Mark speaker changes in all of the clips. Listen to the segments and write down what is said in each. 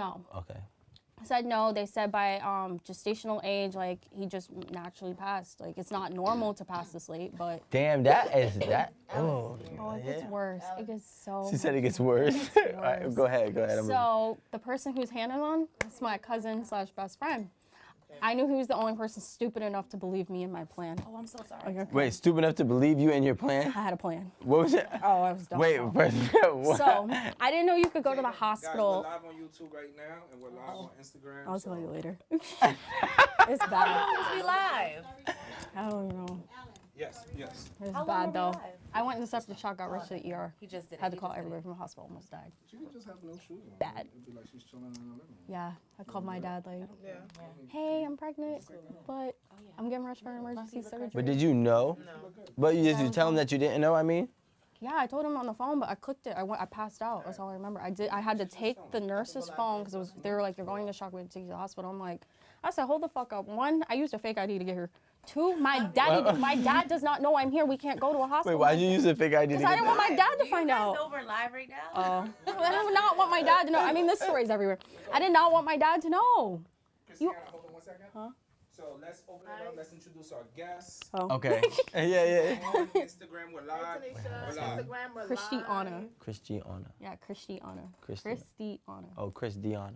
Speaker 1: no.
Speaker 2: Okay.
Speaker 1: I said no. They said by gestational age, like, he just naturally passed. Like, it's not normal to pass this late, but...
Speaker 2: Damn, that is that. Oh,
Speaker 1: it gets worse. It gets so
Speaker 2: She said it gets worse.
Speaker 1: It gets
Speaker 2: All right,
Speaker 1: worse.
Speaker 2: go ahead.
Speaker 1: So, the person whose hand I'm on, is my cousin / best friend. I knew he was the only person stupid enough to believe me in my plan.
Speaker 3: Oh, I'm so sorry.
Speaker 1: Okay.
Speaker 2: Wait, stupid enough to believe you in your plan?
Speaker 1: I had a plan.
Speaker 2: What was it?
Speaker 1: Oh, I was dumb.
Speaker 2: Wait,
Speaker 1: what? So, I didn't know you could go to the hospital.
Speaker 4: Guys, we're live on YouTube right now, and we're live on Instagram.
Speaker 1: I'll tell you later. It's bad.
Speaker 3: Let's be live.
Speaker 1: I don't know.
Speaker 4: Yes.
Speaker 1: It's
Speaker 3: How long
Speaker 1: bad
Speaker 3: were
Speaker 1: though.
Speaker 3: we live?
Speaker 1: I went in the septic shock, got rushed to the ER.
Speaker 3: He just did it.
Speaker 1: Had to
Speaker 3: He
Speaker 1: call
Speaker 3: just did
Speaker 1: everybody
Speaker 3: it.
Speaker 1: from the hospital, almost died.
Speaker 4: She could just have no shoes on.
Speaker 1: Bad.
Speaker 4: It'd be like she's chilling in the living room.
Speaker 1: Yeah, I called my dad like, hey, I'm pregnant, but I'm getting rushed for an emergency surgery.
Speaker 2: But did you know? No. But did you tell him that you didn't know? I mean.
Speaker 1: Yeah, I told him on the phone, but I clicked it. I passed out. That's all I remember. I had to take the nurse's phone because they were like, you're going to shock. We have to take you to the hospital. I'm like, I said, hold the fuck up. 1, I used a fake ID to get here. 2, my dad does not know I'm here. We can't go to a hospital.
Speaker 2: Wait, why'd you use a fake ID?
Speaker 1: Because I didn't want my dad to find out.
Speaker 3: Know we're live right now?
Speaker 1: I did not want my dad to know. I mean, this story's everywhere. I did not want my dad to know.
Speaker 4: Christiana, hold on 1 second. Huh? So let's open it up. Let's introduce our guests.
Speaker 1: Oh.
Speaker 2: Okay. yeah.
Speaker 4: On Instagram, we're live.
Speaker 5: Instagram, we're
Speaker 1: Christiana.
Speaker 2: Christiana.
Speaker 1: Yeah, Christiana.
Speaker 2: Christiana.
Speaker 1: Christiana.
Speaker 2: Oh, Christiana.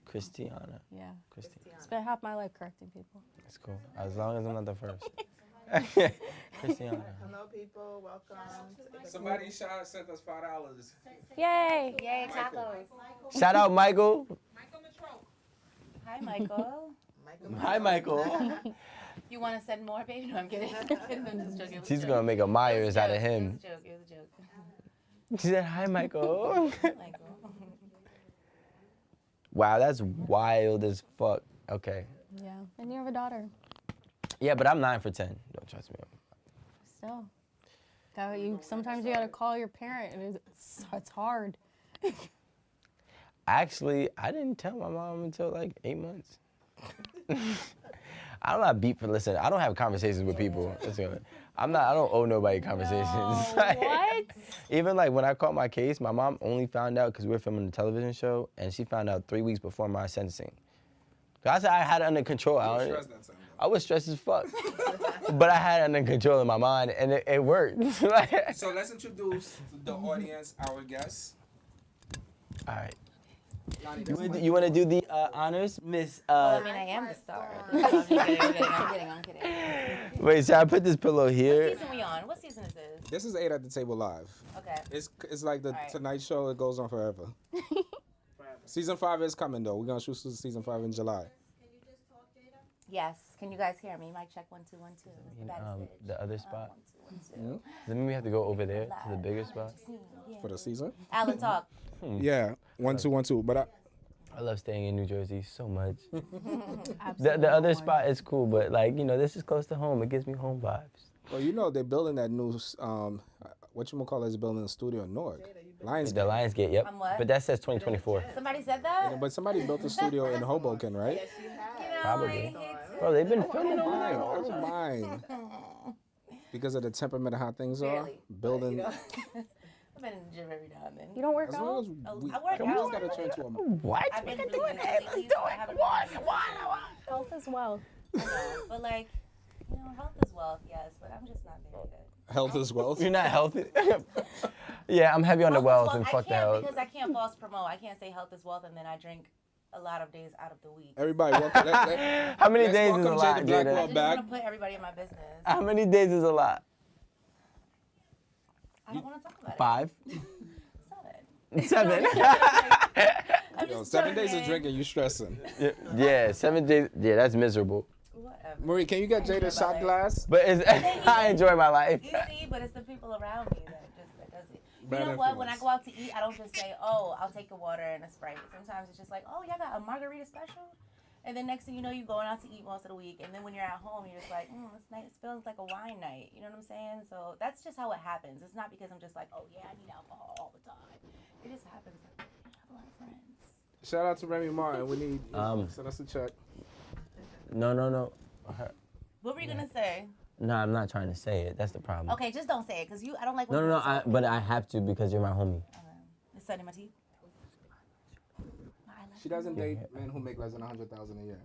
Speaker 1: Christiana. Yeah.
Speaker 2: Christiana.
Speaker 1: Spent half my life correcting people.
Speaker 2: That's cool. As long as I'm not the first. Christiana.
Speaker 5: Hello, people. Welcome.
Speaker 4: Somebody sent us $5.
Speaker 1: Yay!
Speaker 3: Yay, tacos.
Speaker 2: Shout out Michael.
Speaker 3: Hi, Michael.
Speaker 2: Hi, Michael.
Speaker 3: You want to send more, baby? No, I'm kidding. I'm just joking.
Speaker 2: She's gonna make a Myers out of him.
Speaker 3: It was a joke.
Speaker 2: She said, hi, Michael.
Speaker 3: Michael.
Speaker 2: Wow, that's wild as fuck. Okay.
Speaker 1: Yeah. And you have a daughter.
Speaker 2: Yeah, but I'm 9 for 10. Don't trust me.
Speaker 1: Still. Sometimes you gotta call your parent, and it's hard.
Speaker 2: Actually, I didn't tell my mom until like 8 months. I'm not beat for listen. I don't have conversations with people. I don't owe nobody conversations.
Speaker 1: What?
Speaker 2: Even like when I caught my case, my mom only found out because we were filming a television show, and she found out 3 weeks before my sentencing. I said I had it under control. I was stressed as fuck, but I had it under control in my mind, and it worked.
Speaker 4: So let's introduce the audience, our guests.
Speaker 2: All right. You want to do the honors, Miss?
Speaker 3: Well, I mean, I am the star. I'm kidding.
Speaker 2: Wait, should I put this pillow here?
Speaker 3: What season are we on? What season is this?
Speaker 4: This is 8 at the Table Live.
Speaker 3: Okay.
Speaker 4: It's like the
Speaker 3: right.
Speaker 4: Tonight Show. It goes on forever. Season 5 is coming though. We're gonna shoot season 5 in July.
Speaker 3: Yes. Can you guys hear me? Mic check 1 2 1 2. It's the baddest bitch.
Speaker 2: The other spot.
Speaker 3: 1 2 1 2.
Speaker 2: Then we have to go over there to the bigger spot.
Speaker 4: For the season?
Speaker 3: Alan, talk.
Speaker 4: Yeah, 1 2 1 2. But
Speaker 2: I love staying in New Jersey so much.
Speaker 1: Absolutely.
Speaker 2: The other spot is cool, but like this is close to home. It gives me home vibes.
Speaker 4: well, they're building that new whatchamacallit is building a studio in Newark.
Speaker 2: The
Speaker 4: Lionsgate.
Speaker 2: Lionsgate, yep.
Speaker 3: what?
Speaker 2: But that says 2024.
Speaker 3: Somebody said that?
Speaker 4: But somebody built a studio in Hoboken, right?
Speaker 2: Probably. Bro, they've been filming over there.
Speaker 4: I don't mind. Because of the temperament of how things are.
Speaker 3: Barely.
Speaker 4: Building.
Speaker 3: I've been in the gym every now and then.
Speaker 1: You don't work
Speaker 4: As
Speaker 1: out?
Speaker 4: long as we,
Speaker 3: I work
Speaker 4: we
Speaker 3: out.
Speaker 4: just gotta turn to a.
Speaker 2: What?
Speaker 3: I've been
Speaker 2: We can
Speaker 3: really
Speaker 2: do it.
Speaker 3: busy
Speaker 2: Hey, let's
Speaker 3: lately,
Speaker 2: do
Speaker 3: so I
Speaker 2: it.
Speaker 3: haven't
Speaker 2: Come on,
Speaker 3: been
Speaker 2: come on.
Speaker 1: Health as well.
Speaker 3: But like, health is wealth, yes, but I'm just not very good.
Speaker 4: Health is wealth.
Speaker 2: You're not healthy. Yeah, I'm heavy on the
Speaker 3: Health is
Speaker 2: wealth and fuck the
Speaker 3: I
Speaker 2: health.
Speaker 3: can't because I can't false promote. I can't say health is wealth and then I drink a lot of days out of the week.
Speaker 4: Everybody, welcome.
Speaker 2: How many
Speaker 4: let's
Speaker 2: days is a
Speaker 4: welcome
Speaker 2: lot,
Speaker 4: Jada
Speaker 3: I
Speaker 4: Blackwell
Speaker 2: Jada?
Speaker 3: didn't
Speaker 4: back.
Speaker 3: want to put everybody in my business.
Speaker 2: How many days is a lot?
Speaker 3: I don't want to talk about
Speaker 2: 5?
Speaker 3: it.
Speaker 2: 7?
Speaker 3: I'm
Speaker 4: Yo,
Speaker 3: just
Speaker 4: 7 days of
Speaker 3: joking.
Speaker 4: drinking, you stressing.
Speaker 2: Yeah, 7 days. Yeah, that's miserable.
Speaker 3: Whatever.
Speaker 4: Marie, can you get Jada a shot glass?
Speaker 2: But I enjoy my life.
Speaker 3: You see, but it's the people around me that does it. You
Speaker 4: Bad
Speaker 3: know what? When I
Speaker 4: influence.
Speaker 3: go out to eat, I don't just say, "Oh, I'll take a water and a Sprite." Sometimes it's just like, "Oh, y'all got a margarita special," and then next thing you know, you're going out to eat most of the week, and then when you're at home, you're just like, "This night feels like a wine night." You know what I'm saying? So that's just how it happens. It's not because I'm just like, "Oh yeah, I need alcohol all the time." It just happens. Like, I have a lot of friends.
Speaker 4: Shout out to Remy Martin. We need send us a check.
Speaker 2: No.
Speaker 3: What were you gonna say?
Speaker 2: No, I'm not trying to say it. That's the problem.
Speaker 3: Okay, just don't say it, cause I don't like.
Speaker 2: No. But I have to because you're my homie.
Speaker 3: It's sunning my teeth. My
Speaker 4: She doesn't
Speaker 2: Yeah,
Speaker 4: date
Speaker 2: yeah.
Speaker 4: men who make less than 100,000 a year.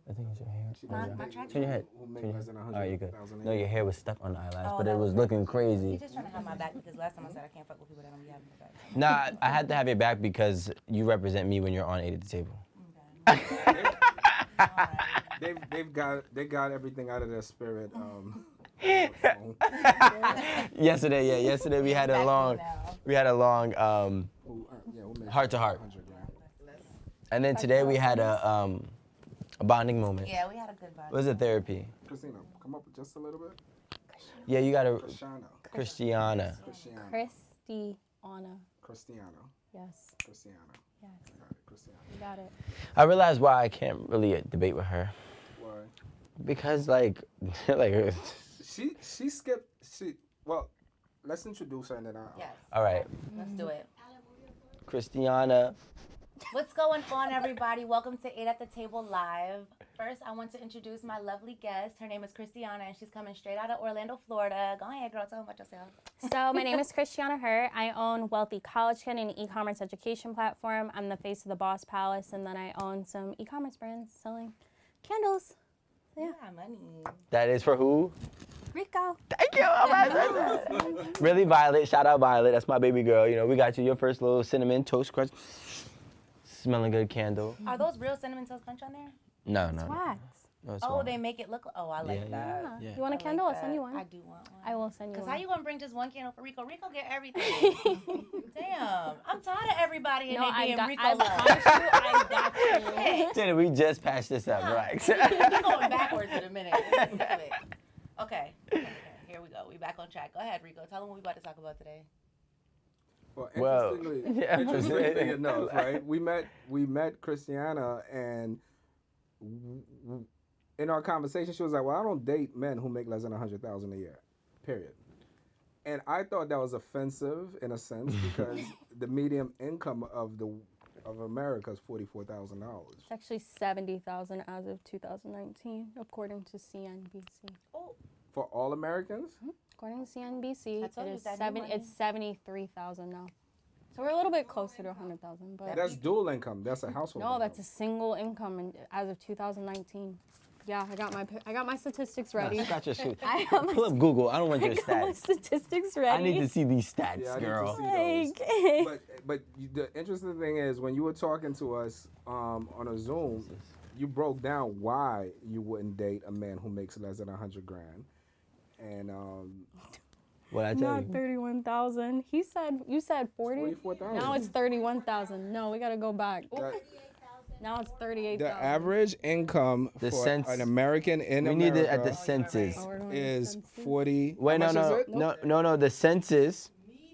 Speaker 2: I think it's your hair.
Speaker 4: She
Speaker 3: My
Speaker 4: doesn't
Speaker 3: track
Speaker 4: date
Speaker 2: Turn your head.
Speaker 4: who make
Speaker 2: Turn your
Speaker 4: less
Speaker 2: head.
Speaker 4: than
Speaker 2: All right, you're good.
Speaker 4: 100,000 a
Speaker 2: No,
Speaker 4: year.
Speaker 2: your hair was stuck on the eyelash,
Speaker 3: Oh,
Speaker 2: but it
Speaker 3: that
Speaker 2: was
Speaker 3: was
Speaker 2: looking
Speaker 3: He's
Speaker 2: crazy.
Speaker 3: just trying to have my back because last time I said I can't fuck with people that don't be having my back.
Speaker 2: Nah, I had to have your back because you represent me when you're on 8 at the table.
Speaker 3: Okay. Alright.
Speaker 4: They got everything out of their spirit.
Speaker 2: Yesterday we had a
Speaker 3: Back
Speaker 2: long,
Speaker 3: now.
Speaker 4: Who makes
Speaker 2: Heart to heart.
Speaker 4: 100 grand?
Speaker 2: and then today we had a bonding moment.
Speaker 3: Yeah, we had a good vibe.
Speaker 2: It was a therapy.
Speaker 4: Christina, come up just a little bit.
Speaker 2: Yeah, you gotta,
Speaker 4: Christiana.
Speaker 2: Christiana.
Speaker 4: Christiana.
Speaker 1: Christiana. Yes.
Speaker 4: Christiana.
Speaker 1: Yes.
Speaker 4: I got it. Christiana.
Speaker 1: You got it.
Speaker 2: I realized why I can't really debate with her.
Speaker 4: Why?
Speaker 2: Because like
Speaker 4: She skipped. Well, let's introduce her and then I'll.
Speaker 3: Yes.
Speaker 2: all right,
Speaker 3: Let's do it.
Speaker 2: Christiana.
Speaker 3: What's going on, everybody? Welcome to 8 at the Table Live. First, I want to introduce my lovely guest. Her name is Christiana, and she's coming straight out of Orlando, Florida. Go ahead, girl. Tell them about yourself.
Speaker 1: So my name is Christiana Hurt. I own Wealthy College Kid, an e-commerce education platform. I'm the face of the Boss Palace, and then I own some e-commerce brands selling candles.
Speaker 3: Yeah, money.
Speaker 2: That is for who?
Speaker 1: Rico.
Speaker 2: Thank you. Really, Violet. Shout out Violet. That's my baby girl. You know, we got you your first little cinnamon toast crunch. Smelling good candle.
Speaker 3: Are those real cinnamon toast crunch on there?
Speaker 2: No, no.
Speaker 1: Wax.
Speaker 2: No, it's
Speaker 3: Oh,
Speaker 2: wrong.
Speaker 3: they make it look. Oh, I like
Speaker 2: Yeah,
Speaker 3: that.
Speaker 2: yeah.
Speaker 1: You want a
Speaker 3: I
Speaker 1: candle?
Speaker 3: like
Speaker 1: I'll send you
Speaker 3: that.
Speaker 1: one.
Speaker 3: I do want one.
Speaker 1: I will send you
Speaker 3: Cause
Speaker 1: one.
Speaker 3: how you gonna bring just one candle for Rico? Rico get everything. Damn, I'm tired of everybody in
Speaker 1: No,
Speaker 3: there being Rico
Speaker 1: I
Speaker 3: love.
Speaker 1: promise you, I got you.
Speaker 3: Hey,
Speaker 2: Jenna, we just patched this up, relax.
Speaker 3: we going backwards in a minute. Okay, here we go. We back on track. Go ahead, Rico. Tell them what we about to talk about today.
Speaker 4: Well,
Speaker 2: yeah.
Speaker 4: interestingly enough, right? We met Christiana, and in our conversation, she was like, "Well, I don't date men who make less than 100,000 a year, period." And I thought that was offensive in a sense because the median income of America is $44,000.
Speaker 1: It's actually 70,000 as of 2019, according to CNBC.
Speaker 3: Oh,
Speaker 4: For all Americans?
Speaker 1: According to CNBC,
Speaker 3: I told you
Speaker 1: it is
Speaker 3: that new money.
Speaker 1: it's 73,000 now. So we're a little bit closer to 100,000, but
Speaker 4: That's dual income. That's a household.
Speaker 1: no,
Speaker 4: income.
Speaker 1: that's a single income as of 2019. Yeah, I got my statistics ready.
Speaker 2: Scratch your shoe.
Speaker 1: I got my,
Speaker 2: Pull up Google. I don't want your
Speaker 1: I got my
Speaker 2: stats.
Speaker 1: statistics ready.
Speaker 2: I need to see these stats,
Speaker 4: Yeah, I need to
Speaker 2: girl.
Speaker 4: see those. But the interesting thing is when you were talking to us on a Zoom, you broke down why you wouldn't date a man who makes less than 100 grand, and
Speaker 2: What I tell
Speaker 1: Not
Speaker 2: you?
Speaker 1: 31,000. You said 40.
Speaker 4: 44,000.
Speaker 1: Now it's 31,000. No, we gotta go back.
Speaker 4: that-
Speaker 1: Now it's 38,000.
Speaker 4: the average income
Speaker 2: The
Speaker 4: for
Speaker 2: cents-
Speaker 4: an American in
Speaker 2: We need
Speaker 4: America
Speaker 2: it at the census.
Speaker 1: Oh, we're doing
Speaker 4: is
Speaker 1: census?
Speaker 4: 40.
Speaker 2: Wait,
Speaker 4: how
Speaker 2: no,
Speaker 4: much
Speaker 2: no,
Speaker 4: is it?
Speaker 2: no. The census.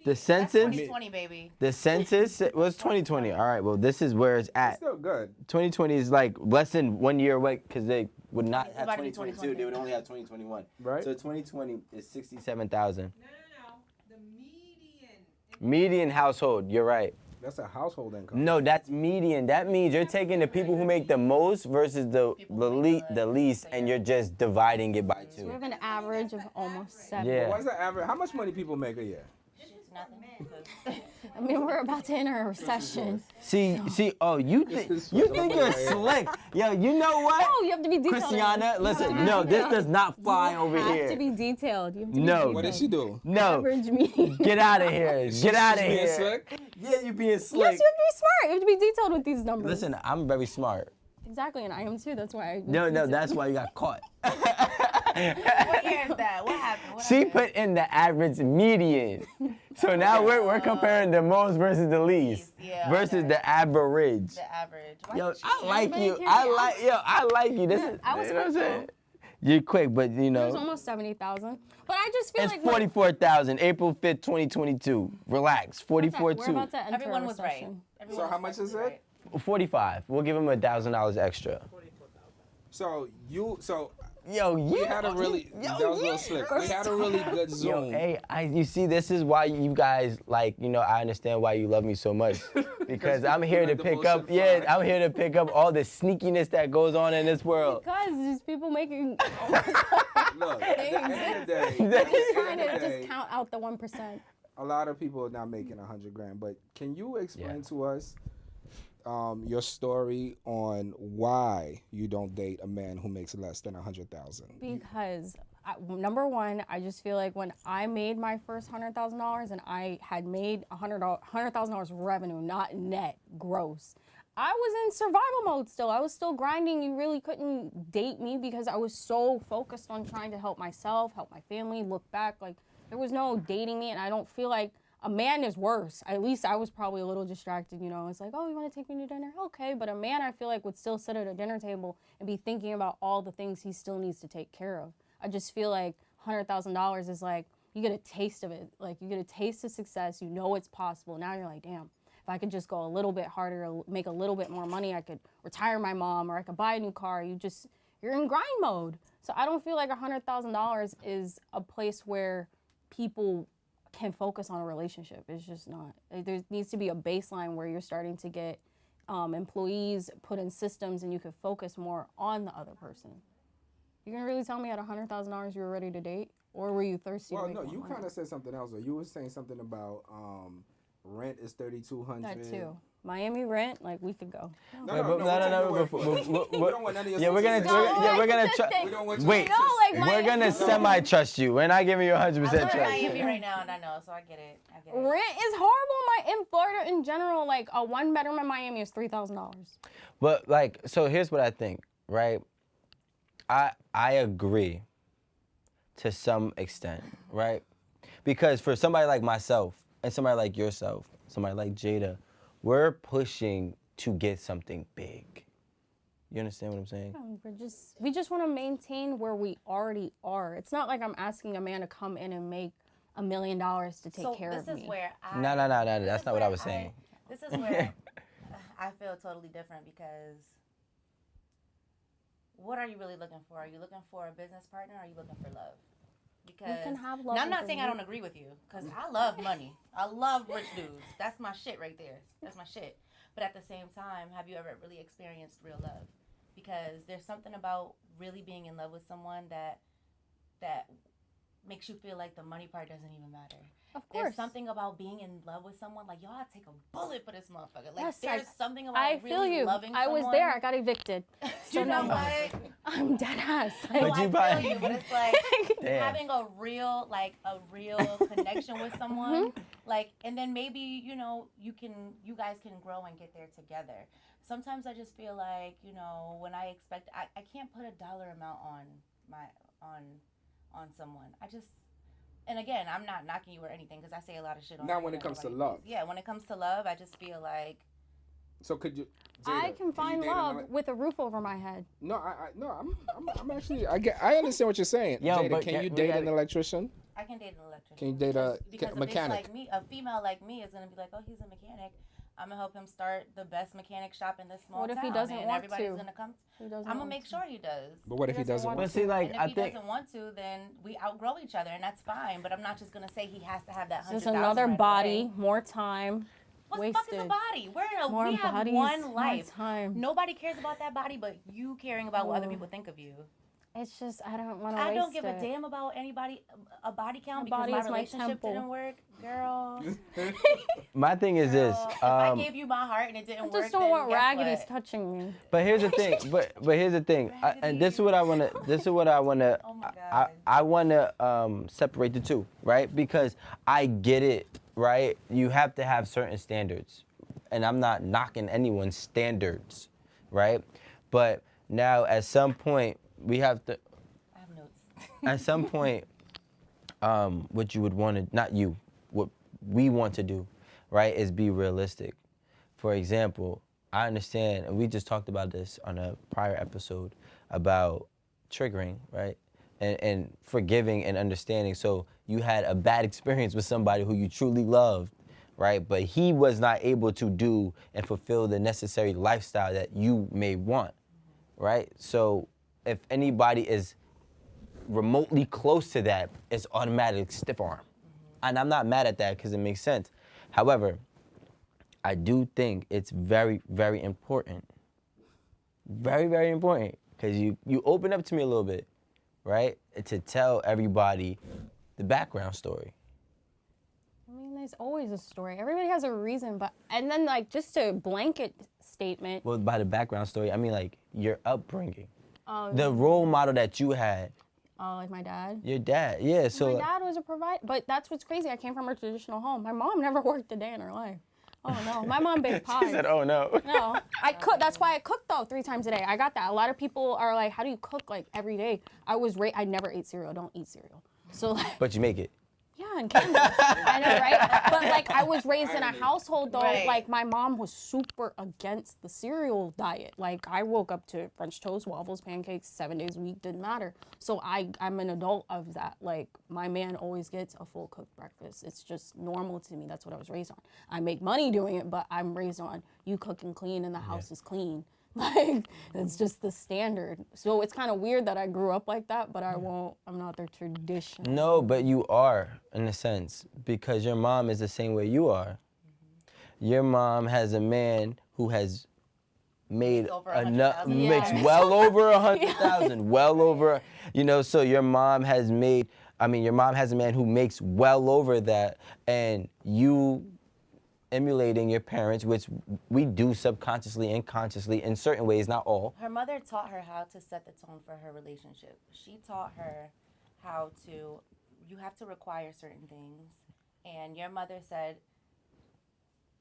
Speaker 2: The
Speaker 3: that's
Speaker 2: census.
Speaker 3: 2020, baby.
Speaker 2: The census was 2020. All right. Well, this is where it's
Speaker 4: It's
Speaker 2: at.
Speaker 4: still good.
Speaker 2: 2020 is like less than 1 year away because they would not
Speaker 3: It's
Speaker 2: have
Speaker 3: about to be
Speaker 2: 2022.
Speaker 3: 2020.
Speaker 2: They would only have 2021.
Speaker 4: Right.
Speaker 2: So 2020 is 67,000.
Speaker 6: No. The median.
Speaker 2: Median household. You're right.
Speaker 4: That's a household income.
Speaker 2: No, that's median. That means you're taking the people who make the most versus the least, and you're just dividing it by
Speaker 1: We
Speaker 2: two.
Speaker 1: have an average of almost 7.
Speaker 2: Yeah.
Speaker 4: What's the average? How much money people make a year?
Speaker 3: Nothing.
Speaker 1: I mean, we're about to enter a recession.
Speaker 2: See. Oh, you think you're slick? Yo, you know what?
Speaker 1: Oh, you have to be detailed.
Speaker 2: Christiana, listen. No, this does not fly over
Speaker 1: You have
Speaker 2: here.
Speaker 1: to be detailed. You have to
Speaker 2: No.
Speaker 1: be detailed.
Speaker 4: What did she do?
Speaker 2: No,
Speaker 1: Average me.
Speaker 2: get out of here. Get out of
Speaker 4: Being
Speaker 2: here.
Speaker 4: slick?
Speaker 2: Yeah, you being
Speaker 1: Yes,
Speaker 2: slick.
Speaker 1: you have to be smart. You have to be detailed with these numbers.
Speaker 2: Listen, I'm very smart.
Speaker 1: Exactly, and I am too. That's why.
Speaker 2: No, that's why you got caught.
Speaker 3: What year is that? What happened? What
Speaker 2: She
Speaker 3: happened?
Speaker 2: put in the average median. So now we're comparing the most versus the least
Speaker 3: Yeah,
Speaker 2: versus
Speaker 3: okay.
Speaker 2: the average.
Speaker 3: The average.
Speaker 2: Yo, I like
Speaker 1: Everybody
Speaker 2: you.
Speaker 1: can
Speaker 2: I like you. This is
Speaker 1: I was
Speaker 2: you know what I'm
Speaker 1: quick,
Speaker 2: saying? You're quick, but you
Speaker 1: It was
Speaker 2: know.
Speaker 1: almost 70,000. But I just feel
Speaker 2: It's
Speaker 1: like
Speaker 2: 44,000, April 5th, 2022. Relax,
Speaker 1: we're
Speaker 2: 44.2.
Speaker 1: about to enter
Speaker 3: Everyone
Speaker 1: a
Speaker 3: was right.
Speaker 1: recession.
Speaker 3: Everyone
Speaker 4: So
Speaker 3: was
Speaker 4: how much is
Speaker 3: perfectly
Speaker 4: it?
Speaker 3: right.
Speaker 2: 45. We'll give him $1,000 extra.
Speaker 4: So
Speaker 2: Yo,
Speaker 4: we had a really that was a little slick. We had a really good
Speaker 2: Yo,
Speaker 4: Zoom.
Speaker 2: hey, you see, this is why you guys like, I understand why you love me so much. Because I'm here to
Speaker 4: let the
Speaker 2: pick up,
Speaker 4: bullshit fly.
Speaker 2: I'm here to pick up all the sneakiness that goes on in this world.
Speaker 1: Because these people making.
Speaker 4: Look, at the end of the day,
Speaker 1: They're just trying
Speaker 4: at the
Speaker 1: to
Speaker 4: end of the
Speaker 1: just
Speaker 4: day,
Speaker 1: count out the 1%.
Speaker 4: a lot of people are not making 100 grand. But can you explain
Speaker 2: Yeah.
Speaker 4: to us your story on why you don't date a man who makes less than 100,000.
Speaker 1: Because number one, I just feel like when I made my first $100,000 and I had made $100,000 revenue, not net, gross, I was in survival mode still. I was still grinding. You really couldn't date me because I was so focused on trying to help myself, help my family, look back. Like, there was no dating me, and I don't feel like a man is worse. At least I was probably a little distracted, you know. It's like, oh, you want to take me to dinner? Okay. But a man, I feel like, would still sit at a dinner table and be thinking about all the things he still needs to take care of. I just feel like $100,000 is like, you get a taste of it. Like, you get a taste of success. You know it's possible. Now you're like, damn, if I could just go a little bit harder, or make a little bit more money, I could retire my mom, or I could buy a new car. You're in grind mode. So I don't feel like $100,000 is a place where people can focus on a relationship. It's just not. There needs to be a baseline where you're starting to get employees put in systems and you could focus more on the other person. You can really tell me at $100,000 you were ready to date? Or were you thirsty to
Speaker 4: Well,
Speaker 1: make
Speaker 4: no,
Speaker 1: more
Speaker 4: you
Speaker 1: money?
Speaker 4: kind of said something else. Though. You were saying something about rent is $3,200.
Speaker 1: That too. Miami rent, like, we could go.
Speaker 4: No.
Speaker 2: We don't want none of your
Speaker 4: Yeah, we're gonna.
Speaker 2: we're gonna
Speaker 4: We don't want you
Speaker 2: wait.
Speaker 4: to-
Speaker 1: No, like,
Speaker 2: We're gonna semi-trust you. We're not giving you 100%
Speaker 3: I live in
Speaker 2: trust.
Speaker 3: Miami right now, and I know, so I get it.
Speaker 1: Rent is horrible in Florida in general. Like, a one bedroom in Miami is $3,000.
Speaker 2: But like, so here's what I think, right? I agree to some extent, right? Because for somebody like myself and somebody like yourself, somebody like Jada, we're pushing to get something big. You understand what I'm saying?
Speaker 1: We just want to maintain where we already are. It's not like I'm asking a man to come in and make $1 million to take care of me.
Speaker 3: So this is where I...
Speaker 2: No, that's not what I was saying.
Speaker 3: This is where I feel totally different because what are you really looking for? Are you looking for a business partner or are you looking for love? Because
Speaker 1: can have love
Speaker 3: now, I'm
Speaker 1: with
Speaker 3: not
Speaker 1: a
Speaker 3: saying I
Speaker 1: root.
Speaker 3: don't agree with you because I love money. I love rich dudes. That's my shit right there. That's my shit. But at the same time, have you ever really experienced real love? Because there's something about really being in love with someone that makes you feel like the money part doesn't even matter.
Speaker 1: Of course.
Speaker 3: There's something about being in love with someone, like, y'all take a bullet for this motherfucker. Like,
Speaker 1: Yes,
Speaker 3: there's something about
Speaker 1: I
Speaker 3: really
Speaker 1: feel you.
Speaker 3: loving
Speaker 1: I
Speaker 3: someone.
Speaker 1: was there. I got evicted.
Speaker 3: You know
Speaker 1: now
Speaker 3: what?
Speaker 1: I'm dead ass.
Speaker 2: But
Speaker 3: No,
Speaker 2: you
Speaker 3: I
Speaker 2: buy-
Speaker 3: feel you, but it's like
Speaker 2: Damn.
Speaker 3: having a real connection with someone, like, and then maybe, you guys can grow and get there together. Sometimes I just feel like, when I can't put a dollar amount on someone. And again, I'm not knocking you or anything because I say a lot of shit on
Speaker 4: Now
Speaker 3: here
Speaker 4: when it
Speaker 3: that
Speaker 4: comes to
Speaker 3: nobody
Speaker 4: love.
Speaker 3: thinks. Yeah, when it comes to love, I just feel like...
Speaker 4: So could you?
Speaker 1: I
Speaker 4: Jada,
Speaker 1: can find
Speaker 4: date
Speaker 1: love
Speaker 4: another-
Speaker 1: with a roof over my head.
Speaker 4: No, I'm actually. I understand what you're saying.
Speaker 2: Yo,
Speaker 4: Jada,
Speaker 2: but
Speaker 4: can you
Speaker 2: we
Speaker 4: date
Speaker 2: gotta-
Speaker 4: an electrician?
Speaker 3: I can date an electrician.
Speaker 4: Can you date a
Speaker 3: Because
Speaker 4: mechanic?
Speaker 3: Like me, a female like me is gonna be like, oh, he's a mechanic. I'm gonna help him start the best mechanic shop in this small
Speaker 1: What if
Speaker 3: town.
Speaker 1: he doesn't
Speaker 3: and
Speaker 1: want
Speaker 3: everybody's
Speaker 1: to?
Speaker 3: gonna come.
Speaker 1: He doesn't
Speaker 3: I'm gonna
Speaker 1: want
Speaker 3: make
Speaker 1: to.
Speaker 3: sure he does.
Speaker 4: But what if he doesn't want
Speaker 2: But
Speaker 4: to?
Speaker 2: see, like,
Speaker 3: And if
Speaker 2: I
Speaker 3: he
Speaker 2: think
Speaker 3: doesn't want to, then we outgrow each other, and that's fine. But I'm not just gonna say he has to have that
Speaker 1: Just
Speaker 3: 100,000
Speaker 1: another
Speaker 3: right
Speaker 1: body,
Speaker 3: away.
Speaker 1: more time.
Speaker 3: What the
Speaker 1: wasted.
Speaker 3: fuck is a body?
Speaker 1: More
Speaker 3: We have
Speaker 1: bodies,
Speaker 3: one
Speaker 1: more
Speaker 3: life.
Speaker 1: time.
Speaker 3: Nobody cares about that body, but you caring about what other people think of you.
Speaker 1: It's just, I don't want to
Speaker 3: I
Speaker 1: waste
Speaker 3: don't give
Speaker 1: it.
Speaker 3: a damn about anybody, a body count,
Speaker 1: My
Speaker 3: because
Speaker 1: body
Speaker 3: my
Speaker 1: is my
Speaker 3: relationship
Speaker 1: temple.
Speaker 3: didn't work, girl.
Speaker 2: my thing is this.
Speaker 3: Girl, if I gave you my heart and it didn't
Speaker 1: I
Speaker 3: work,
Speaker 1: just don't
Speaker 3: then
Speaker 1: want
Speaker 3: guess
Speaker 1: raggities
Speaker 3: what?
Speaker 1: touching me.
Speaker 2: But here's the thing. But here's the thing. And this is what I wanna.
Speaker 3: Oh my God.
Speaker 2: I wanna separate the two, right? Because I get it, right? You have to have certain standards, and I'm not knocking anyone's standards, right? But now at some point we have to.
Speaker 3: I have notes.
Speaker 2: At some point, what you would want to, not you, what we want to do, right, is be realistic. For example, I understand, and we just talked about this on a prior episode about triggering, right, and forgiving and understanding. So you had a bad experience with somebody who you truly loved, right, but he was not able to do and fulfill the necessary lifestyle that you may want, right? So if anybody is remotely close to that, it's automatic stiff arm. And I'm not mad at that because it makes sense. However, I do think it's very, very important. Very, very important. Because you open up to me a little bit, right? To tell everybody the background story.
Speaker 1: I mean, they There's always a story. Everybody has a reason, but and then like just a blanket statement.
Speaker 2: Well, by the background story, I mean like your upbringing,
Speaker 1: Oh,
Speaker 2: the role model that you had.
Speaker 1: oh, like my dad.
Speaker 2: Your dad, yeah. So
Speaker 1: My dad was a provider, but that's what's crazy. I came from a traditional home. My mom never worked a day in her life. Oh no, my mom baked pies.
Speaker 2: she said, "Oh no."
Speaker 1: No, I cook. That's why I cook though 3 times a day. I got that. A lot of people are like, "How do you cook like every day?" I never ate cereal. I don't eat cereal. So like,
Speaker 2: But you make it.
Speaker 1: yeah, and candles. I know, right? But like, I was raised in a household though.
Speaker 3: Right.
Speaker 1: Like my mom was super against the cereal diet. Like I woke up to French toast, waffles, pancakes 7 days a week. Didn't matter. So I'm an adult of that. Like my man always gets a full cooked breakfast. It's just normal to me. That's what I was raised on. I make money doing it, but I'm raised on you cook and clean and the house is clean. Like it's just the standard. So it's kind of weird that I grew up like that, but I'm not their tradition.
Speaker 2: No, but you are in a sense because your mom is the same way you are. Your mom has a man who has made
Speaker 3: Makes over
Speaker 2: enough,
Speaker 3: 100,000.
Speaker 2: makes
Speaker 1: Yeah.
Speaker 2: well over 100,000, well over, so your mom has made, your mom has a man who makes well over that, and you emulating your parents, which we do subconsciously and consciously in certain ways, not all.
Speaker 3: Her mother taught her how to set the tone for her relationship. She taught her how to, you have to require certain things. And your mother said,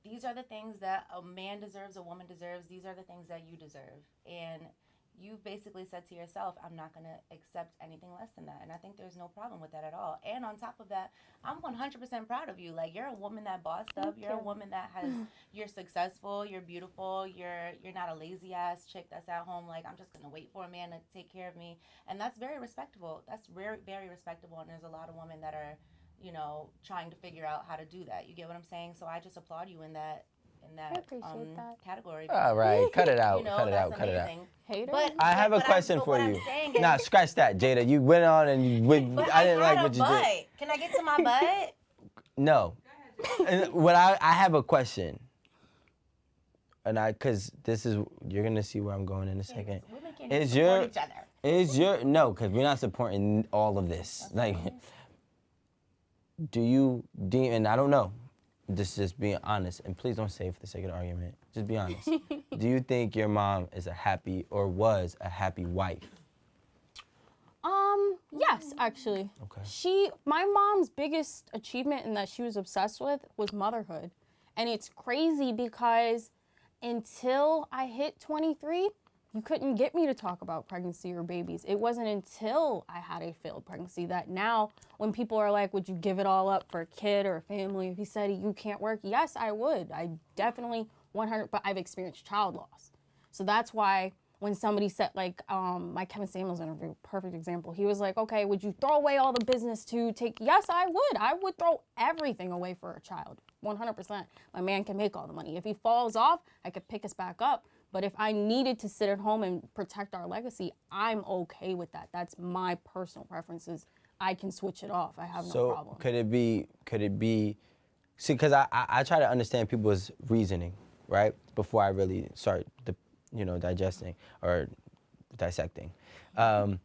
Speaker 3: these are the things that a man deserves, a woman deserves. These are the things that you deserve. And you've basically said to yourself, I'm not going to accept anything less than that. And I think there's no problem with that at all. And on top of that, I'm 100% proud of you. Like, you're a woman that bossed up. You're a woman that has, you're successful. You're beautiful. You're not a lazy ass chick that's at home. Like, I'm just going to wait for a man to take care of me. And that's very respectable. That's very, very respectable. And there's a lot of women that are, trying to figure out how to do that. You get what I'm saying? So I just applaud you in that
Speaker 1: appreciate that.
Speaker 3: category.
Speaker 2: All right, cut it out, cut it
Speaker 3: that's
Speaker 2: out, cut it out.
Speaker 3: amazing.
Speaker 1: Hater?
Speaker 3: But
Speaker 2: I have a question
Speaker 3: but
Speaker 2: for
Speaker 3: what
Speaker 2: you.
Speaker 3: I'm saying is,
Speaker 2: Nah, scratch that, Jada. You went on and you went,
Speaker 3: but
Speaker 2: I didn't
Speaker 3: had
Speaker 2: like
Speaker 3: a
Speaker 2: what you
Speaker 3: butt.
Speaker 2: did.
Speaker 3: Can I get to my butt?
Speaker 2: No. And what I have a question. And cause this is, you're gonna see where I'm going in a second.
Speaker 3: Women can't
Speaker 2: Is
Speaker 3: even support each other.
Speaker 2: No, cause we're not supporting all of this. Like, do you deem, and I don't know, just being honest, and please don't say it for the sake of the argument, just be honest. Do you think your mom is a happy, or was a happy wife?
Speaker 1: Yes, actually.
Speaker 2: Okay.
Speaker 1: My mom's biggest achievement and that she was obsessed with was motherhood. And it's crazy because until I hit 23, you couldn't get me to talk about pregnancy or babies. It wasn't until I had a failed pregnancy that now when people are like, would you give it all up for a kid or a family? If you said you can't work, yes, I would. I definitely 100, but I've experienced child loss. So that's why when somebody said, like, my Kevin Samuels interview, perfect example. He was like, okay, would you throw away all the business to take? Yes, I would. I would throw everything away for a child, 100%. My man can make all the money. If he falls off, I could pick us back up. But if I needed to sit at home and protect our legacy, I'm okay with that. That's my personal preferences. I can switch it off. I have no problem.
Speaker 2: So could it be, see, because I try to understand people's reasoning, right? Before I really start digesting or dissecting. So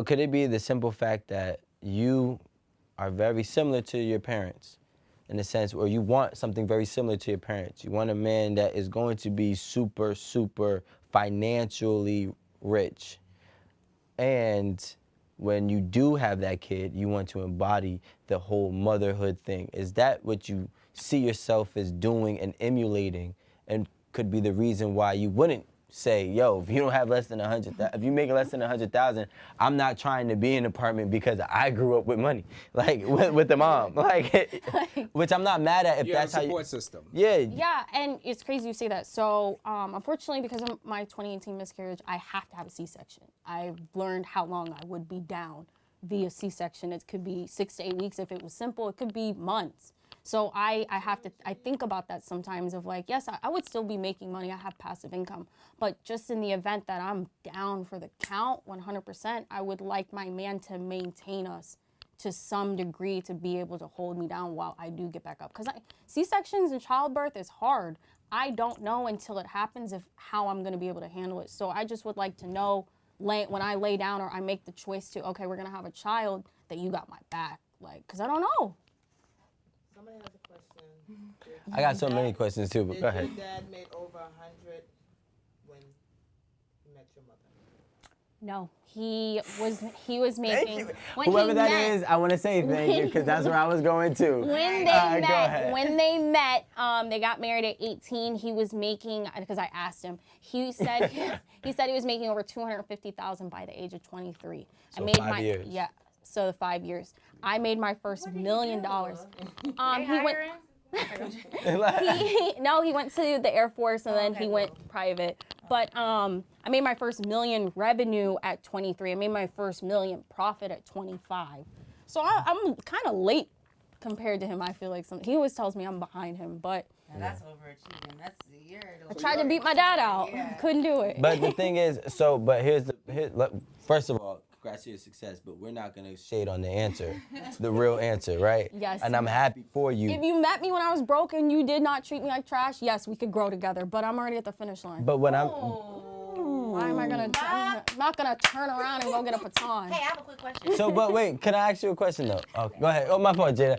Speaker 2: could it be the simple fact that you are very similar to your parents in a sense, or you want something very similar to your parents? You want a man that is going to be super, super financially rich. And when you do have that kid, you want to embody the whole motherhood thing. Is that what you see yourself as doing and emulating, and could be the reason why you wouldn't say, yo, if you don't have less than 100,000, if you make less than 100,000, I'm not trying to be in an apartment because I grew up with money, like with the mom, like, which I'm not mad at if
Speaker 4: You
Speaker 2: that's
Speaker 4: have
Speaker 2: how
Speaker 4: a
Speaker 2: you.
Speaker 4: support system.
Speaker 2: Yeah.
Speaker 1: Yeah, and it's crazy you say that. So, unfortunately, because of my 2018 miscarriage, I have to have a C-section. I've learned how long I would be down via C-section. It could be 6 to 8 weeks if it was simple. It could be months. So I think about that sometimes of like, yes, I would still be making money. I have passive income. But just in the event that I'm down for the count 100%, I would like my man to maintain us to some degree to be able to hold me down while I do get back up. Because C-sections and childbirth is hard. I don't know until it happens how I'm going to be able to handle it. So I just would like to know when I lay down or I make the choice to, okay, we're going to have a child, that you got my back. Like, because I don't know.
Speaker 5: Somebody has a question.
Speaker 2: I got so many questions too, but
Speaker 5: Did
Speaker 2: go ahead.
Speaker 5: your dad make over 100 when he met your mother?
Speaker 1: No, he was making.
Speaker 2: you.
Speaker 1: When
Speaker 2: Whoever
Speaker 1: he
Speaker 2: that
Speaker 1: met,
Speaker 2: is, I want to say thank you because that's where I was going to.
Speaker 1: When they
Speaker 2: Go
Speaker 1: met,
Speaker 2: ahead.
Speaker 1: they got married at 18. He was making, because I asked him, he said he was making over $250,000 by the age of 23.
Speaker 2: So
Speaker 1: I made
Speaker 2: 5 years.
Speaker 1: Yeah, so 5 years. I made my first $1 million.
Speaker 3: They
Speaker 1: He went.
Speaker 3: hiring?
Speaker 1: He went to the Air Force and then
Speaker 3: okay,
Speaker 1: he went
Speaker 3: cool.
Speaker 1: private. But I made my first million revenue at 23. I made my first million profit at 25. So I'm kind of late compared to him. I feel like he always tells me I'm behind him, but
Speaker 3: Now that's overachieving. That's you're.
Speaker 1: I tried to beat my dad out.
Speaker 3: Yeah.
Speaker 1: Couldn't do it.
Speaker 2: But the thing is, first of all, congrats to your success, but we're not going to shade on the answer, the real answer, right?
Speaker 1: Yes.
Speaker 2: And I'm happy for you.
Speaker 1: If you met me when I was broke and you did not treat me like trash, yes, we could grow together. But I'm already at the finish line.
Speaker 2: But when
Speaker 1: Why am I gonna? I'm not gonna turn around and go get a baton.
Speaker 3: Hey, I have a quick question.
Speaker 2: but wait, can I ask you a question though? Oh, go ahead. Oh, my fault, Jada.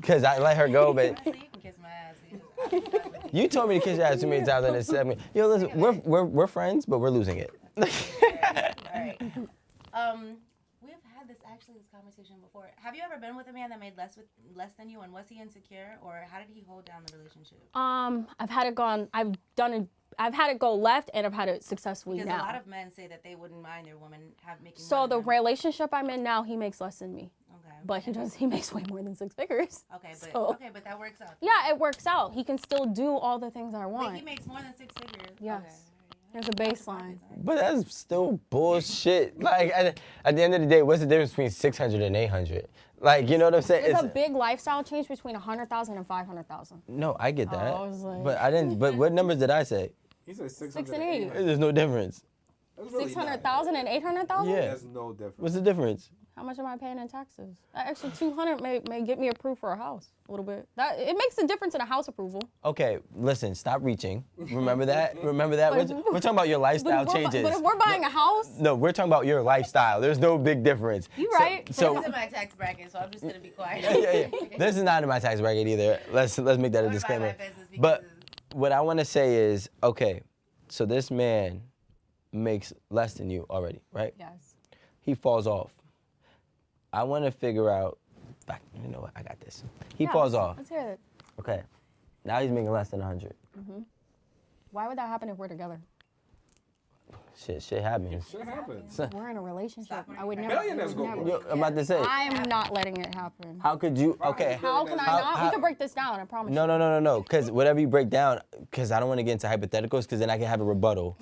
Speaker 2: Because I let her go, but
Speaker 3: So you can kiss my ass. I'll be done with
Speaker 2: you told me to kiss your ass too many times in this segment. Yo, listen, we're friends, but we're losing it.
Speaker 3: All right. We've had this conversation before. Have you ever been with a man that made less than you, and was he insecure, or how did he hold down the relationship?
Speaker 1: I've had it gone. I've had it go left, and I've had it successfully
Speaker 3: Because
Speaker 1: now.
Speaker 3: a lot of men say that they wouldn't mind their woman making.
Speaker 1: So
Speaker 3: more
Speaker 1: the
Speaker 3: than them.
Speaker 1: relationship I'm in now, he makes less than me,
Speaker 3: Okay.
Speaker 1: but he makes way more than 6 figures.
Speaker 3: Okay, but
Speaker 1: So-
Speaker 3: but that works out.
Speaker 1: Yeah, it works out. He can still do all the things I
Speaker 3: But
Speaker 1: want.
Speaker 3: he makes more than 6 figures.
Speaker 1: Yes.
Speaker 3: Okay.
Speaker 1: There's a baseline.
Speaker 2: But that's still bullshit. Like, at the end of the day, what's the difference between 600 and 800? Like, you know what I'm saying?
Speaker 1: There's a big lifestyle change between 100,000 and 500,000.
Speaker 2: No, I get that.
Speaker 1: I was like-
Speaker 2: But I didn't. But what numbers did I say?
Speaker 4: He said
Speaker 1: 6 and 8.
Speaker 2: There's no difference.
Speaker 1: 600,000 and 800,000?
Speaker 2: Yeah.
Speaker 4: There's no difference.
Speaker 2: What's the difference?
Speaker 1: How much am I paying in taxes? Actually, 200 may get me approved for a house a little bit. It makes a difference in a house approval.
Speaker 2: Okay, listen, stop reaching. Remember that? Remember that? We're talking about your lifestyle changes.
Speaker 1: But if we're buying a house,
Speaker 2: No, we're talking about your lifestyle. There's no big difference.
Speaker 1: you right.
Speaker 2: So,
Speaker 3: This is my tax bracket, so I'm just gonna be quiet.
Speaker 2: yeah. This is not in my tax bracket either. Let's make that a
Speaker 3: I'm gonna mind my
Speaker 2: disclaimer.
Speaker 3: business because
Speaker 2: But what I want to say is, okay, so this man makes less than you already, right?
Speaker 1: Yes.
Speaker 2: He falls off. I want to figure out. You know what? I got this. He
Speaker 1: Yeah,
Speaker 2: falls
Speaker 1: let's-
Speaker 2: off.
Speaker 1: Let's hear it.
Speaker 2: Okay. Now he's making less than 100.
Speaker 1: Why would that happen if we're together?
Speaker 2: Shit happens.
Speaker 4: Shit happens.
Speaker 1: We're in a relationship.
Speaker 3: Stop
Speaker 1: I would never.
Speaker 4: Millionaires
Speaker 1: I would
Speaker 4: go
Speaker 1: never.
Speaker 4: broke.
Speaker 2: Yo, I'm about to say.
Speaker 1: I am not letting it happen.
Speaker 2: How could you? Okay.
Speaker 1: How can I not? We can break this down. I promise.
Speaker 2: No. Because whatever you break down, because I don't want to get into hypotheticals, because then I can have a rebuttal,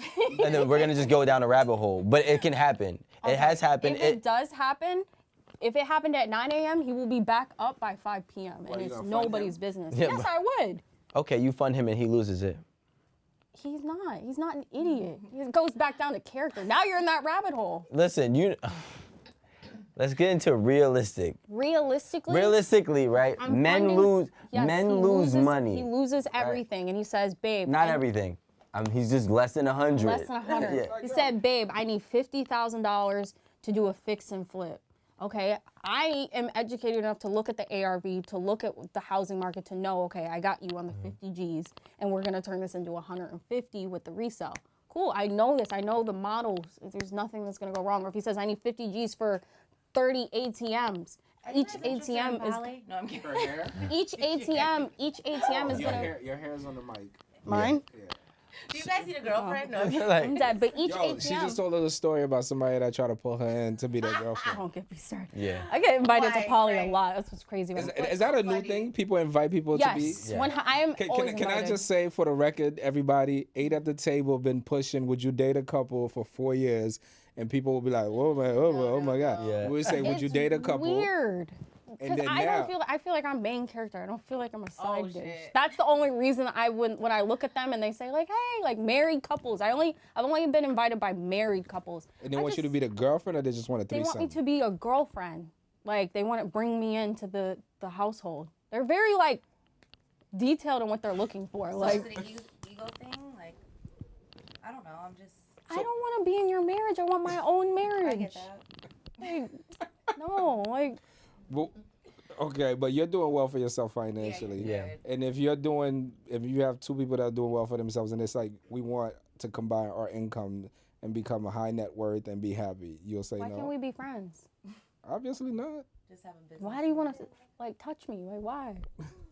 Speaker 2: and then we're gonna just go down a rabbit hole. But it can happen. It has happened.
Speaker 1: If it does happen, if it happened at 9 a.m., he will be back up by 5 p.m.
Speaker 4: What,
Speaker 1: and
Speaker 4: you
Speaker 1: it's
Speaker 4: gonna fund
Speaker 1: nobody's
Speaker 4: him?
Speaker 1: business.
Speaker 2: Yeah,
Speaker 1: Yes,
Speaker 2: but-
Speaker 1: I would.
Speaker 2: Okay, you fund him and he loses it.
Speaker 1: He's not. He's not an idiot. It goes back down to character. Now you're in that rabbit hole.
Speaker 2: Listen, let's get into realistic.
Speaker 1: Realistically.
Speaker 2: Realistically, right?
Speaker 1: I'm
Speaker 2: Men
Speaker 1: finding-
Speaker 2: lose.
Speaker 1: yes,
Speaker 2: Men
Speaker 1: he
Speaker 2: lose
Speaker 1: loses-
Speaker 2: money.
Speaker 1: He loses everything, and he says, "Babe."
Speaker 2: Not
Speaker 1: I-
Speaker 2: everything. He's just less than 100.
Speaker 1: Less than 100.
Speaker 2: Yeah.
Speaker 1: He said, "Babe, I need $50,000 to do a fix and flip." Okay, I am educated enough to look at the ARV, to look at the housing market, to know, okay, I got you on the 50 Gs, and we're gonna turn this into 150 with the resale. Cool, I know this. I know the models. There's nothing that's gonna go wrong. Or if he says, I need 50 Gs for 30 ATMs. Each ATM is
Speaker 3: No, I'm kidding.
Speaker 4: Her hair?
Speaker 1: each ATM is
Speaker 4: Your
Speaker 1: gonna.
Speaker 4: hair, your hair's on the mic.
Speaker 1: Mine?
Speaker 4: Yeah.
Speaker 3: Do you guys need a girlfriend? No. I'm kidding.
Speaker 2: Like,
Speaker 1: I'm dead. But each
Speaker 4: Yo, she just
Speaker 1: ATM.
Speaker 4: told us a story about somebody that tried to pull her in to be their girlfriend.
Speaker 1: Don't get me started.
Speaker 2: yeah.
Speaker 1: I get invited
Speaker 3: Why?
Speaker 1: to poly a
Speaker 3: Right.
Speaker 1: lot. That's what's crazy about it.
Speaker 4: Is that a new
Speaker 3: Funny.
Speaker 4: thing? People invite people to be?
Speaker 1: Yes,
Speaker 2: Yeah.
Speaker 1: when I am always
Speaker 4: Can I
Speaker 1: invited.
Speaker 4: just say for the record, everybody, 8 at the table been pushing, would you date a couple for 4 years? And people will be like, oh my God.
Speaker 2: Yeah.
Speaker 4: We would say, would you
Speaker 1: It's
Speaker 4: date a couple?
Speaker 1: Weird.
Speaker 4: And
Speaker 1: Because
Speaker 4: then
Speaker 1: I
Speaker 4: now,
Speaker 1: don't feel. I feel like I'm main character. I don't feel like I'm a side dish.
Speaker 3: shit.
Speaker 1: That's the only reason I wouldn't. When I look at them and they say like, hey, like married couples. I've only been invited by married couples.
Speaker 4: and they
Speaker 1: I
Speaker 4: want you to
Speaker 1: just-
Speaker 4: be the girlfriend, or they just want a
Speaker 1: They want me
Speaker 4: threesome?
Speaker 1: to be a girlfriend. Like they want to bring me into the household. They're very like detailed in what they're looking for.
Speaker 3: So
Speaker 1: Like
Speaker 3: is it an ego thing? Like, I don't know. I'm just.
Speaker 1: I don't want to be in your marriage. I want my own marriage.
Speaker 3: I get that.
Speaker 1: Like, no, like.
Speaker 4: Well, Okay, but you're doing well for yourself financially.
Speaker 2: Yeah.
Speaker 4: And if you have two people that are doing well for themselves, and it's like we want to combine our income and become a high net worth and be happy, you'll say
Speaker 1: Why
Speaker 4: no?
Speaker 1: can't we be friends?
Speaker 4: Obviously not.
Speaker 3: Just have a business.
Speaker 1: Why do you want to like touch me? Like why?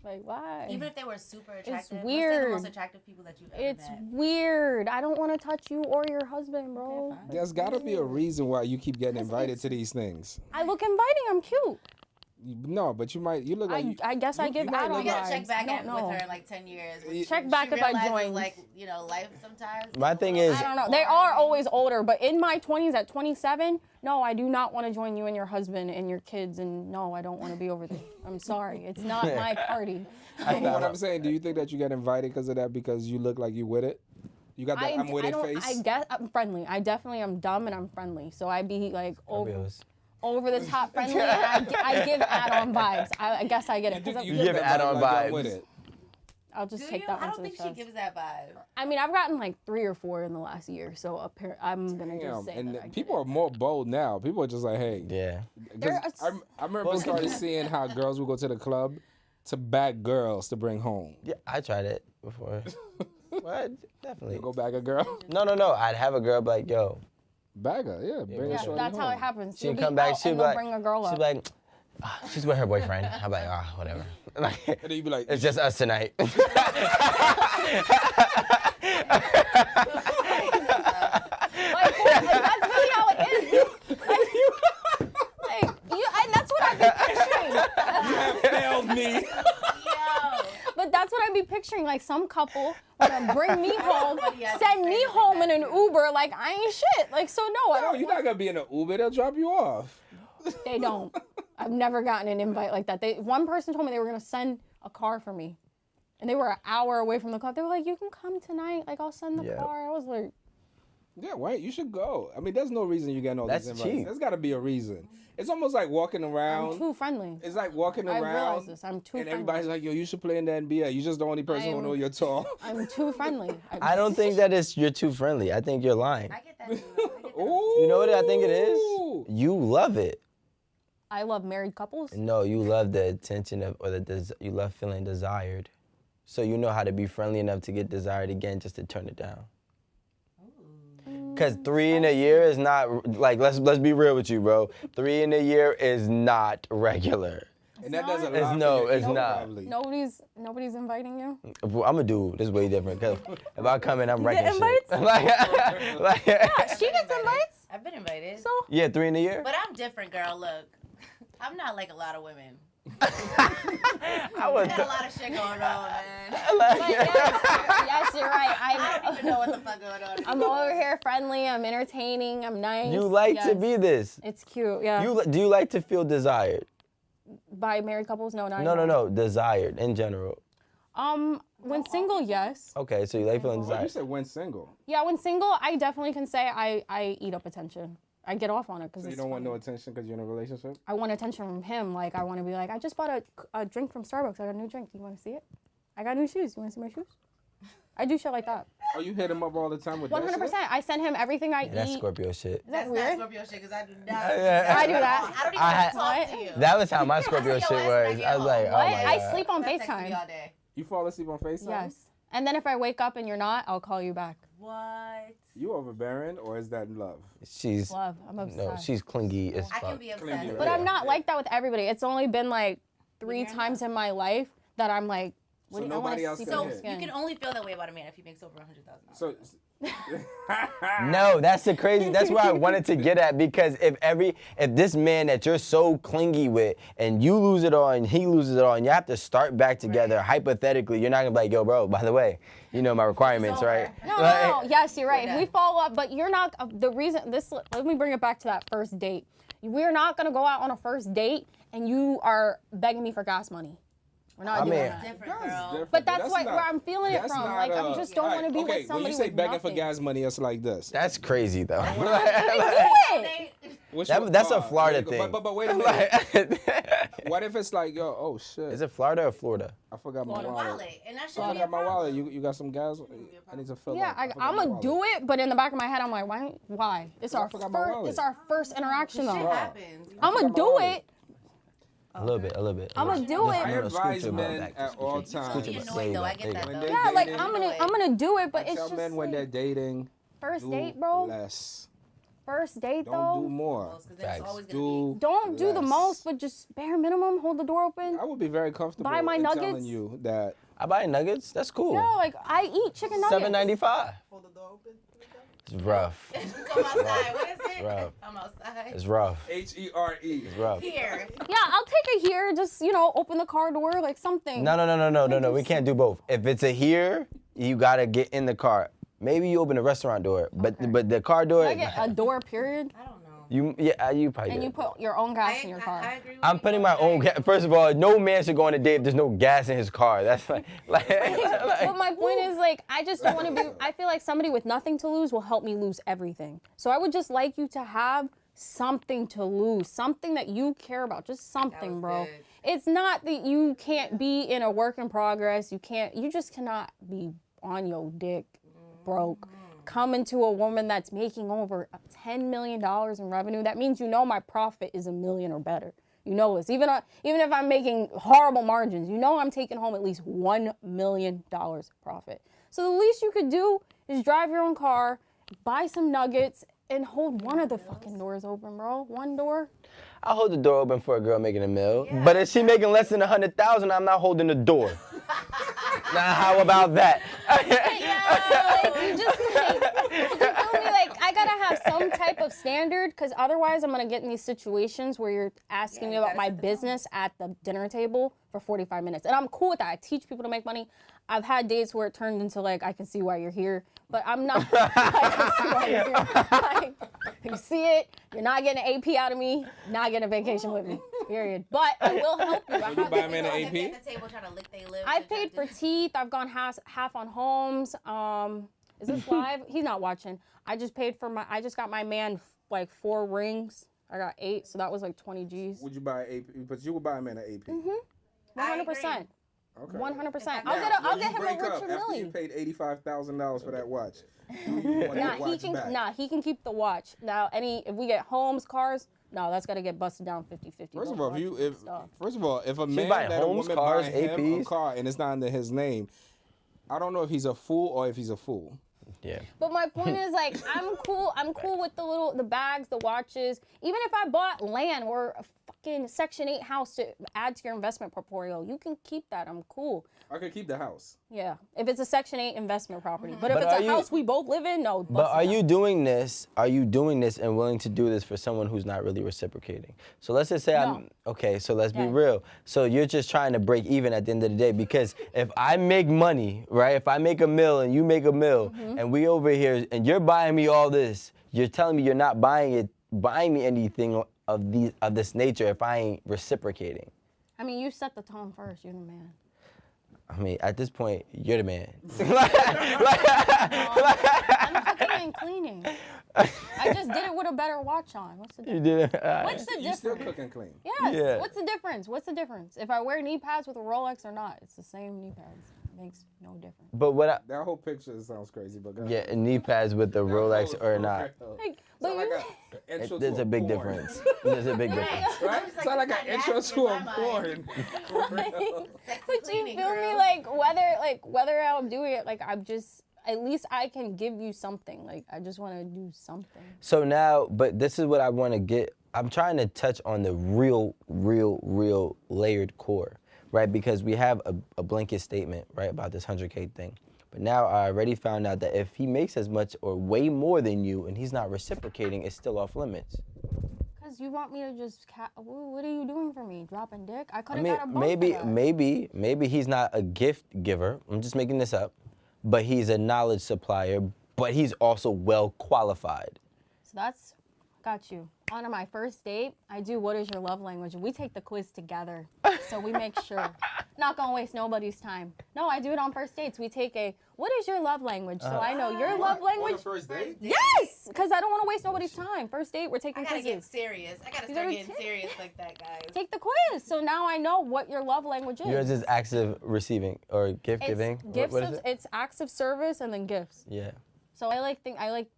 Speaker 1: Like why?
Speaker 3: Even if they were super attractive, what's
Speaker 1: weird.
Speaker 3: the most attractive people that you've ever
Speaker 1: It's
Speaker 3: met?
Speaker 1: weird. I don't want to touch you or your husband, bro.
Speaker 3: Okay, fine.
Speaker 4: There's got to be a reason why you keep getting invited to these things.
Speaker 1: I look inviting. I'm cute.
Speaker 4: No, but you look like
Speaker 1: I guess I give
Speaker 4: might
Speaker 1: add-on
Speaker 4: look
Speaker 3: We gotta
Speaker 1: vibes.
Speaker 3: check back
Speaker 1: I
Speaker 3: in
Speaker 1: don't
Speaker 3: with
Speaker 1: know.
Speaker 3: her in like 10 years.
Speaker 1: Check
Speaker 3: She
Speaker 1: back if I
Speaker 3: realizes,
Speaker 1: joined.
Speaker 3: like, you know, life sometimes.
Speaker 2: My thing is-
Speaker 1: I don't know. They are always older, but in my 20s at 27, no, I do not want to join you and your husband and your kids. And no, I don't want to be over there. I'm sorry. It's not my party.
Speaker 4: what I'm saying. Do you think that you get invited because of that? Because you look like you with it? You got that I'm with it face?
Speaker 1: I guess I'm friendly. I definitely am dumb and I'm friendly. So I be like over the top friendly, and I give add-on vibes. I guess I get it. 'Cause
Speaker 2: You give add-on
Speaker 4: like I'm
Speaker 2: vibes.
Speaker 4: with it.
Speaker 1: I'll just
Speaker 3: Do
Speaker 1: take
Speaker 3: you?
Speaker 1: that
Speaker 3: I
Speaker 1: one
Speaker 3: don't
Speaker 1: to the
Speaker 3: think she
Speaker 1: chest.
Speaker 3: gives that vibe.
Speaker 1: I mean, I've gotten like 3 or 4 in the last year, so I'm gonna
Speaker 4: Damn,
Speaker 1: just say
Speaker 4: and
Speaker 1: that I get
Speaker 4: people
Speaker 1: it.
Speaker 4: are more bold now. People are just like, hey.
Speaker 2: Yeah.
Speaker 4: 'Cause I remember started seeing how girls would go to the club to bag girls to bring home.
Speaker 2: Yeah, I tried it before. What? Definitely.
Speaker 4: You go bag a girl?
Speaker 2: No. I'd have a girl be like, yo.
Speaker 4: Bag her, yeah. Bring a
Speaker 1: Yeah,
Speaker 4: shorty
Speaker 1: that's how
Speaker 4: home.
Speaker 1: it happens.
Speaker 2: She'd
Speaker 1: You'll be
Speaker 2: come back,
Speaker 1: out
Speaker 2: she'd
Speaker 1: and
Speaker 2: be
Speaker 1: they'll
Speaker 2: like,
Speaker 1: bring a girl up.
Speaker 2: she'd be like, she's with her boyfriend. I'm like, whatever. Like,
Speaker 4: And then you'd be like,
Speaker 2: it's just us tonight.
Speaker 1: Like, that's really how it is. And that's what I've been picturing.
Speaker 4: you have failed me.
Speaker 3: Yo.
Speaker 1: But that's what I'd be picturing. Like some couple wanna bring me home,
Speaker 3: has
Speaker 1: send
Speaker 3: to
Speaker 1: me
Speaker 3: say it like
Speaker 1: home in
Speaker 3: that,
Speaker 1: an
Speaker 3: too.
Speaker 1: Uber. Like I ain't shit. Like so no, I
Speaker 4: No,
Speaker 1: don't.
Speaker 4: you're not gonna be in an Uber. They'll drop you off.
Speaker 1: They don't. I've never gotten an invite like that. One person told me they were gonna send a car for me, and they were an hour away from the club. They were like, "You can come tonight. Like I'll send the
Speaker 2: Yeah.
Speaker 1: car." I was like,
Speaker 4: Yeah, right. You should go. I mean, there's no reason you getting all
Speaker 2: That's
Speaker 4: these invites.
Speaker 2: cheap.
Speaker 4: There's got to be a reason. It's almost like walking around.
Speaker 1: "I'm too friendly."
Speaker 4: It's like walking
Speaker 1: I
Speaker 4: around.
Speaker 1: realize this. I'm too
Speaker 4: And
Speaker 1: friendly.
Speaker 4: everybody's like, yo, you should play in the NBA. You're just the only person who
Speaker 1: I'm-
Speaker 4: know you're tall.
Speaker 1: I'm too friendly.
Speaker 2: I don't think that you're too friendly. I think you're lying.
Speaker 3: I get that too. I get that.
Speaker 4: Ooh.
Speaker 2: You know what I think it is? You love it.
Speaker 1: I love married couples.
Speaker 2: No, you love the attention of, you love feeling desired. So you know how to be friendly enough to get desired again, just to turn it down. Cause 3 in a year is not like let's be real with you, bro. 3 in a year is not regular.
Speaker 4: And that does a lot
Speaker 2: It's
Speaker 4: for
Speaker 2: no,
Speaker 4: your
Speaker 2: it's
Speaker 4: ego,
Speaker 2: not.
Speaker 4: probably.
Speaker 1: Nobody's inviting you.
Speaker 2: I'm a dude. This is way different. Cause if I come in, I'm wrecking
Speaker 1: get
Speaker 2: shit. like,
Speaker 1: Yeah, she gets invites.
Speaker 3: I've been invited.
Speaker 1: So
Speaker 2: yeah, 3 in a year.
Speaker 3: But I'm different, girl. Look, I'm not like a lot of women.
Speaker 2: I was.
Speaker 3: I got a lot of shit going on, man.
Speaker 1: but yes, you're right.
Speaker 3: I don't even know what the fuck going on.
Speaker 1: I'm over here friendly. I'm entertaining. I'm nice.
Speaker 2: You like to
Speaker 1: Yes.
Speaker 2: be this.
Speaker 1: It's cute. Yeah.
Speaker 2: Do you like to feel desired?
Speaker 1: By married couples? No, not
Speaker 2: No,
Speaker 1: anymore.
Speaker 2: desired in general.
Speaker 1: When single, yes.
Speaker 2: Okay, so you like feeling
Speaker 4: Oh, you
Speaker 2: desired.
Speaker 4: said when single.
Speaker 1: Yeah, when single, I definitely can say I eat up attention. I get off on it because
Speaker 4: So you don't want no attention because you're in a relationship?
Speaker 1: I want attention from him. Like I want to be like, I just bought a drink from Starbucks. I got a new drink. You want to see it? I got new shoes. You want to see my shoes? I do shit like that.
Speaker 4: Oh, you hit him up all the time with that
Speaker 1: 100%.
Speaker 4: shit?
Speaker 1: I send him everything I
Speaker 2: That's
Speaker 1: eat.
Speaker 2: Scorpio shit.
Speaker 1: Is that
Speaker 3: That's not
Speaker 1: weird?
Speaker 3: Scorpio shit, because I do not.
Speaker 1: I do that.
Speaker 3: I don't even
Speaker 2: I
Speaker 3: want
Speaker 2: had-
Speaker 3: to talk to you.
Speaker 2: That was how my Scorpio
Speaker 3: Your
Speaker 2: shit
Speaker 3: ass when I
Speaker 2: was.
Speaker 3: get
Speaker 2: I was like,
Speaker 3: home.
Speaker 2: oh
Speaker 1: What?
Speaker 2: my
Speaker 1: I
Speaker 2: God.
Speaker 1: sleep on
Speaker 3: That texts me
Speaker 1: FaceTime.
Speaker 3: all day.
Speaker 4: You fall asleep on FaceTime?
Speaker 1: Yes. And then if I wake up and you're not, I'll call you back.
Speaker 3: What?
Speaker 4: You overbearing or is that love?
Speaker 2: She's
Speaker 1: Love. I'm obsessed.
Speaker 2: no, she's clingy as
Speaker 3: I can
Speaker 2: fuck.
Speaker 3: be
Speaker 4: Clean
Speaker 3: obsessed.
Speaker 4: you,
Speaker 1: But
Speaker 4: Yeah.
Speaker 1: I'm not like that with everybody. It's only been like 3
Speaker 3: Yeah.
Speaker 1: times in my life that I'm like,
Speaker 4: So
Speaker 1: I wanna
Speaker 4: nobody else
Speaker 1: see
Speaker 4: can
Speaker 1: your
Speaker 3: So
Speaker 4: hit.
Speaker 1: skin.
Speaker 3: you can only feel that way about a man if he makes over $100,000.
Speaker 4: So
Speaker 2: No, that's the crazy. That's where I wanted to get at, because if this man that you're so clingy with and you lose it all and he loses it all and you have to start back together,
Speaker 3: Right.
Speaker 2: hypothetically, you're not gonna be like, yo, bro, by the way, you know my requirements,
Speaker 3: It's over.
Speaker 2: right?
Speaker 1: No,
Speaker 2: Like-
Speaker 1: no, yes, you're right.
Speaker 3: We're
Speaker 1: If we
Speaker 3: done.
Speaker 1: follow up, but you're not, the reason, let me bring it back to that first date. We're not gonna go out on a first date and you are begging me for gas money. We're not
Speaker 2: I
Speaker 1: doing
Speaker 2: mean-
Speaker 1: that.
Speaker 3: Different,
Speaker 4: That's
Speaker 3: girl.
Speaker 4: different,
Speaker 1: But that's
Speaker 4: not-
Speaker 1: where I'm feeling it
Speaker 4: that's
Speaker 1: from.
Speaker 4: not,
Speaker 1: Like, I just don't
Speaker 4: alright,
Speaker 1: want to be
Speaker 4: okay,
Speaker 1: with somebody
Speaker 4: when you say
Speaker 1: with
Speaker 4: begging
Speaker 1: nothing.
Speaker 4: for gas money, it's like this.
Speaker 2: That's crazy though.
Speaker 1: Do it!
Speaker 4: What's
Speaker 2: That-
Speaker 4: your
Speaker 2: that's a
Speaker 4: car?
Speaker 2: Florida
Speaker 4: There you go.
Speaker 2: thing.
Speaker 4: But wait a minute.
Speaker 2: Like-
Speaker 4: What if it's like, yo, oh shit,
Speaker 2: Is it Florida or Florida?
Speaker 4: I forgot my
Speaker 1: Florida.
Speaker 4: wallet.
Speaker 3: Wallet. And that should
Speaker 4: I
Speaker 3: be a
Speaker 4: got my wallet.
Speaker 3: problem.
Speaker 4: You got some gas? I need to fill
Speaker 1: Yeah,
Speaker 4: up. I forgot
Speaker 1: I'm
Speaker 4: my
Speaker 1: gonna
Speaker 4: wallet.
Speaker 1: do it, but in the back of my head, I'm like, why? It's
Speaker 4: I
Speaker 1: our
Speaker 4: forgot my wallet.
Speaker 1: it's our first interaction
Speaker 3: Shit
Speaker 1: though.
Speaker 3: happens.
Speaker 1: I'm
Speaker 4: forgot
Speaker 1: gonna
Speaker 4: my
Speaker 1: do
Speaker 4: wallet.
Speaker 1: it.
Speaker 2: A little bit.
Speaker 1: I'ma do it.
Speaker 4: I
Speaker 2: No,
Speaker 4: advise
Speaker 2: scooch your butt
Speaker 4: men
Speaker 2: back.
Speaker 4: at
Speaker 2: Scooch
Speaker 4: all
Speaker 2: your- scooch
Speaker 4: times.
Speaker 2: your
Speaker 3: Be
Speaker 2: butt.
Speaker 3: annoyed
Speaker 2: There you
Speaker 3: though.
Speaker 2: go.
Speaker 3: I get
Speaker 2: There
Speaker 3: that
Speaker 2: you
Speaker 3: though.
Speaker 2: go.
Speaker 4: When
Speaker 1: Yeah,
Speaker 4: they're
Speaker 1: like
Speaker 4: dating,
Speaker 1: I'm gonna do it, but
Speaker 4: I
Speaker 1: it's
Speaker 4: tell
Speaker 1: just
Speaker 4: men when they're
Speaker 1: like,
Speaker 4: dating,
Speaker 1: first
Speaker 4: do
Speaker 1: date, bro.
Speaker 4: less.
Speaker 1: First date
Speaker 4: Don't
Speaker 1: though.
Speaker 4: do more.
Speaker 3: Because then it's
Speaker 2: Facts.
Speaker 3: always gonna
Speaker 4: Do
Speaker 1: Don't do the
Speaker 4: less.
Speaker 1: most, but just bare minimum. Hold the door open.
Speaker 4: I would be very comfortable
Speaker 1: Buy my
Speaker 4: in telling
Speaker 1: nuggets.
Speaker 4: you that
Speaker 2: I buy nuggets. That's cool.
Speaker 1: Yeah, like I eat chicken nuggets.
Speaker 2: $7.95.
Speaker 5: Hold the door open.
Speaker 2: It's rough.
Speaker 3: be. Come outside. What is it?
Speaker 2: rough.
Speaker 3: I'm outside.
Speaker 2: It's rough.
Speaker 4: HERE.
Speaker 2: It's rough.
Speaker 3: Here.
Speaker 1: Yeah, I'll take it here. Just open the car door, like something.
Speaker 2: No. We can't do both. If it's a here, you gotta get in the car. Maybe you open the restaurant door, but the car door.
Speaker 1: I get a door, period.
Speaker 3: I don't know.
Speaker 2: You probably.
Speaker 1: And
Speaker 2: do.
Speaker 1: you put your own gas in your car.
Speaker 3: I agree with
Speaker 2: I'm
Speaker 3: you
Speaker 2: putting
Speaker 3: both.
Speaker 2: my own gas. First of all, no man should go on a date if there's no gas in his car. That's like
Speaker 1: But my point is, like, I just don't want to be. I feel like somebody with nothing to lose will help me lose everything. So I would just like you to have something to lose, something that you care about, just something,
Speaker 3: was
Speaker 1: bro.
Speaker 3: good.
Speaker 1: It's not that you can't be in a work in progress. You just cannot be on your dick broke. Coming to a woman that's making over $10 million in revenue, that means my profit is $1 million or better. You know this. Even if I'm making horrible margins, I'm taking home at least $1 million profit. So the least you could do is drive your own car, buy some nuggets, and hold one of the fucking doors open, bro. One door.
Speaker 2: I'll hold the door open for a girl making a meal. But if she making less than 100,000, I'm not holding the door. Now how about that?
Speaker 1: You just you feel me? Like I gotta have some type of standard, because otherwise I'm gonna get in these situations where you're asking me
Speaker 3: you
Speaker 1: about
Speaker 3: gotta
Speaker 1: my
Speaker 3: set the
Speaker 1: business at the dinner table for 45 minutes, and I'm cool with that. I teach people to make money. I've had dates where it turned into like, I can see why you're here, but I'm not. I can see why you're here. Like, you see it. You're not getting an AP out of me. Not getting a vacation with me. Period. But I will help you. I
Speaker 4: Would you
Speaker 1: have
Speaker 4: buy
Speaker 1: the-
Speaker 4: me an
Speaker 3: At
Speaker 4: AP?
Speaker 3: the table trying to lick their lips.
Speaker 1: I've paid for teeth. I've gone half on homes. Is this live? He's not watching. I just got my man like 4 rings. I got 8, so that was like 20 G's.
Speaker 4: Would you buy AP? But you would buy a man an AP.
Speaker 1: 100%.
Speaker 4: Okay.
Speaker 1: 100%.
Speaker 3: Now,
Speaker 1: I'll
Speaker 4: When
Speaker 1: get
Speaker 4: you
Speaker 1: him
Speaker 4: break
Speaker 1: a
Speaker 4: up
Speaker 1: Richard
Speaker 4: after you
Speaker 1: Millie.
Speaker 4: paid $85,000 for that watch. Do you want that watch back?
Speaker 1: He can keep the watch. Now, if we get homes, cars, no, that's got to get busted down 50-50.
Speaker 4: First of all, if a man
Speaker 2: buy
Speaker 4: that a
Speaker 2: homes,
Speaker 4: woman
Speaker 2: cars,
Speaker 4: buy him a
Speaker 2: APs?
Speaker 4: car and it's not under his name, I don't know if he's a fool or if he's a fool.
Speaker 2: Yeah.
Speaker 1: But my point is, like, I'm cool with the bags, the watches. Even if I bought land or a fucking Section 8 house to add to your investment portfolio, you can keep that. I'm cool.
Speaker 4: I could keep the house.
Speaker 1: Yeah, if it's a Section 8 investment property. But if
Speaker 2: But
Speaker 1: it's
Speaker 2: are
Speaker 1: a
Speaker 2: you-
Speaker 1: house we both live in, no.
Speaker 2: But
Speaker 1: bust it
Speaker 2: are
Speaker 1: down.
Speaker 2: you doing this? Are you doing this and willing to do this for someone who's not really reciprocating? So let's just say
Speaker 1: No.
Speaker 2: so let's be
Speaker 1: Yeah.
Speaker 2: real. So you're just trying to break even at the end of the day, because if I make money, right? If I make a mill and you make a mill,
Speaker 1: Mm-hmm.
Speaker 2: and we over here and you're buying me all this, you're telling me you're not buying me anything of this nature if I ain't reciprocating.
Speaker 1: I mean, you set the tone first. You're the man.
Speaker 2: I mean, at this point, you're the man.
Speaker 1: I'm cooking and cleaning. I just did it with a better watch on. What's the
Speaker 2: You
Speaker 1: difference?
Speaker 2: did it.
Speaker 1: What's the
Speaker 4: You still
Speaker 1: difference?
Speaker 4: cook and clean.
Speaker 1: Yes.
Speaker 2: Yeah.
Speaker 1: What's the difference? What's the difference? If I wear knee pads with a Rolex or not, it's the same knee pads. It makes no difference.
Speaker 2: But what?
Speaker 4: That whole picture sounds crazy, but go
Speaker 2: Yeah,
Speaker 4: ahead.
Speaker 2: knee pads with the Rolex or not.
Speaker 1: Like, but
Speaker 4: Sound like
Speaker 1: you,
Speaker 4: an intro
Speaker 2: There's
Speaker 4: to
Speaker 2: a big
Speaker 4: porn.
Speaker 2: difference. There's a big difference.
Speaker 4: Right?
Speaker 3: It's like
Speaker 4: Sound like
Speaker 3: it's
Speaker 4: an
Speaker 3: not
Speaker 4: intro
Speaker 3: nasty
Speaker 4: to
Speaker 3: in
Speaker 4: a
Speaker 3: my
Speaker 4: porn. For real.
Speaker 1: but you
Speaker 3: cleaning,
Speaker 1: feel me?
Speaker 3: girl.
Speaker 1: Like whether I'm doing it, like I'm just, at least I can give you something. Like I just want to do something.
Speaker 2: So now, but this is what I want to get. I'm trying to touch on the real layered core, right? Because we have a blanket statement, right, about this 100K thing. But now I already found out that if he makes as much or way more than you and he's not reciprocating, it's still off limits.
Speaker 1: Cause you want me to just, what are you doing for me? Dropping dick? I could
Speaker 2: I
Speaker 1: have
Speaker 2: mean,
Speaker 1: got a bump for that.
Speaker 2: maybe he's not a gift giver. I'm just making this up. But he's a knowledge supplier, but he's also well qualified.
Speaker 1: So that's, got you. On my first date, I do what is your love language? And we take the quiz together. So we make sure. Not gonna waste nobody's time. No, I do it on first dates. We take a, what is your love language? So I know your love
Speaker 4: On
Speaker 1: language.
Speaker 4: the first date?
Speaker 1: Yes! Because I don't want to waste nobody's time. First date, we're taking
Speaker 3: I gotta get
Speaker 1: quizzes.
Speaker 3: serious. I gotta
Speaker 1: You
Speaker 3: start
Speaker 1: gotta
Speaker 3: getting
Speaker 1: take-
Speaker 3: serious like that, guys.
Speaker 1: Take the quiz. So now I know what your love language is.
Speaker 2: Yours is acts of receiving or gift
Speaker 1: It's
Speaker 2: giving.
Speaker 1: gifts
Speaker 2: What is
Speaker 1: of,
Speaker 2: it?
Speaker 1: it's acts of service and then gifts.
Speaker 2: Yeah.
Speaker 1: So I like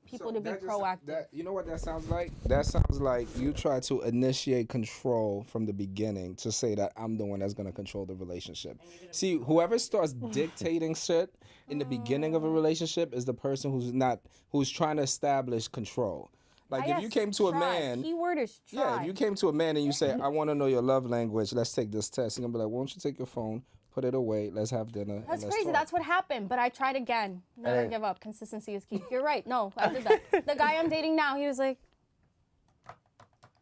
Speaker 1: people to be proactive.
Speaker 4: You know what that sounds like? That sounds like you try to initiate control from the beginning to say that I'm the one that's gonna control the relationship. See, whoever starts dictating shit in the beginning of a relationship is the person who's trying to establish control. Like if you came to a man,
Speaker 1: keyword is try.
Speaker 4: yeah, if you came to a man and you say, I want to know your love language, let's take this test. He's gonna be like, why don't you take your phone, put it away, let's have dinner.
Speaker 1: That's
Speaker 4: and let's
Speaker 1: crazy.
Speaker 4: talk.
Speaker 1: That's what happened. But I tried again. Never give up. Consistency is key. You're right. No, I did that. The guy I'm dating now, he was like,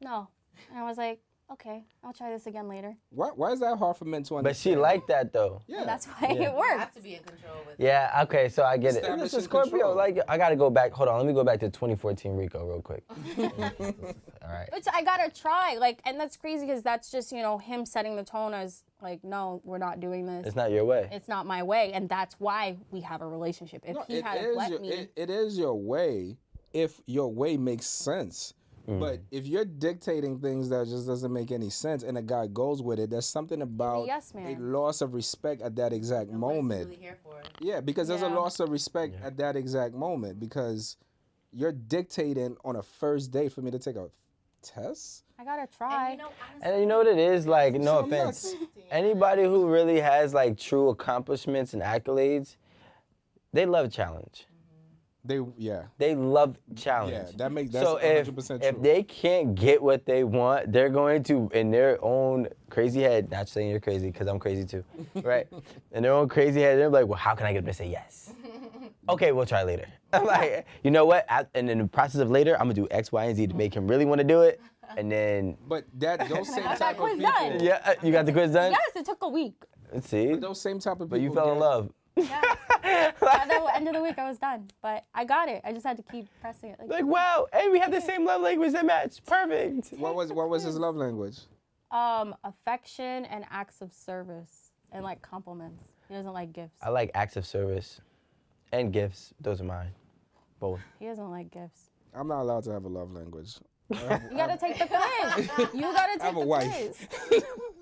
Speaker 1: no. And I was like, okay, I'll try this again later.
Speaker 4: Why is that hard for men to understand?
Speaker 2: But she liked that though.
Speaker 4: Yeah.
Speaker 1: And that's why it
Speaker 3: You have
Speaker 1: worked.
Speaker 3: to be in control with it.
Speaker 2: Yeah, okay, so I get it.
Speaker 4: Establishing
Speaker 2: Listen, Scorpio,
Speaker 4: control.
Speaker 2: like, I gotta go back. Hold on, let me go back to 2014 Rico real quick. All right.
Speaker 1: But I gotta try. Like, and that's crazy because that's just, him setting the tone as like, no, we're not doing this.
Speaker 2: It's not your way.
Speaker 1: It's not my way. And that's why we have a relationship. If he hadn't let me.
Speaker 4: It is your way if your way makes sense. But if you're dictating things that just doesn't make any sense and a guy goes with it, there's something about
Speaker 1: yes
Speaker 4: a
Speaker 1: man.
Speaker 4: loss of respect at that exact moment.
Speaker 3: Really here for it.
Speaker 4: Yeah, because there's a
Speaker 1: Yeah.
Speaker 4: loss of respect at that exact moment because you're dictating on a first date for me to take a test.
Speaker 1: I gotta
Speaker 3: And
Speaker 1: try.
Speaker 3: you know, honestly,
Speaker 2: And you know what it is? Like, no
Speaker 4: So
Speaker 2: offense.
Speaker 4: nuts.
Speaker 2: Anybody who really has like true accomplishments and accolades, they love challenge. They love challenge.
Speaker 4: Yeah, that's
Speaker 2: so
Speaker 4: 100% true.
Speaker 2: if they can't get what they want, they're going to, in their own crazy head, not saying you're crazy because I'm crazy too, right? In their own crazy head, they're like, well, how can I get them to say yes? Okay, we'll try later. I'm like, you know what? And in the process of later, I'm gonna do X, Y, and Z to make him really want to do it, and then.
Speaker 4: But those same
Speaker 1: got
Speaker 4: type
Speaker 1: that
Speaker 4: of
Speaker 1: quiz
Speaker 4: people.
Speaker 1: done.
Speaker 2: Yeah, you got the quiz done.
Speaker 1: Yes, it took a week.
Speaker 2: Let's see.
Speaker 4: Those same type of people.
Speaker 2: But you fell in love.
Speaker 1: Yeah. By the end of the week, I was done. But I got it. I just had to keep pressing it.
Speaker 2: Like, wow, hey, we have the same love language that match. Perfect.
Speaker 4: What was his love language?
Speaker 1: Affection and acts of service and like compliments. He doesn't like gifts.
Speaker 2: I like acts of service and gifts. Those are mine. Both.
Speaker 1: He doesn't like gifts.
Speaker 4: I'm not allowed to have a love language.
Speaker 1: You gotta take the quiz. You gotta take
Speaker 4: have a
Speaker 1: the
Speaker 4: wife.
Speaker 1: quiz.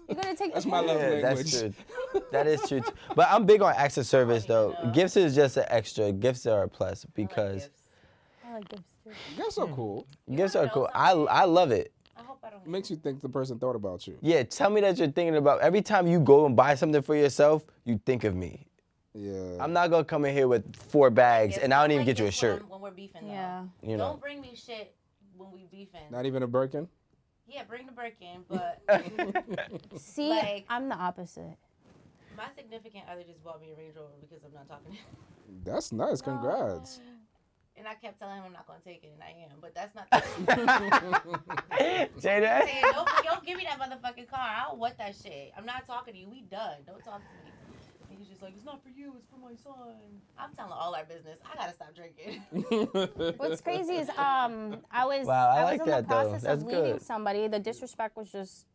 Speaker 1: You gotta take
Speaker 4: That's
Speaker 1: the
Speaker 4: my
Speaker 1: quiz.
Speaker 4: love language.
Speaker 2: That's true. That is true. But I'm big on acts of service though. Gifts is just an extra. Gifts are a plus because
Speaker 1: I like gifts too.
Speaker 4: Gifts are cool.
Speaker 2: gifts
Speaker 3: wanna
Speaker 2: are
Speaker 3: know
Speaker 2: cool.
Speaker 3: something?
Speaker 2: I love it.
Speaker 3: I hope I don't.
Speaker 4: It makes you think the person thought about you.
Speaker 2: Yeah, tell me that you're thinking about every time you go and buy something for yourself, you think of me.
Speaker 4: Yeah.
Speaker 2: I'm not gonna come in here with 4 bags
Speaker 3: Yeah,
Speaker 2: and I don't even
Speaker 3: like
Speaker 2: get you a
Speaker 3: this
Speaker 2: shirt.
Speaker 3: when we're beefing. Though.
Speaker 1: Yeah.
Speaker 2: You know.
Speaker 3: Don't bring me shit when we beefing.
Speaker 4: Not even a Birkin?
Speaker 3: Yeah, bring the Birkin, but
Speaker 1: See,
Speaker 3: Like-
Speaker 1: I'm the opposite.
Speaker 3: my significant other just bought me a Range Rover because I'm not talking to him.
Speaker 4: That's nice. Congrats.
Speaker 3: And I kept telling him I'm not going to take it, and I am. But that's not the
Speaker 2: Jada.
Speaker 3: saying, don't give me that motherfucking car. I don't want that shit. I'm not talking to you. We done. Don't talk to me. And he's just like, it's not for you. It's for my son. I'm telling all our business. I got to stop drinking.
Speaker 1: What's crazy is I was
Speaker 2: Wow, I
Speaker 1: I
Speaker 2: like
Speaker 1: was in
Speaker 2: that,
Speaker 1: the
Speaker 2: though.
Speaker 1: process
Speaker 2: That's
Speaker 1: of leaving
Speaker 2: good.
Speaker 1: somebody. The disrespect was just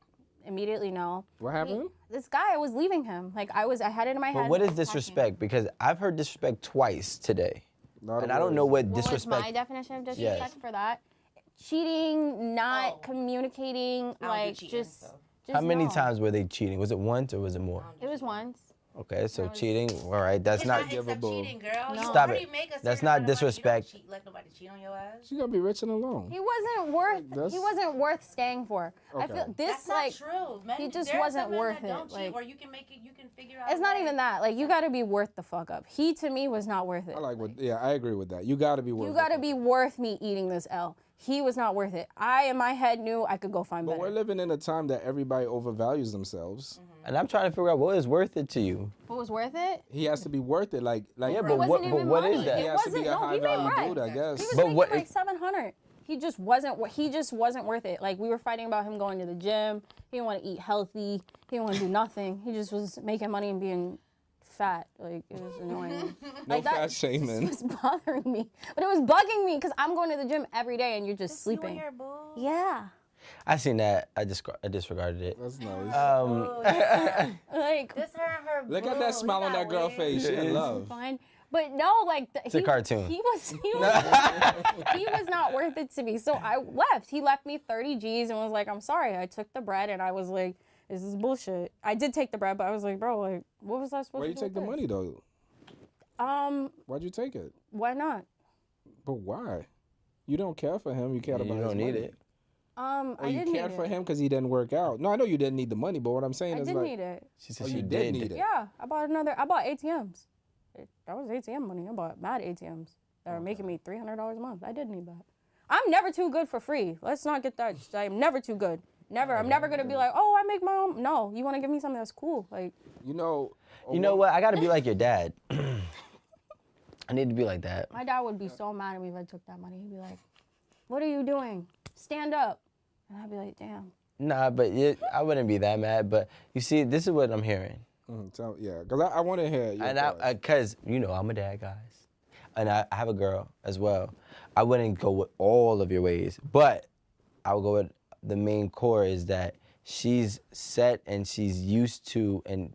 Speaker 1: immediately no.
Speaker 4: What happened?
Speaker 1: This guy, I was leaving him. Like I had it in my head.
Speaker 2: But what is
Speaker 1: attacking him.
Speaker 2: disrespect? Because I've heard disrespect twice today.
Speaker 4: Not
Speaker 2: And
Speaker 4: a
Speaker 2: I don't
Speaker 4: word.
Speaker 2: know what
Speaker 1: What was my
Speaker 2: disrespect.
Speaker 1: definition of disrespect
Speaker 2: Yes.
Speaker 1: for that? Cheating, not
Speaker 3: Oh.
Speaker 1: communicating,
Speaker 3: I don't do
Speaker 1: like
Speaker 3: cheating,
Speaker 1: just.
Speaker 3: so.
Speaker 1: just
Speaker 2: How many
Speaker 1: no.
Speaker 2: times were they cheating? Was it once or was it more?
Speaker 1: It was once.
Speaker 2: Okay, so
Speaker 1: That was-
Speaker 2: cheating. All right, that's
Speaker 3: It's
Speaker 2: not.
Speaker 3: accept
Speaker 4: givable.
Speaker 3: cheating, girl.
Speaker 1: No.
Speaker 3: You
Speaker 2: Stop
Speaker 3: already
Speaker 2: it.
Speaker 3: make a
Speaker 2: That's
Speaker 3: certain
Speaker 2: not
Speaker 3: amount of money. You don't
Speaker 2: disrespect.
Speaker 3: let nobody cheat on your ass.
Speaker 4: She gonna be rich and alone.
Speaker 1: He wasn't worth.
Speaker 4: That's-
Speaker 1: He wasn't worth staying for. I
Speaker 4: Okay.
Speaker 1: feel this
Speaker 3: That's
Speaker 1: like.
Speaker 3: not true. Men,
Speaker 1: he just
Speaker 3: there are
Speaker 1: wasn't
Speaker 3: some men
Speaker 1: worth
Speaker 3: that don't
Speaker 1: it,
Speaker 3: cheat,
Speaker 1: like-
Speaker 3: or you can make it. You can figure out.
Speaker 1: It's
Speaker 3: a
Speaker 1: not
Speaker 3: way.
Speaker 1: even that. Like you got to be worth the fuck up. He to me was not worth it.
Speaker 4: I like what. Yeah, I agree with that. You gotta be worth.
Speaker 1: You got to
Speaker 4: it.
Speaker 1: be worth me eating this L. He was not worth it. I in my head knew I could go find
Speaker 4: But we're
Speaker 1: better.
Speaker 4: living in a time that everybody overvalues themselves.
Speaker 2: And I'm trying to figure out what is worth it to you.
Speaker 1: What was worth it?
Speaker 4: He has to be worth it. Like
Speaker 2: Yeah,
Speaker 1: It
Speaker 2: but
Speaker 1: wasn't
Speaker 2: what?
Speaker 1: even
Speaker 2: But what
Speaker 1: money.
Speaker 2: is that?
Speaker 4: he
Speaker 1: It
Speaker 4: has to be
Speaker 1: wasn't.
Speaker 4: a
Speaker 1: No,
Speaker 4: high
Speaker 1: he made
Speaker 4: value
Speaker 1: bread.
Speaker 4: dude, I guess.
Speaker 1: He was
Speaker 2: But
Speaker 1: making
Speaker 2: what
Speaker 1: like
Speaker 2: if-
Speaker 1: 700. He just wasn't. He just wasn't worth it. Like we were fighting about him going to the gym. He didn't want to eat healthy. He didn't want to do nothing. He just was making money and being fat. Like it was annoying.
Speaker 4: No
Speaker 1: like, that
Speaker 4: fat shaming.
Speaker 1: was bothering me, but it was bugging me because I'm going to the gym every day and you're just
Speaker 3: Just you and
Speaker 1: sleeping.
Speaker 3: your boo.
Speaker 1: Yeah.
Speaker 2: I seen that. I disregarded it.
Speaker 4: That's nice.
Speaker 1: Like
Speaker 3: Just her and her.
Speaker 4: Look at
Speaker 3: boo.
Speaker 4: that smile on
Speaker 3: He
Speaker 4: that
Speaker 3: got
Speaker 4: girl
Speaker 3: weird.
Speaker 4: face. She
Speaker 2: It
Speaker 4: in
Speaker 2: is.
Speaker 4: love.
Speaker 1: fine. But no, like
Speaker 2: a cartoon.
Speaker 1: He was he was not worth it to me. So I left. He left me 30 G's and was like, "I'm sorry." I took the bread and I was like, "This is bullshit." I did take the bread, but I was like, "Bro, like, what was I supposed
Speaker 4: Why
Speaker 1: to
Speaker 4: you
Speaker 1: do?"
Speaker 4: take the
Speaker 1: with
Speaker 4: money though?
Speaker 1: this?
Speaker 4: Why'd you take it?
Speaker 1: Why not?
Speaker 4: But why? You don't care for him. You cared about
Speaker 2: You
Speaker 4: his
Speaker 2: don't need
Speaker 4: money.
Speaker 2: it.
Speaker 4: Or
Speaker 1: I
Speaker 4: you
Speaker 1: did need
Speaker 4: cared for
Speaker 1: it.
Speaker 4: him because he didn't work out. No, I know you didn't need the money, but what I'm saying
Speaker 1: I
Speaker 4: is
Speaker 1: did
Speaker 4: like,
Speaker 1: need it.
Speaker 2: She said
Speaker 4: oh,
Speaker 2: she
Speaker 4: you
Speaker 2: did.
Speaker 4: need it.
Speaker 1: Yeah, I bought ATMs. That was ATM money. I bought mad ATMs that are making me $300 a month. I did need that. I'm never too good for free. Let's not get that. I'm never too good. Never. I'm never gonna be like, oh, I make my own. No, you want to give me something that's cool, like.
Speaker 4: You know.
Speaker 2: You know what? I gotta be like your dad. I need to be like that.
Speaker 1: My dad would be so mad at me if I took that money. He'd be like, what are you doing? Stand up. And I'd be like, damn.
Speaker 2: Nah, but I wouldn't be that mad. But you see, this is what I'm hearing.
Speaker 4: Yeah, because I want to hear your
Speaker 2: And
Speaker 4: thoughts.
Speaker 2: because, you know, I'm a dad, guys. And I have a girl as well. I wouldn't go with all of your ways, but I would go with the main core is that she's set and she's used to, and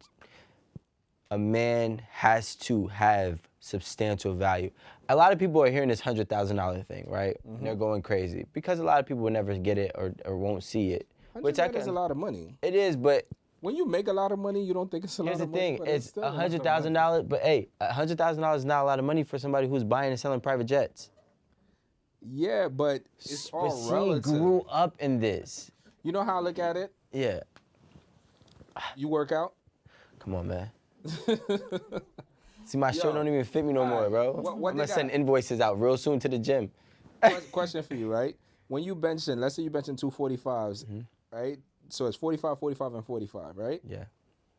Speaker 2: a man has to have substantial value. A lot of people are hearing this $100,000 thing, right? And they're going crazy because a lot of people will never get it or won't see it.
Speaker 4: $100 is a lot of money.
Speaker 2: It is, but
Speaker 4: when you make a lot of money, you don't think it's a lot
Speaker 2: here's the
Speaker 4: of money.
Speaker 2: thing:
Speaker 4: but
Speaker 2: it's
Speaker 4: still a lot of money.
Speaker 2: $100,000. But hey, $100,000 is not a lot of money for somebody who's buying and selling private jets.
Speaker 4: Yeah, but it's all
Speaker 2: But she
Speaker 4: relative.
Speaker 2: grew up in this.
Speaker 4: You know how I look at it?
Speaker 2: Yeah.
Speaker 4: You work out.
Speaker 2: Come on, man. See, my shirt
Speaker 4: Yo,
Speaker 2: don't even fit me no more, bro.
Speaker 4: what
Speaker 2: I'm
Speaker 4: they
Speaker 2: gonna send
Speaker 4: got?
Speaker 2: invoices out real soon to the gym.
Speaker 4: Question for you, right? When you benching, let's say you benching 245s, right? So it's 45, 45, and 45, right?
Speaker 2: Yeah.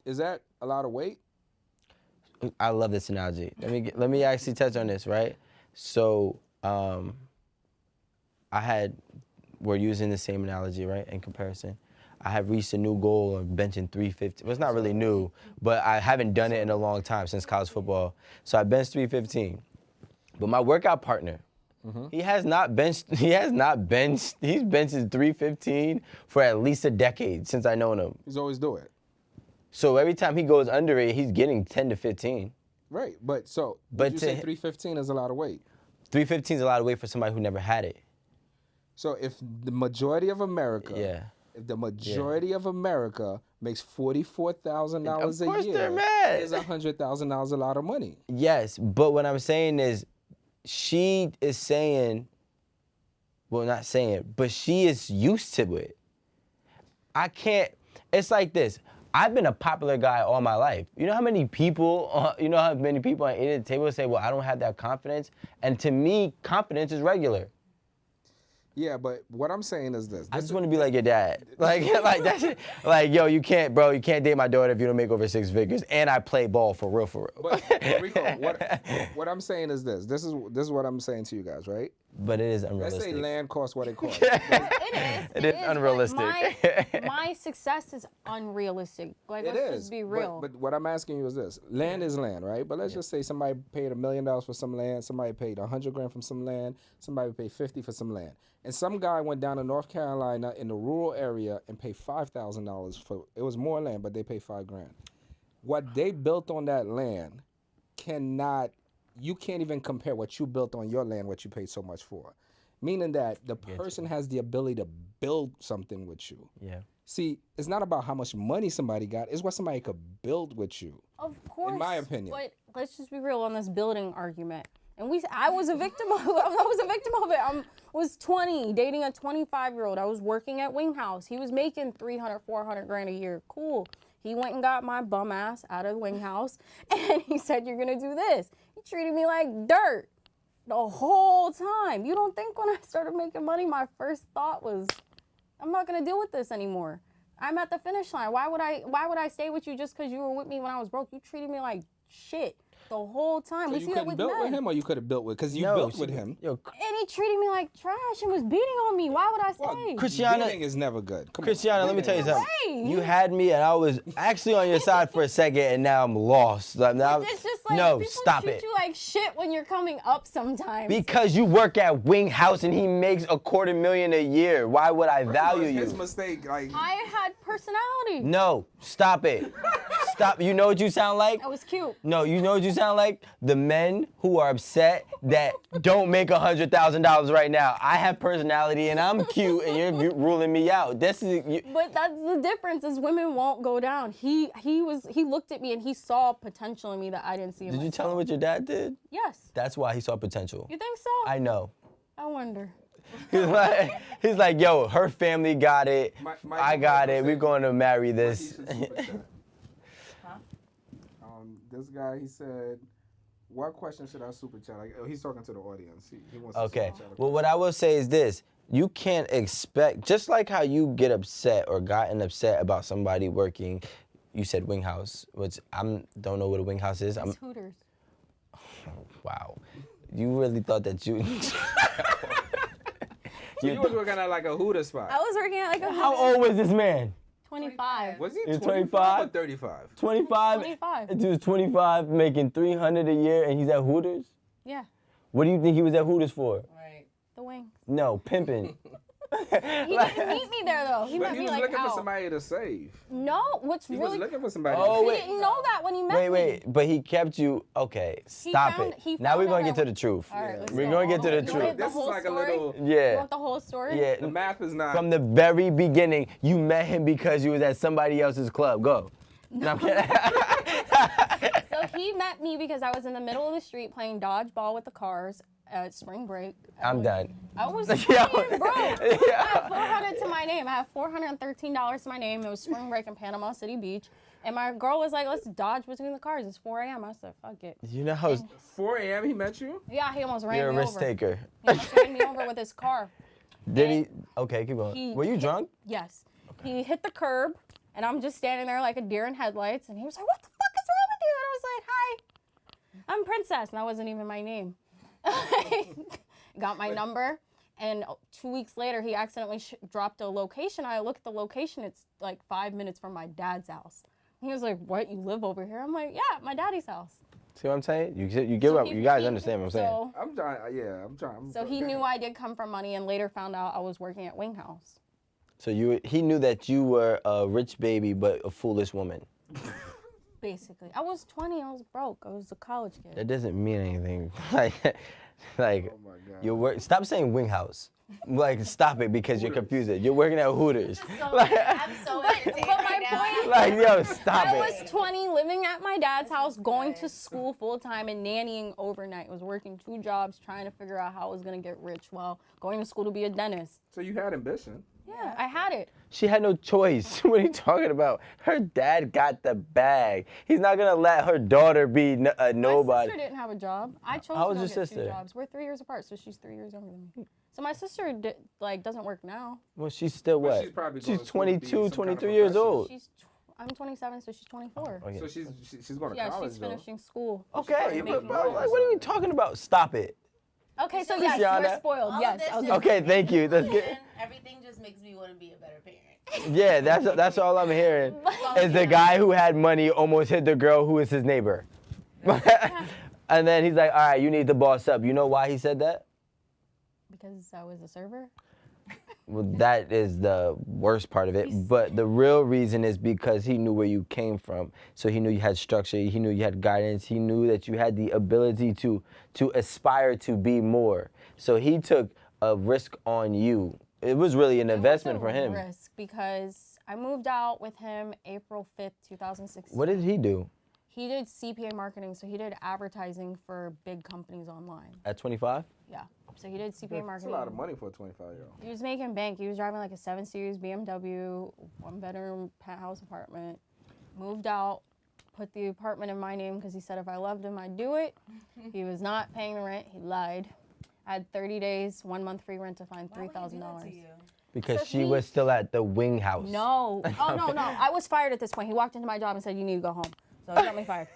Speaker 4: Is that a lot of weight?
Speaker 2: I love this analogy. Let me actually touch on this, right? So, we're using the same analogy, right, in comparison. I have reached a new goal of benching 350. Well, it's not really new, but I haven't done it in a long time since college football. So I benched 315. But my workout partner, he has not benched, he's benches 315 for at least a decade since I known him.
Speaker 4: He's always do it.
Speaker 2: So every time he goes under it, he's getting 10 to 15.
Speaker 4: Right, but so
Speaker 2: But
Speaker 4: you
Speaker 2: to
Speaker 4: say
Speaker 2: hi-
Speaker 4: 315 is a lot of weight.
Speaker 2: 315 is a lot of weight for somebody who never had it.
Speaker 4: So if the majority of America,
Speaker 2: Yeah.
Speaker 4: if the majority of America makes $44,000
Speaker 2: Of course
Speaker 4: a year,
Speaker 2: they're mad.
Speaker 4: is $100,000 a lot of money?
Speaker 2: Yes, but what I'm saying is, she is saying, well, not saying, but she is used to it. I can't, it's like this. I've been a popular guy all my life. You know how many people on the table say, well, I don't have that confidence? And to me, confidence is regular.
Speaker 4: Yeah, but what I'm saying is this.
Speaker 2: I just want to be like your dad. Like that shit. Like, yo, you can't date my daughter if you don't make over 6 figures. And I play ball for real, for real.
Speaker 4: But Rico, what I'm saying is this. This is what I'm saying to you guys, right?
Speaker 2: But it is
Speaker 4: Let's
Speaker 2: unrealistic.
Speaker 4: say land costs what it costs.
Speaker 1: It is
Speaker 2: unrealistic.
Speaker 1: but my success is unrealistic. Like,
Speaker 4: It
Speaker 1: let's
Speaker 4: is.
Speaker 1: just be real.
Speaker 4: But what I'm asking you is this: land is land, right? But let's just say somebody paid $1 million for some land, somebody paid $100,000 for some land, somebody paid $50 for some land, and some guy went down to North Carolina in the rural area and paid $5,000 for. It was more land, but they paid $5,000. What they built on that land you can't even compare what you built on your land, what you paid so much for. Meaning that the person has the ability to build something with you.
Speaker 2: Yeah.
Speaker 4: See, it's not about how much money somebody got, it's what somebody could build with you.
Speaker 1: Of course.
Speaker 4: In my opinion.
Speaker 1: But let's just be real on this building argument. And I was a victim of it. I was 20, dating a 25-year-old. I was working at Wing House. He was making $300, $400 a year. Cool. He went and got my bum ass out of Wing House, and he said, you're gonna do this. He treated me like dirt the whole time. You don't think when I started making money, my first thought was, I'm not gonna deal with this anymore. I'm at the finish line. Why would I stay with you just because you were with me when I was broke? You treated me like shit the whole time.
Speaker 4: So
Speaker 1: We
Speaker 4: you
Speaker 1: see that
Speaker 4: couldn't
Speaker 1: with
Speaker 4: build with
Speaker 1: men.
Speaker 4: him, or you could have built with, because you
Speaker 2: No,
Speaker 4: built
Speaker 2: she-
Speaker 4: with him.
Speaker 2: Yo,
Speaker 1: And he treated me like trash and was beating on me. Why would I stay?
Speaker 2: Christiana-
Speaker 4: Beating is never good. Come on.
Speaker 2: Christiana, let me tell you something.
Speaker 1: Right.
Speaker 2: You had me, and I was actually on your side for a second, and now I'm lost. Like, now,
Speaker 1: It's just like
Speaker 2: no,
Speaker 1: people
Speaker 2: stop
Speaker 1: treat
Speaker 2: it.
Speaker 1: you like shit when you're coming up sometimes.
Speaker 2: Because you work at Wing House, and he makes $250,000 a year. Why would I value
Speaker 4: His
Speaker 2: you?
Speaker 4: mistake, like
Speaker 1: I had personality.
Speaker 2: No, stop it. Stop. You know what you sound like?
Speaker 1: I was cute.
Speaker 2: No, you know what you sound like? The men who are upset that don't make $100,000 right now. I have personality and I'm cute and you're ruling me out. This is
Speaker 1: But that's the difference is women won't go down. He looked at me and he saw potential in me that I didn't see in
Speaker 2: Did you
Speaker 1: myself.
Speaker 2: tell him what your dad did?
Speaker 1: Yes.
Speaker 2: That's why he saw potential.
Speaker 1: You think so?
Speaker 2: I know.
Speaker 1: I wonder.
Speaker 2: He's like, yo, her family got it. I got it. We're going to marry this.
Speaker 4: This guy, he said, what question should I super chat? Like, he's talking to the audience. He wants to
Speaker 2: Okay.
Speaker 4: super chat.
Speaker 2: Well, what I will say is this. You can't expect, just like how you get upset or gotten upset about somebody working, you said wing house, which don't know what a wing house is.
Speaker 1: It's Hooters.
Speaker 2: Wow. You really thought that you...
Speaker 4: You was working at like a Hooter spot.
Speaker 1: I was working at like a
Speaker 2: How old was this man?
Speaker 1: 25.
Speaker 4: Was he
Speaker 2: He was
Speaker 4: 25 or
Speaker 2: 25?
Speaker 4: 35?
Speaker 2: 25?
Speaker 1: 25.
Speaker 2: He was 25, making $300 a year, and he's at Hooters?
Speaker 1: Yeah.
Speaker 2: What do you think he was at Hooters for?
Speaker 3: Right.
Speaker 1: The wings.
Speaker 2: No, pimping.
Speaker 1: He didn't meet me there though. He
Speaker 4: But
Speaker 1: met
Speaker 4: he
Speaker 1: me
Speaker 4: was
Speaker 1: like
Speaker 4: looking
Speaker 1: out.
Speaker 4: for somebody to save.
Speaker 1: No, what's
Speaker 4: He
Speaker 1: really
Speaker 4: was looking for somebody
Speaker 2: Oh,
Speaker 4: to
Speaker 1: he
Speaker 2: wait.
Speaker 1: didn't know that when he met me.
Speaker 2: Wait, but he kept you, okay, stop
Speaker 1: found-
Speaker 2: it.
Speaker 1: he
Speaker 2: Now we're
Speaker 1: found
Speaker 2: going
Speaker 1: out
Speaker 2: to get to
Speaker 1: that-
Speaker 2: the truth.
Speaker 1: All right, let's
Speaker 2: We're
Speaker 1: go.
Speaker 2: going to get to the
Speaker 1: You want
Speaker 2: truth.
Speaker 1: the
Speaker 4: This is
Speaker 1: whole
Speaker 4: like a
Speaker 1: story?
Speaker 4: little...
Speaker 1: You
Speaker 2: Yeah.
Speaker 1: want the whole story?
Speaker 2: Yeah.
Speaker 4: The math is not...
Speaker 2: From the very beginning, you met him because you was at somebody else's club. Go. No, I'm kidding.
Speaker 1: So he met me because I was in the middle of the street playing dodgeball with the cars at spring break.
Speaker 2: I'm done.
Speaker 1: I was
Speaker 2: Yeah.
Speaker 1: playing, bro.
Speaker 2: Yeah.
Speaker 1: I have 400 to my name. I have $413 to my name. It was spring break in Panama City Beach. And my girl was like, let's dodge between the cars. It's 4 a.m. I said, fuck it.
Speaker 2: You know how
Speaker 4: 4 a.m. he met you?
Speaker 1: Yeah, he almost ran
Speaker 2: you're a
Speaker 1: me
Speaker 2: risk
Speaker 1: over.
Speaker 2: taker.
Speaker 1: He almost ran me over with his car.
Speaker 2: Did he? Okay, keep going.
Speaker 1: He-
Speaker 2: Were you drunk?
Speaker 1: Yes. He hit the curb, and I'm just standing there like a deer in headlights. And he was like, what the fuck is wrong with you? And I was like, hi, I'm Princess. And that wasn't even my name. Got my number. And 2 weeks later, he accidentally dropped a location. I looked at the location. It's like 5 minutes from my dad's house. He was like, what, you live over here? I'm like, yeah, my daddy's house.
Speaker 2: See what I'm saying? You give
Speaker 1: So
Speaker 2: up.
Speaker 1: he-
Speaker 2: You guys
Speaker 1: he-
Speaker 2: understand what I'm saying?
Speaker 1: So,
Speaker 4: I'm trying, yeah, I'm trying.
Speaker 1: so he knew I did come from money and later found out I was working at Wing House.
Speaker 2: So he knew that you were a rich baby but a foolish woman.
Speaker 1: Basically. I was 20, I was broke. I was a college kid.
Speaker 2: That doesn't mean anything. like,
Speaker 4: Oh my God.
Speaker 2: you work. Stop saying wing house. Like, stop it because you're confusing. You're working at Hooters.
Speaker 3: I'm so entertained
Speaker 1: But my
Speaker 3: right now.
Speaker 1: point-
Speaker 2: Like, yo, stop
Speaker 1: I
Speaker 2: it.
Speaker 1: was 20, living at my dad's house, going to school full time and nannying overnight. I was working 2 jobs, trying to figure out how I was gonna get rich while going to school to be a dentist.
Speaker 4: So you had ambition.
Speaker 1: Yeah, I had it.
Speaker 2: She had no choice. What are you talking about? Her dad got the bag. He's not gonna let her daughter be
Speaker 1: My
Speaker 2: nobody.
Speaker 1: sister didn't have a job. I chose
Speaker 2: How
Speaker 1: to
Speaker 2: was
Speaker 1: go
Speaker 2: your
Speaker 1: get
Speaker 2: sister?
Speaker 1: 2 jobs. We're 3 years apart, so she's 3 years younger than me. So my sister doesn't work now.
Speaker 2: Well, she's still
Speaker 4: But
Speaker 2: what?
Speaker 4: she's probably going
Speaker 2: She's
Speaker 4: to school to be
Speaker 2: 22,
Speaker 4: some kind of
Speaker 2: 23 years
Speaker 4: professional.
Speaker 2: old.
Speaker 1: I'm 27, so she's 24.
Speaker 2: Okay.
Speaker 4: So she's going to
Speaker 1: Yeah,
Speaker 4: college
Speaker 1: she's
Speaker 4: though.
Speaker 1: finishing school.
Speaker 2: Okay,
Speaker 4: probably
Speaker 2: but
Speaker 4: making
Speaker 2: bro,
Speaker 4: noise.
Speaker 2: like, what are we talking about? Stop it.
Speaker 1: Okay, so yes,
Speaker 2: Christiana.
Speaker 1: we're spoiled.
Speaker 3: All
Speaker 1: Yes,
Speaker 3: of this
Speaker 1: I'll
Speaker 3: just
Speaker 1: go.
Speaker 2: Okay, thank you. That's good.
Speaker 3: And everything just makes me want to be a better parent.
Speaker 2: Yeah, that's all I'm hearing. Is the guy who had money almost hit the girl who is his neighbor. And then he's like, all right, you need to boss up. You know why he said that?
Speaker 1: Because I was a server.
Speaker 2: Well, that is the worst part of it. But the real reason is because he knew where you came from. So he knew you had structure. He knew you had guidance. He knew that you had the ability to aspire to be more. So he took a risk on you. It was really an investment for him.
Speaker 1: Risk because I moved out with him April 5th, 2016.
Speaker 2: What did he do
Speaker 1: He did CPA marketing, so he did advertising for big companies online.
Speaker 2: at 25?
Speaker 1: Yeah. So he did CPA
Speaker 4: That's a
Speaker 1: marketing.
Speaker 4: lot of money for a 25-year-old.
Speaker 1: He was making bank. He was driving like a 7 Series BMW, 1-bedroom penthouse apartment. Moved out, put the apartment in my name because he said if I loved him, I'd do it. He was not paying the rent. He lied. I had 30 days, 1 month free rent to find
Speaker 3: Why would he do that to
Speaker 1: $3,000.
Speaker 3: you?
Speaker 2: Because
Speaker 1: So
Speaker 2: she
Speaker 1: he-
Speaker 2: was still at the wing house.
Speaker 1: No. Oh, no. I was fired at this point. He walked into my job and said, you need to go home. So he got me fired.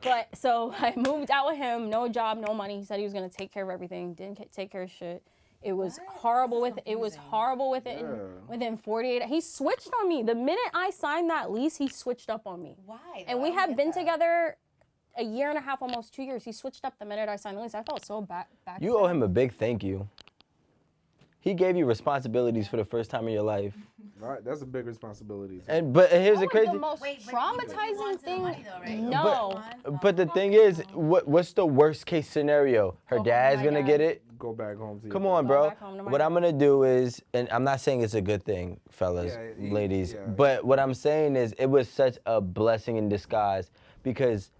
Speaker 1: But so I moved out with him, no job, no money. He said he was going to take care of everything, didn't take care of shit. It was horrible with it. Was horrible with it.
Speaker 4: Yeah.
Speaker 1: Within 48, he switched on me. The minute I signed that lease, he switched up on me.
Speaker 3: Why?
Speaker 1: And
Speaker 3: though?
Speaker 1: we
Speaker 3: I don't
Speaker 1: had
Speaker 3: get
Speaker 1: been
Speaker 3: that.
Speaker 1: together a year and a half, almost 2 years. He switched up the minute I signed the lease. I felt so back.
Speaker 2: You owe him a big thank you. He gave you responsibilities for the first time in your life.
Speaker 4: Right, that's a big responsibility.
Speaker 2: But here's the
Speaker 1: That was
Speaker 2: crazy.
Speaker 1: the most
Speaker 3: Wait, but you
Speaker 1: traumatizing
Speaker 3: want the
Speaker 1: thing.
Speaker 3: money though, right?
Speaker 1: No.
Speaker 2: But the thing is, what's the worst case scenario? Her
Speaker 1: Go home to
Speaker 2: dad's
Speaker 1: my
Speaker 2: gonna
Speaker 1: dad.
Speaker 2: get it.
Speaker 4: Go back home to your
Speaker 2: Come
Speaker 4: dad.
Speaker 2: on,
Speaker 1: Go
Speaker 2: bro.
Speaker 1: back home to my
Speaker 2: What I'm
Speaker 1: dad.
Speaker 2: gonna do is, and I'm not saying it's a good thing, fellas,
Speaker 4: Yeah,
Speaker 2: ladies,
Speaker 4: yeah.
Speaker 2: but what I'm saying is it was such a blessing in disguise because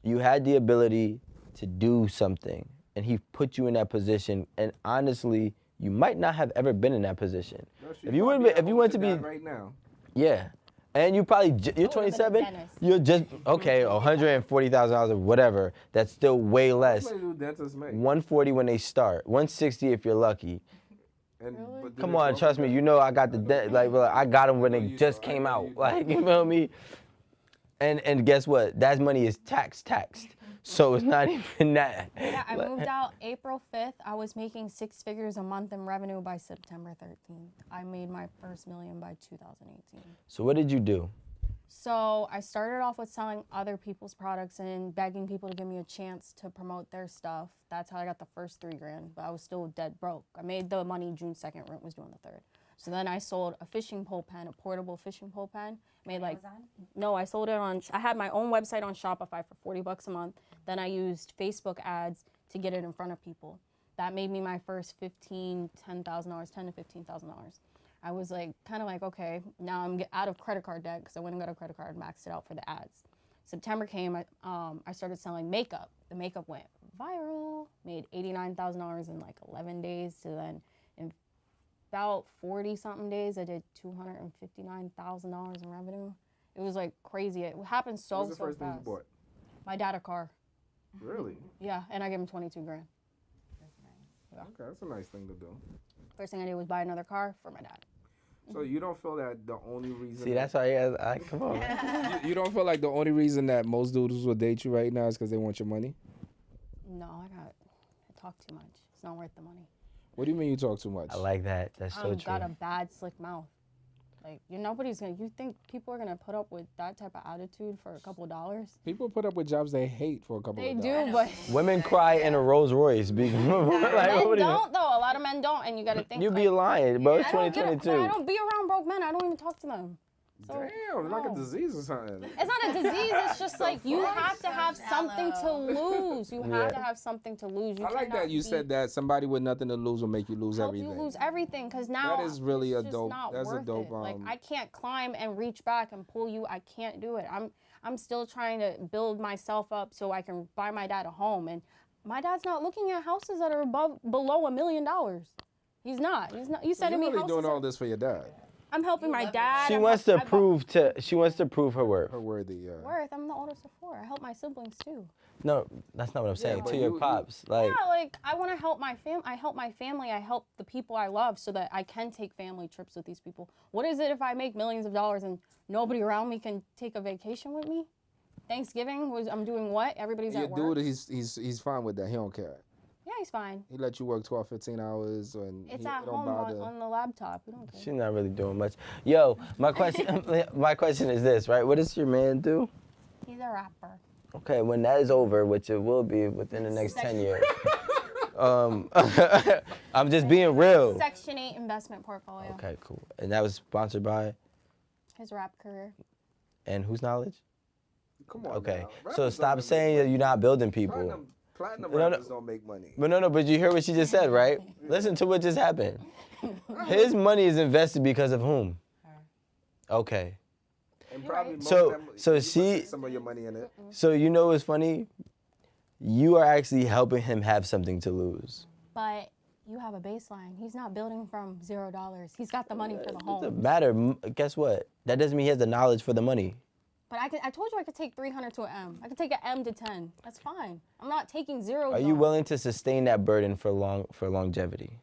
Speaker 2: you had the ability to do something, and he put you in that position. And honestly, you might not have ever been in that position.
Speaker 4: No, she
Speaker 2: If you
Speaker 4: might
Speaker 2: would,
Speaker 4: be at
Speaker 2: if you
Speaker 4: home
Speaker 2: went
Speaker 4: with
Speaker 2: to
Speaker 4: your
Speaker 2: be,
Speaker 4: dad right now.
Speaker 2: yeah. And you probably, you're
Speaker 1: would've been a
Speaker 2: 27,
Speaker 1: dentist.
Speaker 2: you're just, okay, $140,000 or whatever, that's still way less.
Speaker 4: That's what do dentists make.
Speaker 2: 140 when they start, 160 if you're lucky.
Speaker 4: And,
Speaker 1: Really?
Speaker 4: but do
Speaker 2: Come
Speaker 4: they
Speaker 2: on,
Speaker 4: go
Speaker 2: trust
Speaker 4: from
Speaker 2: me,
Speaker 4: there?
Speaker 2: you know I got the dent, like I got them when
Speaker 4: I
Speaker 2: they
Speaker 4: know you
Speaker 2: just
Speaker 4: do. I
Speaker 2: came
Speaker 4: know
Speaker 2: out,
Speaker 4: you do.
Speaker 2: like you feel me? And guess what? That money is taxed, so it's not even that.
Speaker 1: Yeah, I moved out April 5th. I was making 6 figures a month in revenue by September 13th. I made my first million by 2018.
Speaker 2: So what did you do?
Speaker 1: So I started off with selling other people's products and begging people to give me a chance to promote their stuff. That's how I got the first $3,000, but I was still dead broke. I made the money June 2nd, rent was due on the 3rd. So then I sold a fishing pole pen, a portable fishing pole pen. Made like,
Speaker 3: Amazon?
Speaker 1: no, I sold it on, I had my own website on Shopify for $40 a month. Then I used Facebook ads to get it in front of people. That made me my first $10,000 to $15,000. I was like, kind of like, okay, now I'm out of credit card debt because I went and got a credit card, maxed it out for the ads. September came, I started selling makeup. The makeup went viral, made $89,000 in like 11 days. So then in about 40 something days, I did $259,000 in revenue. It was like crazy. It happened so
Speaker 4: What's the first thing
Speaker 1: fast.
Speaker 4: you bought?
Speaker 1: My dad a car.
Speaker 4: Really?
Speaker 1: Yeah, and I gave him 22 grand.
Speaker 4: Okay, that's a nice thing to do.
Speaker 1: First thing I did was buy another car for my dad.
Speaker 4: So you don't feel that the only reason?
Speaker 2: See, that's why I come on.
Speaker 4: you don't feel like the only reason that most dudes will date you right now is because they want your money?
Speaker 1: No, I talk too much. It's not worth the money.
Speaker 4: What do you mean you talk too much?
Speaker 2: I like that. That's so true.
Speaker 1: Got a bad, slick mouth. Like, you think people are gonna put up with that type of attitude for a couple of dollars?
Speaker 4: People put up with jobs they hate for a couple
Speaker 1: They
Speaker 4: of
Speaker 1: do,
Speaker 4: dollars.
Speaker 1: but
Speaker 2: Women cry in a Rolls Royce. Like,
Speaker 1: men
Speaker 2: what do you-
Speaker 1: don't though. A lot of men don't, and you gotta think.
Speaker 2: You be lying, bro. It's
Speaker 1: I don't get it, but
Speaker 2: 2022.
Speaker 1: I don't be around broke men. I don't even talk to them. So,
Speaker 4: Damn, like a
Speaker 1: no.
Speaker 4: disease or something.
Speaker 1: It's not a disease. It's just like you have to have something to lose. You have
Speaker 2: Yeah.
Speaker 1: to have something to lose. You
Speaker 4: I like that
Speaker 1: cannot
Speaker 4: you
Speaker 1: be-
Speaker 4: said that somebody with nothing to lose will make you lose
Speaker 1: help
Speaker 4: everything.
Speaker 1: you lose everything because now
Speaker 4: That is really
Speaker 1: it's
Speaker 4: a
Speaker 1: just
Speaker 4: dope-
Speaker 1: not
Speaker 4: that's a
Speaker 1: worth
Speaker 4: dope,
Speaker 1: it. Like
Speaker 4: um,
Speaker 1: I can't climb and reach back and pull you. I can't do it. I'm still trying to build myself up so I can buy my dad a home, and my dad's not looking at houses that are below $1 million. He's not. You said to
Speaker 4: You're
Speaker 1: me
Speaker 4: really
Speaker 1: houses.
Speaker 4: doing all this for your dad.
Speaker 1: I'm helping my dad.
Speaker 2: She
Speaker 1: I'm
Speaker 2: wants
Speaker 1: help-
Speaker 2: to
Speaker 1: I bought-
Speaker 2: prove she wants to prove her worth.
Speaker 4: Her worthy, yeah.
Speaker 1: Worth. I'm the oldest of 4. I help my siblings too.
Speaker 2: No, that's not what I'm saying.
Speaker 4: but
Speaker 2: To your
Speaker 4: you-
Speaker 2: pops, like
Speaker 1: Yeah, like I want to help my I help my family. I help the people I love so that I can take family trips with these people. What is it if I make millions of dollars and nobody around me can take a vacation with me? Thanksgiving I'm doing what? Everybody's
Speaker 4: Your
Speaker 1: at work.
Speaker 4: dude, he's fine with that. He don't care.
Speaker 1: Yeah, he's fine.
Speaker 4: He let you work 12, 15 hours and
Speaker 1: It's
Speaker 4: he
Speaker 1: at
Speaker 4: don't
Speaker 1: home
Speaker 4: bother.
Speaker 1: on the laptop. We don't care.
Speaker 2: she's not really doing much. Yo, my question is this, right? What does your man do?
Speaker 1: He's a rapper.
Speaker 2: Okay, when that is over, which it will be within the next 10 years. I'm just being real.
Speaker 1: Section 8 investment portfolio.
Speaker 2: Okay, cool. And that was sponsored by
Speaker 1: His rap career.
Speaker 2: and whose knowledge?
Speaker 4: Come on.
Speaker 2: Okay.
Speaker 4: now.
Speaker 2: So
Speaker 4: Rappers
Speaker 2: stop
Speaker 4: don't
Speaker 2: saying
Speaker 4: make
Speaker 2: that you're not building people.
Speaker 4: Platinum
Speaker 2: No, no.
Speaker 4: rappers don't make money.
Speaker 2: But you hear what she just said, right? Listen to what just happened. His money is invested because of whom? Okay.
Speaker 4: And probably most
Speaker 2: So-
Speaker 4: of them,
Speaker 2: so
Speaker 4: you put
Speaker 2: she-
Speaker 4: some of your money in it.
Speaker 2: So you know what's funny? You are actually helping him have something to lose.
Speaker 1: But you have a baseline. He's not building from $0. He's got the money for the
Speaker 2: Doesn't
Speaker 1: home.
Speaker 2: matter. Guess what? That doesn't mean he has the knowledge for the money.
Speaker 1: But I told you I could take 300 to an M. I could take an M to 10. That's fine. I'm not taking $0.
Speaker 2: Are you willing to sustain that burden for longevity?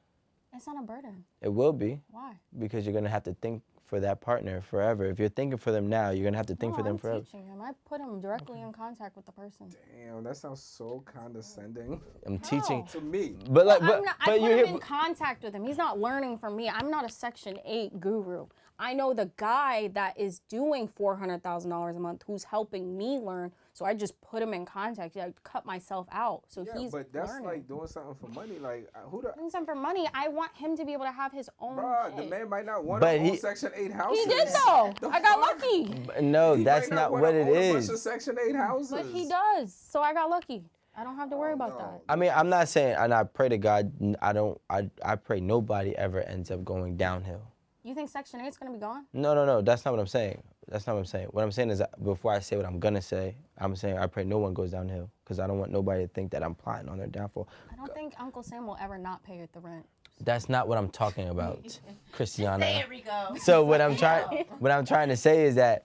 Speaker 1: It's not a burden.
Speaker 2: It will be,
Speaker 1: Why?
Speaker 2: because you're gonna have to think for that partner forever. If you're thinking for them now, you're gonna have to think
Speaker 1: No,
Speaker 2: for them
Speaker 1: I'm
Speaker 2: forever.
Speaker 1: teaching him. I put him directly in contact with the person.
Speaker 4: Damn, that sounds so condescending
Speaker 2: I'm teaching,
Speaker 4: to me.
Speaker 2: but like,
Speaker 1: I
Speaker 2: but
Speaker 1: put
Speaker 2: you
Speaker 1: him
Speaker 2: hear.
Speaker 1: in contact with him. He's not learning from me. I'm not a Section 8 guru. I know the guy that is doing $400,000 a month who's helping me learn. So I just put him in contact. I cut myself out. So
Speaker 4: Yeah,
Speaker 1: he's
Speaker 4: but that's
Speaker 1: learning.
Speaker 4: like doing something for money. Like who the?
Speaker 1: Doing something for money. I want him to be able to have his own.
Speaker 4: Bruh, the
Speaker 1: shit.
Speaker 4: man might not want
Speaker 2: But
Speaker 4: to own
Speaker 2: he-
Speaker 4: Section 8 houses.
Speaker 1: He did though.
Speaker 4: The
Speaker 1: I got
Speaker 4: fuck?
Speaker 1: lucky.
Speaker 2: No,
Speaker 4: He
Speaker 2: that's
Speaker 4: might
Speaker 2: not
Speaker 4: wanna
Speaker 2: what it
Speaker 4: own a bunch
Speaker 2: is.
Speaker 4: of Section 8 houses.
Speaker 1: But he does. So I got lucky. I don't have to worry about
Speaker 4: no.
Speaker 1: that.
Speaker 2: I mean, I'm not saying, and I pray to God, I pray nobody ever ends up going downhill.
Speaker 1: You think Section 8 is going to be gone?
Speaker 2: No, that's not what I'm saying. That's not what I'm saying. What I'm saying is, before I say what I'm gonna say, I'm saying I pray no one goes downhill, because I don't want nobody to think that I'm plotting on their downfall.
Speaker 1: I don't think Uncle Sam will ever not pay the rent.
Speaker 2: That's not what I'm talking about, Christiana.
Speaker 3: Say it, Rico.
Speaker 2: So what I'm trying to say is that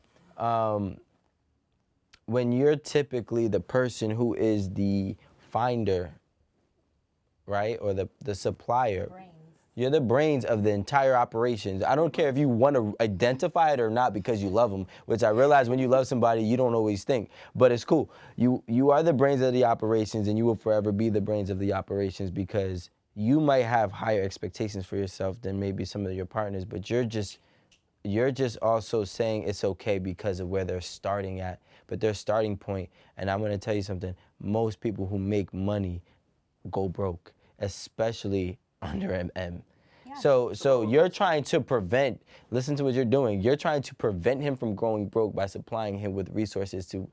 Speaker 2: when you're typically the person who is the finder, right, or the supplier, you're the brains of the entire operations. I don't care if you want to identify it or not because you love them, which I realize when you love somebody, you don't always think, but it's cool. You are the brains of the operations, and you will forever be the brains of the operations, because you might have higher expectations for yourself than maybe some of your partners, but you're just also saying it's okay because of where they're starting at, but their starting point, and I'm going to tell you something, most people who make money go broke, especially under MM. Yeah. So you're trying to prevent, listen to what you're doing, you're trying to prevent him from going broke by supplying him with resources to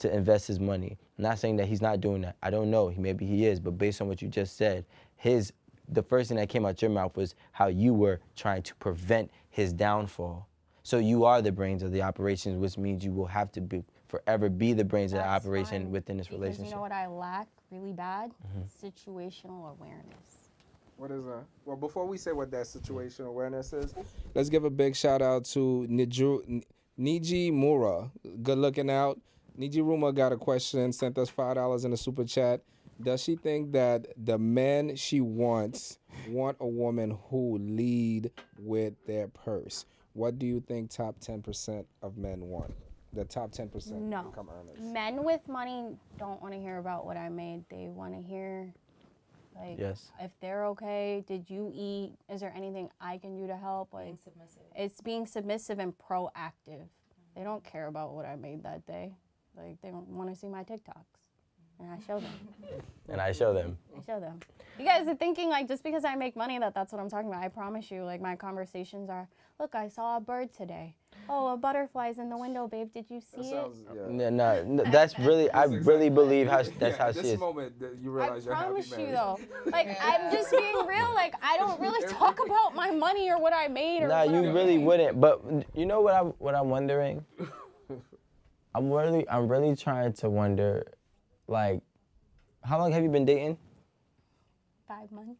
Speaker 2: invest his money. I'm not saying that he's not doing that. I don't know, maybe he is, but based on what you just said, the first thing that came out your mouth was how you were trying to prevent his downfall. So you are the brains of the operations, which means you will have to forever be the brains of the operation within this relationship.
Speaker 1: Because you know what I lack really bad? Situational awareness.
Speaker 4: What is that? Well, before we say what that situational awareness is, let's give a big shout out to Niji Mura. Good looking out. Niji Ruma got a question, sent us $5 in the super chat. Does she think that the men she wants want a woman who lead with their purse? What do you think top 10% of men want? The top 10%
Speaker 1: No.
Speaker 4: become earners.
Speaker 1: Men with money don't want to hear about what I made. They want to hear, like,
Speaker 2: Yes.
Speaker 1: if they're okay, did you eat? Is there anything I can do to help? Like,
Speaker 3: Being submissive.
Speaker 1: it's being submissive and proactive. They don't care about what I made that day. Like, they don't want to see my TikToks. And I show them.
Speaker 2: And I show them.
Speaker 1: I show them. You guys are thinking, like, just because I make money that's what I'm talking about. I promise you, like, my conversations are, look, I saw a bird today. Oh, a butterfly's in the window, babe. Did you see it?
Speaker 2: No, that's really, I really believe how that's how she
Speaker 4: this
Speaker 2: is.
Speaker 4: moment that you
Speaker 1: I
Speaker 4: realize you're happy
Speaker 1: promise
Speaker 4: married.
Speaker 1: you, though. Like, I'm just being real. Like, I don't really talk about my money or what I made or
Speaker 2: Nah,
Speaker 1: what
Speaker 2: you
Speaker 1: I
Speaker 2: really
Speaker 1: made.
Speaker 2: wouldn't. But you know what I'm wondering? I'm really trying to wonder, like, how long have you been dating?
Speaker 1: 5 months.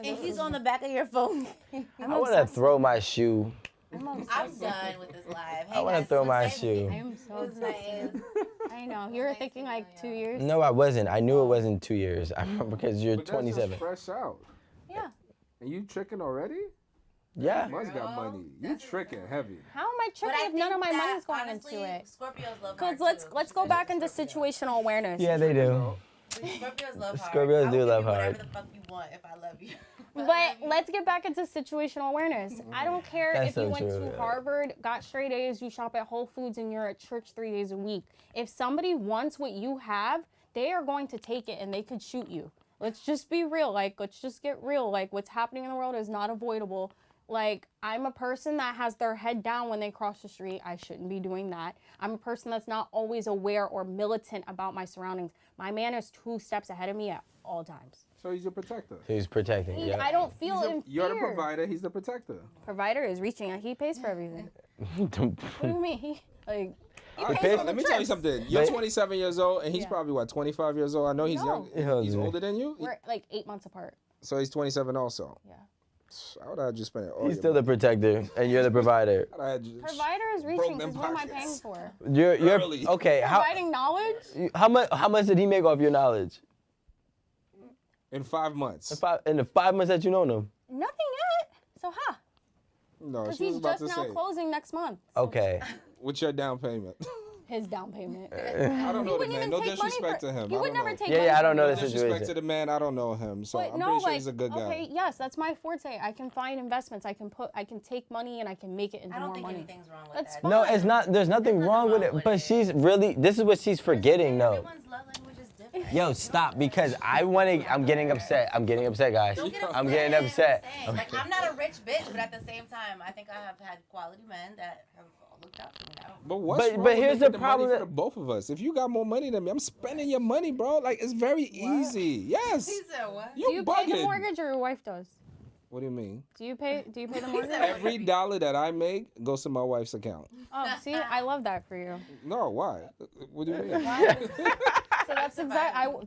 Speaker 3: And he's on the back of your phone.
Speaker 1: I'm
Speaker 2: I want to
Speaker 1: obsessed.
Speaker 2: throw my shoe.
Speaker 1: I'm obsessed.
Speaker 3: I'm done with this live.
Speaker 2: I want to throw my shoe.
Speaker 1: I'm so
Speaker 3: It's
Speaker 1: obsessed.
Speaker 3: nice.
Speaker 1: I know. You were thinking like 2 years?
Speaker 2: No, I wasn't. I knew it wasn't 2 years. I remember because you're
Speaker 4: But that's
Speaker 2: 27.
Speaker 4: just fresh out.
Speaker 1: Yeah.
Speaker 4: And you tricking already?
Speaker 2: Yeah.
Speaker 4: Must got money. You tricking heavy.
Speaker 1: How am I tricking if none of my money's going into it?
Speaker 3: Scorpios love
Speaker 1: Because
Speaker 3: hard,
Speaker 1: let's
Speaker 3: too.
Speaker 1: go back into situational awareness.
Speaker 2: Yeah, they do.
Speaker 3: Scorpios love hard.
Speaker 2: Scorpios
Speaker 3: I
Speaker 2: do
Speaker 3: will
Speaker 2: love
Speaker 3: give you
Speaker 2: hard.
Speaker 3: Whatever the fuck you want if I love you.
Speaker 1: But let's get back into situational awareness. I don't care
Speaker 2: That's
Speaker 1: if you
Speaker 2: so
Speaker 1: went
Speaker 2: true,
Speaker 1: to
Speaker 2: yeah.
Speaker 1: Harvard, got straight A's, you shop at Whole Foods, and you're at church 3 days a week. If somebody wants what you have, they are going to take it and they could shoot you. Let's just be real. Like, let's just get real. Like, what's happening in the world is not avoidable. Like, I'm a person that has their head down when they cross the street. I shouldn't be doing that. I'm a person that's not always aware or militant about my surroundings. My man is 2 steps ahead of me at all times.
Speaker 4: So he's your protector.
Speaker 2: He's protecting. Yeah.
Speaker 1: I don't feel in fear.
Speaker 4: You're the provider. He's the protector.
Speaker 1: Provider is reaching out. He pays for everything. What do you mean? He pays
Speaker 2: pays-
Speaker 1: for the
Speaker 4: Let me tell you
Speaker 1: trips.
Speaker 4: something. You're
Speaker 2: But-
Speaker 4: 27 years old, and he's
Speaker 1: Yeah.
Speaker 4: probably, what, 25 years old? I know he's
Speaker 1: No.
Speaker 4: young. He's older than you?
Speaker 1: We're like 8 months apart.
Speaker 4: So he's 27 also.
Speaker 1: Yeah.
Speaker 4: I would have just spent it all
Speaker 2: He's
Speaker 4: your
Speaker 2: still the
Speaker 4: money.
Speaker 2: protector, and you're the provider.
Speaker 4: I would have just-
Speaker 1: Provider is
Speaker 4: Broke
Speaker 1: reaching
Speaker 4: them
Speaker 1: because what am I paying
Speaker 4: pockets.
Speaker 1: for?
Speaker 2: You're
Speaker 4: Early.
Speaker 2: okay.
Speaker 1: Providing knowledge?
Speaker 2: How much did he make off your knowledge?
Speaker 4: In 5 months.
Speaker 2: In the 5 months that you know him.
Speaker 1: Nothing yet. So
Speaker 4: No,
Speaker 1: because
Speaker 4: she was
Speaker 1: he's
Speaker 4: about
Speaker 1: just
Speaker 4: to
Speaker 1: now
Speaker 4: say.
Speaker 1: closing next month.
Speaker 2: Okay.
Speaker 4: What's your down payment?
Speaker 1: his down payment.
Speaker 4: I don't know the
Speaker 1: wouldn't
Speaker 4: man.
Speaker 1: even
Speaker 4: No
Speaker 1: take money
Speaker 4: disrespect
Speaker 1: for-
Speaker 4: to him.
Speaker 1: He
Speaker 4: I
Speaker 1: would
Speaker 4: don't
Speaker 1: never
Speaker 4: know.
Speaker 1: take
Speaker 2: Yeah,
Speaker 1: money
Speaker 2: yeah, I don't
Speaker 1: from
Speaker 2: know
Speaker 1: you.
Speaker 2: the
Speaker 4: Disrespect
Speaker 2: situation.
Speaker 4: to the man. I don't know him, so
Speaker 1: But
Speaker 4: I'm
Speaker 1: no,
Speaker 4: pretty sure
Speaker 1: like,
Speaker 4: he's a good guy.
Speaker 1: okay, yes, that's my forte. I can find investments. I can take money and I can make it into
Speaker 3: I don't
Speaker 1: more
Speaker 3: think
Speaker 1: money.
Speaker 3: anything's wrong with
Speaker 1: That's
Speaker 3: that.
Speaker 1: fine.
Speaker 2: No, it's not. There's nothing
Speaker 3: There's
Speaker 2: wrong with
Speaker 3: nothing
Speaker 2: it.
Speaker 3: wrong
Speaker 2: But
Speaker 3: with
Speaker 2: she's really. This is what she's forgetting, though.
Speaker 3: Everyone's love language is different.
Speaker 2: Yo, stop, because I want to. I'm getting upset. I'm getting upset, guys.
Speaker 3: Don't get upset.
Speaker 2: I'm getting upset.
Speaker 3: I'm saying, like, I'm not a rich bitch, but at the same time, I think I have had quality men that have looked out for me. I don't
Speaker 4: But what's
Speaker 2: But-
Speaker 4: wrong
Speaker 2: but
Speaker 4: with
Speaker 2: here's
Speaker 4: making
Speaker 2: the
Speaker 4: money
Speaker 2: problem
Speaker 4: for
Speaker 2: that-
Speaker 4: the both of us? If you got more money than me, I'm spending your money, bro. Like, it's very easy. Yes.
Speaker 3: He said what?
Speaker 1: Do you pay the
Speaker 4: bugging.
Speaker 1: mortgage or your wife does?
Speaker 4: What do you mean?
Speaker 1: Do you pay the mortgage?
Speaker 4: Every dollar that I make goes to my wife's account.
Speaker 1: Oh, see, I love that for you.
Speaker 4: No, why? What do you mean?
Speaker 1: So that's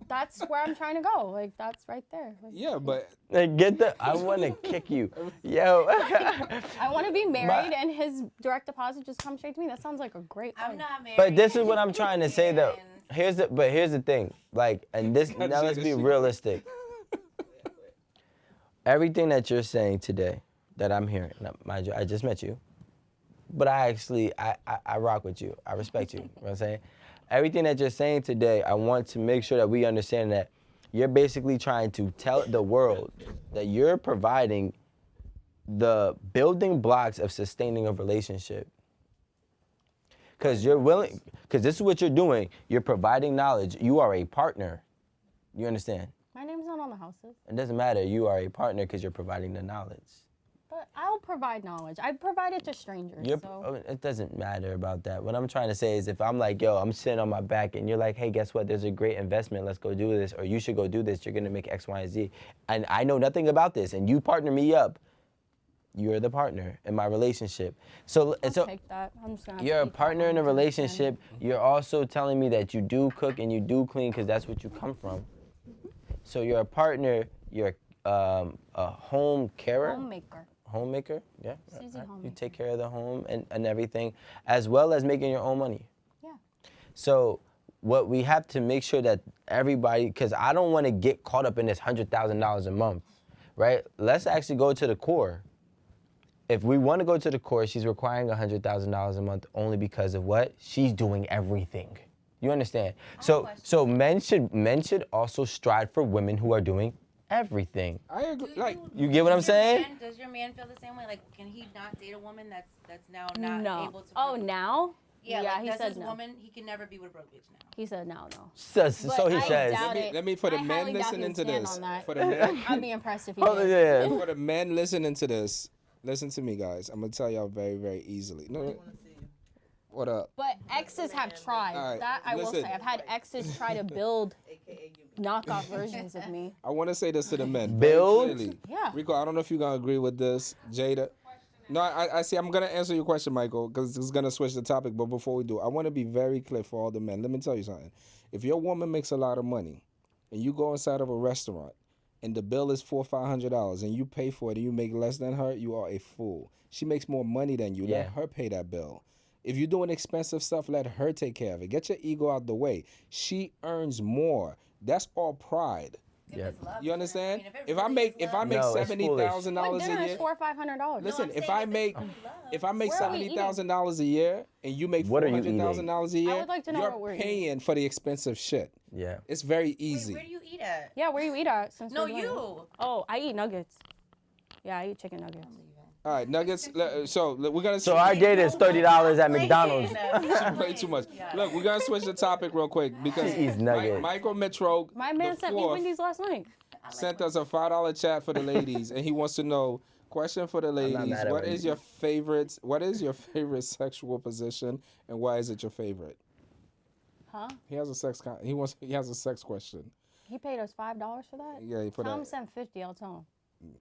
Speaker 1: that's where I'm trying to go. Like that's right there. Like,
Speaker 4: Yeah, but
Speaker 2: Like, get the. I want to kick you, yo.
Speaker 1: I want to be married and his direct deposit just comes straight to me. That sounds like a great
Speaker 3: I'm
Speaker 1: thing.
Speaker 3: not married.
Speaker 2: But this is what I'm trying to say, though.
Speaker 3: And
Speaker 2: Here's the thing. Like, and this.
Speaker 4: Gotta
Speaker 2: Now
Speaker 4: say
Speaker 2: let's
Speaker 4: this
Speaker 2: be
Speaker 4: shit.
Speaker 2: realistic. Everything that you're saying today, that I'm hearing. Now, mind you, I just met you, but I rock with you. I respect you. You know what I'm saying? Everything that you're saying today, I want to make sure that we understand that you're basically trying to tell the world that you're providing the building blocks of sustaining a relationship. Because you're willing, because this is what you're doing. You're providing knowledge. You are a partner. You understand?
Speaker 1: My name's not on the houses,
Speaker 2: It doesn't matter. You are a partner because you're providing the knowledge.
Speaker 1: but I'll provide knowledge. I provide it to strangers. So.
Speaker 2: It doesn't matter about that. What I'm trying to say is if I'm like, yo, I'm sitting on my back and you're like, hey, guess what? There's a great investment. Let's go do this. Or you should go do this. You're going to make X, Y, and Z. And I know nothing about this. And you partner me up. You're the partner in my relationship. So,
Speaker 1: I'll
Speaker 2: so
Speaker 1: take that. I'm just gonna have to
Speaker 2: you're a
Speaker 1: keep that
Speaker 2: partner in a
Speaker 1: one to the
Speaker 2: relationship. You're also telling me that you do cook and you do clean because that's what you come from. So you're a partner. You're a home carer.
Speaker 1: Homemaker.
Speaker 2: Homemaker, yeah.
Speaker 1: Easy
Speaker 2: You
Speaker 1: homemaker.
Speaker 2: take care of the home and everything, as well as making your own money.
Speaker 1: Yeah.
Speaker 2: So what we have to make sure that everybody, because I don't want to get caught up in this $100,000 a month, right? Let's actually go to the core. If we want to go to the core, she's requiring $100,000 a month only because of what? She's doing everything. You understand? So men should also strive for women who are doing everything.
Speaker 4: I agree. Like,
Speaker 2: You get what I'm saying?
Speaker 3: Does your man feel the same way? Like, can he not date a woman that's now not
Speaker 1: No.
Speaker 3: able to?
Speaker 1: Oh, now?
Speaker 3: Yeah,
Speaker 1: Yeah,
Speaker 3: like,
Speaker 1: he
Speaker 3: does
Speaker 1: said
Speaker 3: his
Speaker 1: no.
Speaker 3: woman? He can never be with a broke bitch now.
Speaker 1: He said no.
Speaker 2: So
Speaker 1: But
Speaker 2: he
Speaker 1: I
Speaker 2: says.
Speaker 1: doubt it.
Speaker 4: let me for the
Speaker 1: I
Speaker 4: men
Speaker 1: highly doubt
Speaker 4: listening
Speaker 1: he'd
Speaker 4: to
Speaker 1: stand
Speaker 4: this.
Speaker 1: on that.
Speaker 4: For the men,
Speaker 1: I'd be impressed if he
Speaker 2: Oh,
Speaker 1: did.
Speaker 2: yeah.
Speaker 4: for the men listening to this, listen to me, guys. I'm gonna tell y'all very, very easily. No, what up?
Speaker 1: But exes have tried.
Speaker 4: All right,
Speaker 1: That I will
Speaker 4: listen.
Speaker 1: say. I've had exes try to build knockoff versions of me.
Speaker 4: I want to say this to the men. very
Speaker 2: Build?
Speaker 4: clearly.
Speaker 1: Yeah.
Speaker 4: Rico, I don't know if you're gonna agree with this, Jada. No, I see. I'm gonna answer your question, Michael, because it's gonna switch the topic. But before we do, I want to be very clear for all the men. Let me tell you something. If your woman makes a lot of money, and you go inside of a restaurant, and the bill is $400 or $500, and you pay for it, and you make less than her, you are a fool. She makes more money than you.
Speaker 2: Yeah.
Speaker 4: Let her pay that bill. If you're doing expensive stuff, let her take care of it. Get your ego out the way. She earns more. That's all pride.
Speaker 3: If
Speaker 2: Yeah.
Speaker 3: it's love,
Speaker 4: You understand?
Speaker 3: I mean,
Speaker 4: If I make
Speaker 3: No,
Speaker 2: No, it's
Speaker 4: $70,000
Speaker 1: Like
Speaker 4: a
Speaker 1: dinner
Speaker 4: year,
Speaker 1: is $400 or $500.
Speaker 4: listen,
Speaker 3: I'm
Speaker 4: if
Speaker 3: saying
Speaker 4: I
Speaker 3: if it's
Speaker 4: make
Speaker 3: from love.
Speaker 4: if I make
Speaker 1: Where are we eating?
Speaker 4: $70,000 a year and you make
Speaker 2: What are you eating?
Speaker 4: $400,000 a year,
Speaker 1: would like to know
Speaker 4: you're
Speaker 1: what we're
Speaker 4: paying for the expensive shit.
Speaker 2: Yeah.
Speaker 4: It's very
Speaker 3: Wait,
Speaker 4: easy.
Speaker 3: where do you eat at?
Speaker 1: Yeah, where you eat at? Since
Speaker 3: No,
Speaker 1: we're doing
Speaker 3: you.
Speaker 1: this? Oh, I eat nuggets. Yeah, I eat chicken nuggets.
Speaker 4: All right, nuggets. So we're gonna.
Speaker 2: So our date is $30 at McDonald's.
Speaker 4: She played too much. Look, we're gonna switch the topic real quick because
Speaker 2: She eats nuggets.
Speaker 4: Michael Metroke,
Speaker 1: My man
Speaker 4: the
Speaker 1: sent me
Speaker 4: fourth,
Speaker 1: Wendy's last night.
Speaker 4: sent us a $5 chat for the ladies, and he wants to know. Question for the ladies:
Speaker 2: mad at
Speaker 4: What is
Speaker 2: Wendy's.
Speaker 4: your favorite? What is your favorite sexual position, and why is it your favorite?
Speaker 1: Huh?
Speaker 4: He has a sex. He has a sex question.
Speaker 1: He paid us $5 for that?
Speaker 4: Yeah, for
Speaker 1: Tell him
Speaker 4: that.
Speaker 1: send 50, I'll tell him.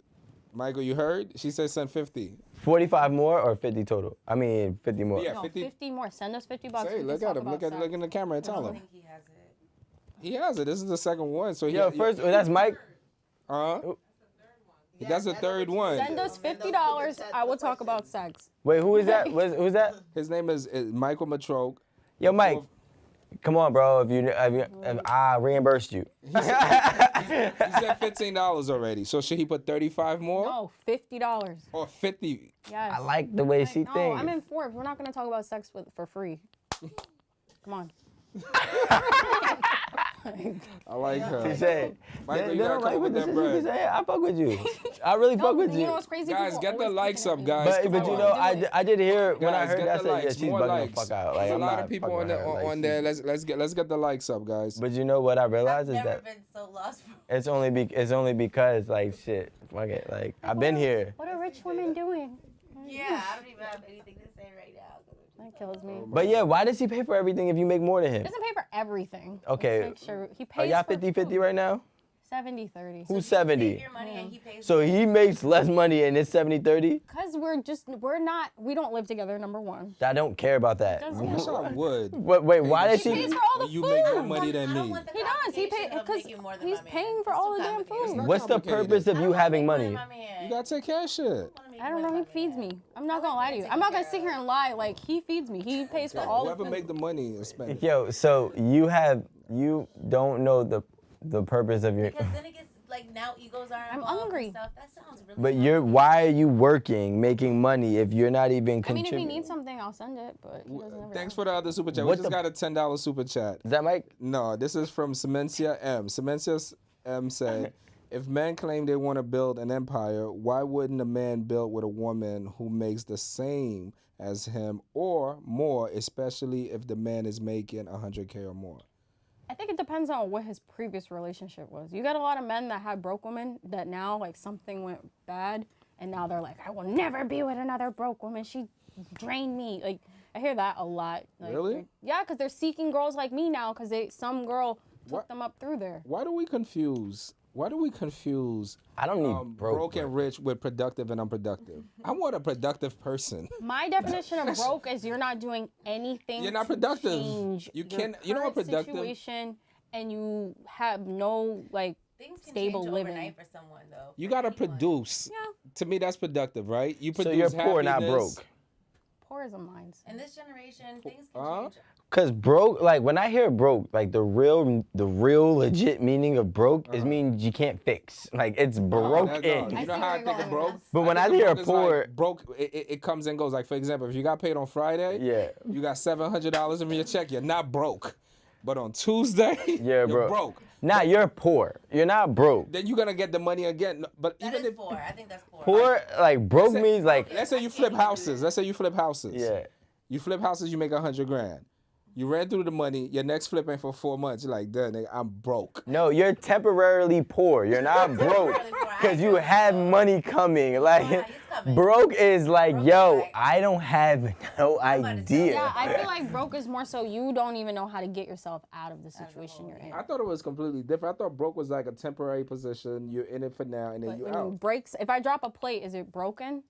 Speaker 4: Michael, you heard? She said send 50.
Speaker 2: 45 more or 50 total? I mean, 50 more.
Speaker 4: Yeah,
Speaker 1: No,
Speaker 4: 50.
Speaker 1: 50 more. Send us $50.
Speaker 4: Say,
Speaker 1: we
Speaker 4: look
Speaker 1: can
Speaker 4: at
Speaker 1: talk
Speaker 4: him. Look
Speaker 1: about
Speaker 4: at look
Speaker 1: sex.
Speaker 4: in the camera and
Speaker 3: I
Speaker 4: tell
Speaker 3: don't
Speaker 4: him.
Speaker 3: think he has it.
Speaker 4: He has it. This is the second one. So
Speaker 2: Yo, first, that's Mike.
Speaker 4: That's the third one.
Speaker 1: Send us $50. I will talk about sex.
Speaker 2: Wait, who is that? Who's that?
Speaker 4: His name is Michael Matroke.
Speaker 2: Yo, Mike. Come on, bro. If I reimbursed you.
Speaker 4: He said $15 already. So should he put 35 more
Speaker 1: No, $50.
Speaker 4: or 50?
Speaker 1: Yes.
Speaker 2: I like the way she
Speaker 1: No,
Speaker 2: thinks.
Speaker 1: I'm in Forbes. We're not going to talk about sex for free. Come on.
Speaker 4: I like her.
Speaker 2: She said,
Speaker 4: Michael,
Speaker 2: they
Speaker 4: you gotta
Speaker 2: don't
Speaker 4: come
Speaker 2: like
Speaker 4: up
Speaker 2: what
Speaker 4: with
Speaker 2: this
Speaker 4: that
Speaker 2: is.
Speaker 4: bread.
Speaker 2: She said, I fuck with you. I really fuck with
Speaker 1: You
Speaker 2: you.
Speaker 1: know what's crazy?
Speaker 4: Guys,
Speaker 1: People
Speaker 4: get the
Speaker 1: always
Speaker 4: likes
Speaker 1: picking
Speaker 4: up,
Speaker 1: at me.
Speaker 4: guys.
Speaker 2: But
Speaker 4: Come
Speaker 2: you
Speaker 4: on.
Speaker 2: know,
Speaker 1: Do it.
Speaker 2: I did hear when I
Speaker 4: Guys,
Speaker 2: heard
Speaker 4: get
Speaker 2: that. I
Speaker 4: the
Speaker 2: said,
Speaker 4: likes,
Speaker 2: yeah, she's
Speaker 4: more
Speaker 2: bugging
Speaker 4: likes.
Speaker 2: the fuck out. Like,
Speaker 4: There's a
Speaker 2: I'm
Speaker 4: lot
Speaker 2: not
Speaker 4: of people
Speaker 2: fucking
Speaker 4: on
Speaker 2: with
Speaker 4: there.
Speaker 2: her. Like,
Speaker 4: On there. Let's get the likes up, guys.
Speaker 2: But you know what I
Speaker 3: I've
Speaker 2: realized is
Speaker 3: never
Speaker 2: that
Speaker 3: been so lost.
Speaker 2: it's only because like shit. Fuck it. Like I've been here.
Speaker 1: What are rich women doing?
Speaker 3: Yeah, I don't even have anything to say right now.
Speaker 1: That kills me.
Speaker 2: But yeah, why does he pay for everything if you make more than
Speaker 1: He
Speaker 2: him?
Speaker 1: doesn't pay for everything.
Speaker 2: Okay.
Speaker 1: Let's make sure he
Speaker 2: Are
Speaker 1: pays
Speaker 2: y'all
Speaker 1: for
Speaker 2: 50-50 right now?
Speaker 1: 70-30.
Speaker 2: Who's
Speaker 3: Take
Speaker 2: 70?
Speaker 3: your money and he pays.
Speaker 2: So he makes less money and it's 70-30?
Speaker 1: Because we don't live together, number one.
Speaker 2: I don't care about that.
Speaker 1: Doesn't
Speaker 4: I wish I would.
Speaker 2: But wait, why does
Speaker 1: He
Speaker 2: he?
Speaker 1: pays for all the
Speaker 4: When you
Speaker 1: food.
Speaker 4: make more money than
Speaker 3: I don't
Speaker 4: me.
Speaker 3: want the
Speaker 1: He does. He
Speaker 3: complication
Speaker 1: pays
Speaker 3: of
Speaker 1: because
Speaker 3: making more than
Speaker 1: he's
Speaker 3: my man.
Speaker 1: paying for
Speaker 3: It's
Speaker 1: all
Speaker 3: too
Speaker 1: the damn
Speaker 3: complicated.
Speaker 1: food.
Speaker 2: What's the
Speaker 4: complicated.
Speaker 2: purpose of
Speaker 3: I
Speaker 2: you
Speaker 3: don't wanna
Speaker 2: having
Speaker 3: make more
Speaker 2: money?
Speaker 3: than my man.
Speaker 4: You gotta take care of shit.
Speaker 1: I don't know. He feeds me. I'm not gonna lie to you. I'm not gonna sit here and lie. Like he feeds me. He pays for all the
Speaker 4: Whoever
Speaker 1: food.
Speaker 4: make the money is spending.
Speaker 2: Yo, so you don't know the purpose of your.
Speaker 3: Because then it gets like now egos are
Speaker 1: I'm
Speaker 3: involved
Speaker 1: hungry.
Speaker 3: and stuff. That sounds really.
Speaker 2: But why are you working, making money if you're not even
Speaker 1: I mean,
Speaker 2: contributing?
Speaker 1: if he needs something, I'll send it. But he doesn't ever
Speaker 4: Thanks
Speaker 1: ask.
Speaker 4: for the other super chat.
Speaker 2: What
Speaker 4: We just
Speaker 2: the-
Speaker 4: got a $10 super chat.
Speaker 2: Is that Mike?
Speaker 4: No, this is from Semencia M. Semencia M said, if men claim they want to build an empire, why wouldn't a man build with a woman who makes the same as him or more, especially if the man is making 100K or more?
Speaker 1: I think it depends on what his previous relationship was. You got a lot of men that had broke women that now like something went bad and now they're like, I will never be with another broke woman. She drained me. Like I hear that a lot. Like,
Speaker 4: Really?
Speaker 1: Yeah, because they're seeking girls like me now because some girl took
Speaker 4: What?
Speaker 1: them up through there.
Speaker 4: Why do we confuse
Speaker 2: I don't need
Speaker 4: broke and rich with productive and unproductive? I want a productive person.
Speaker 1: My definition of broke is you're not doing anything.
Speaker 4: You're not
Speaker 1: to
Speaker 4: productive.
Speaker 1: change
Speaker 4: You
Speaker 1: your
Speaker 4: can't- you know what
Speaker 1: current
Speaker 4: productive-
Speaker 1: situation, and you have no like
Speaker 3: Things can
Speaker 1: stable
Speaker 3: change
Speaker 1: living.
Speaker 3: overnight for someone though.
Speaker 4: You
Speaker 3: for
Speaker 4: gotta
Speaker 3: anyone.
Speaker 4: produce.
Speaker 1: Yeah.
Speaker 4: To me, that's productive, right? You
Speaker 2: So
Speaker 4: produce
Speaker 2: you're poor, not
Speaker 4: happiness.
Speaker 2: broke.
Speaker 1: Poor as a mindset.
Speaker 3: In this generation, things can
Speaker 4: Huh?
Speaker 3: change.
Speaker 2: Cause broke, like when I hear broke, like the real legit meaning of broke is means you can't fix. Like it's broken.
Speaker 4: You
Speaker 1: I
Speaker 4: know
Speaker 1: see
Speaker 4: how
Speaker 1: where
Speaker 4: I
Speaker 1: you're
Speaker 4: think
Speaker 1: going
Speaker 4: of broke?
Speaker 1: with this.
Speaker 2: But when I
Speaker 4: think
Speaker 2: hear
Speaker 4: of broke is
Speaker 2: poor-
Speaker 4: like broke, it comes and goes. Like for example, if you got paid on Friday,
Speaker 2: Yeah.
Speaker 4: you got $700 in your check. You're not broke, but on Tuesday,
Speaker 2: Yeah,
Speaker 4: you're
Speaker 2: bro.
Speaker 4: broke.
Speaker 2: Nah, you're poor. You're not broke.
Speaker 4: Then you're gonna get the money again. But
Speaker 3: That
Speaker 4: even
Speaker 3: is
Speaker 4: if
Speaker 3: poor. I think that's poor.
Speaker 2: Poor, like broke
Speaker 4: say-
Speaker 2: means like
Speaker 4: let's say you flip houses. Let's say you flip houses.
Speaker 2: yeah.
Speaker 4: You flip houses, you make 100 grand. You ran through the money. Your next flip ain't for 4 months. You're like, duh, nigga, I'm broke.
Speaker 2: No, you're temporarily poor. You're not broke
Speaker 3: Temporarily poor. I
Speaker 2: because you
Speaker 3: agree.
Speaker 2: have money coming. Like
Speaker 3: it's coming.
Speaker 2: broke is like,
Speaker 3: Broke
Speaker 2: yo,
Speaker 3: is like-
Speaker 2: I don't have no
Speaker 3: about to say,
Speaker 2: idea.
Speaker 1: Yeah, I feel like broke is more so you don't even know how to get yourself out of the situation you're in.
Speaker 4: I thought it was completely different. I thought broke was like a temporary position. You're in it for now, and then
Speaker 1: But
Speaker 4: you
Speaker 1: when you
Speaker 4: out.
Speaker 1: breaks, if I drop a plate, is it broken?